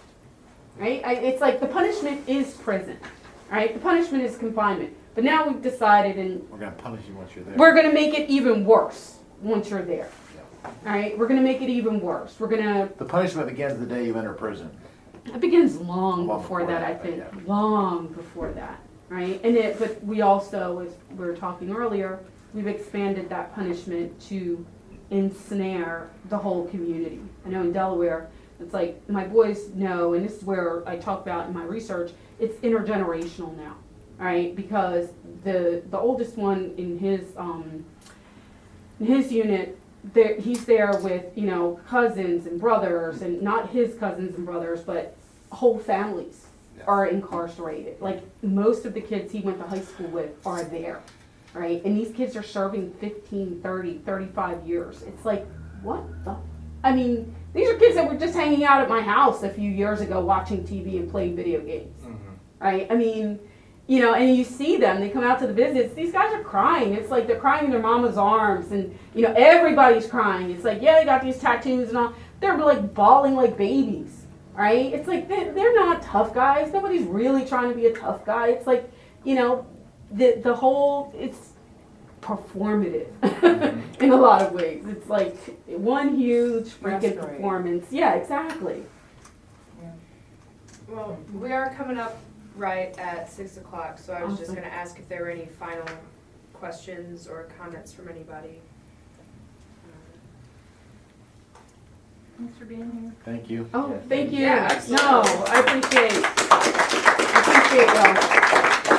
Speaker 1: Right? It's like the punishment is prison. Right? The punishment is confinement. But now we've decided, and
Speaker 13: we're going to punish you once you're there.
Speaker 1: We're going to make it even worse once you're there. All right? We're going to make it even worse. We're going to...
Speaker 13: The punishment begins the day you enter prison.
Speaker 1: It begins long before that, I think. Yeah. Long before that, right? But we also, as we were talking earlier, we've expanded that punishment to ensnare the whole community. I know in Delaware, it's like, my boys know, and this is where I talk about in my research, it's intergenerational now. Right, because the oldest one in his unit, he's there with cousins and brothers, and not his cousins and brothers, but whole families are incarcerated. Like, most of the kids he went to high school with are there, right? And these kids are serving 15, 30, 35 years. It's like, what the? These are kids that were just hanging out at my house a few years ago watching TV and playing video games, right? And you see them, they come out to the visits, these guys are crying. It's like they're crying in their mama's arms, and, everybody's crying. It's like, yeah, they got these tattoos and all. They're like bawling like babies, right? It's like, they're not tough guys. Nobody's really trying to be a tough guy. It's like, the whole, it's performative in a lot of ways. It's like one huge freaking performance. Yeah, exactly.
Speaker 4: Yeah. Well, we are coming up right at 6 o'clock, so I was just going to ask if there were any final questions or comments from anybody.
Speaker 3: Thanks for being here.
Speaker 13: Thank you.
Speaker 1: Oh, thank you.
Speaker 4: Yeah,
Speaker 1: no, I appreciate y'all.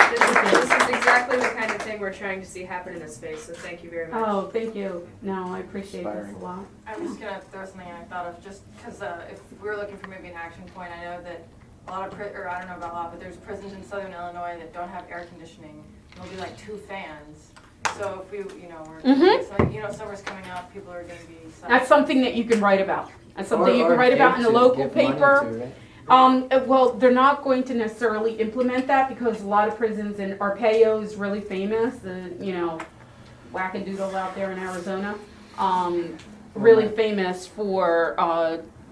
Speaker 4: This is exactly the kind of thing we're trying to see happen in this space, so thank you very much.
Speaker 1: Oh, thank you. No, I appreciate this a lot.
Speaker 18: I was going to throw something in I thought of, just because if we were looking for maybe an action point, I know that a lot of, I don't know about a lot, but there's prisons in southern Illinois that don't have air conditioning. There'll be like 2 fans. So if we, summer's coming up, people are going to be...
Speaker 1: That's something that you can write about. That's something you can write about in the local paper. Well, they're not going to necessarily implement that because a lot of prisons, and Arpaio is really famous, wackadoodle out there in Arizona. Really famous for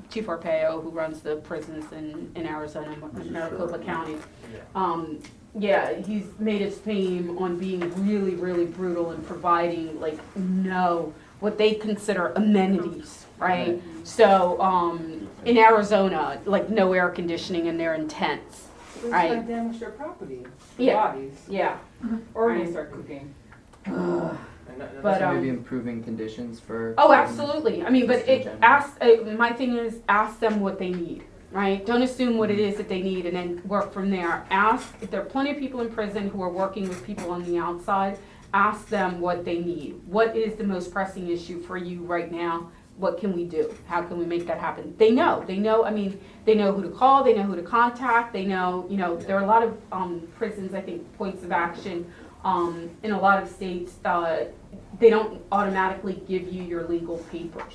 Speaker 1: Chief Arpaio, who runs the prisons in Arizona, Maricopa County. Yeah, he's made his fame on being really, really brutal and providing what they consider amenities, right? So in Arizona, no air conditioning and they're intense,
Speaker 20: It's
Speaker 1: right?
Speaker 20: gonna damage their property, their
Speaker 1: Yeah.
Speaker 20: bodies.
Speaker 1: Yeah.
Speaker 20: Or when
Speaker 1: Right.
Speaker 20: they start cooking.
Speaker 1: But,
Speaker 9: so maybe improving conditions for.
Speaker 1: Oh, absolutely. I mean, but
Speaker 9: Just in
Speaker 1: my thing is, ask them what they need, right? Don't assume what it is that they need and then work from there. Ask, if there are plenty of people in prison who are working with people on the outside, ask them what they need. What is the most pressing issue for you right now? What can we do? How can we make that happen? They know, I mean, they know who to call, they know who to contact, they know, there are a lot of prisons, I think, points of action in a lot of states. They don't automatically give you your legal papers,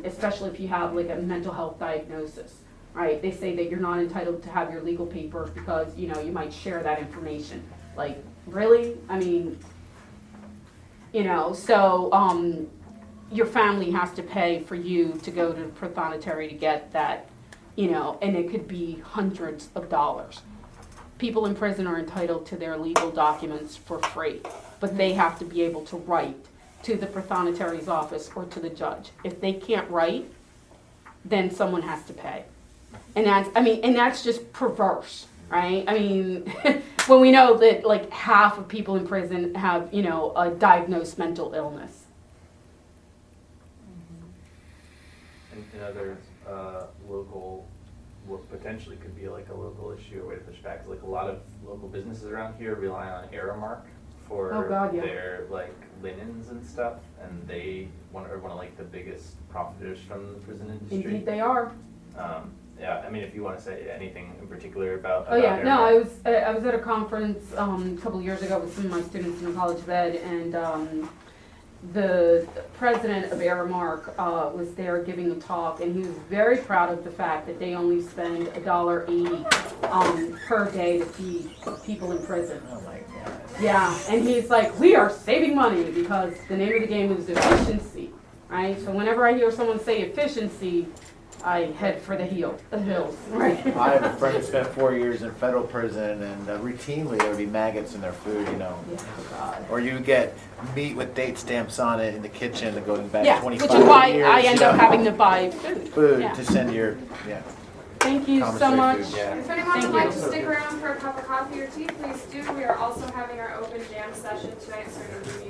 Speaker 1: especially if you have a mental health diagnosis, right? They say that you're not entitled to have your legal papers because, you might share that information. Really? I mean, so your family has to pay for you to go to the prothonotary to get that, and it could be hundreds of dollars. People in prison are entitled to their legal documents for free, but they have to be able to write to the prothonotary's office or to the judge. If they can't write, then someone has to pay. And that's just perverse, right? I mean, when we know that half of people in prison have, a diagnosed mental illness.
Speaker 2: And other local, what potentially could be a local issue or way to push back is a lot of local businesses around here rely on Aramark for their linens and stuff, and they are one of the biggest profiteers from the prison industry.
Speaker 1: Indeed they are.
Speaker 2: Yeah, I mean, if you want to say anything in particular about.
Speaker 1: Oh yeah,
Speaker 2: Aramark.
Speaker 1: no, I was at a conference a couple of years ago with some of my students in the College of Ed, and the president of Aramark was there giving a talk, and he was very proud of the fact that they only spend $1.80 per day to feed people in prison.
Speaker 8: Oh my God.
Speaker 1: Yeah, and he's like, we are saving money because the name of the game is efficiency, right? So whenever I hear someone say efficiency, I head for the hills, right?
Speaker 13: I have a friend who spent 4 years in federal prison, and routinely there would be maggots in their food,
Speaker 1: Yeah, God.
Speaker 13: Or you get meat with date stamps on it in the kitchen going back
Speaker 1: Yeah,
Speaker 13: 25
Speaker 1: which is why
Speaker 13: years.
Speaker 1: I end up having to buy food.
Speaker 13: food
Speaker 1: Yeah.
Speaker 13: to send your,
Speaker 1: Thank you so
Speaker 13: commissary
Speaker 1: much.
Speaker 13: food. Yeah.
Speaker 4: If anyone
Speaker 1: Thank
Speaker 4: would like
Speaker 1: you.
Speaker 4: to stick around for a cup of coffee or tea, please do. We are also having our open jam session tonight, starting to give you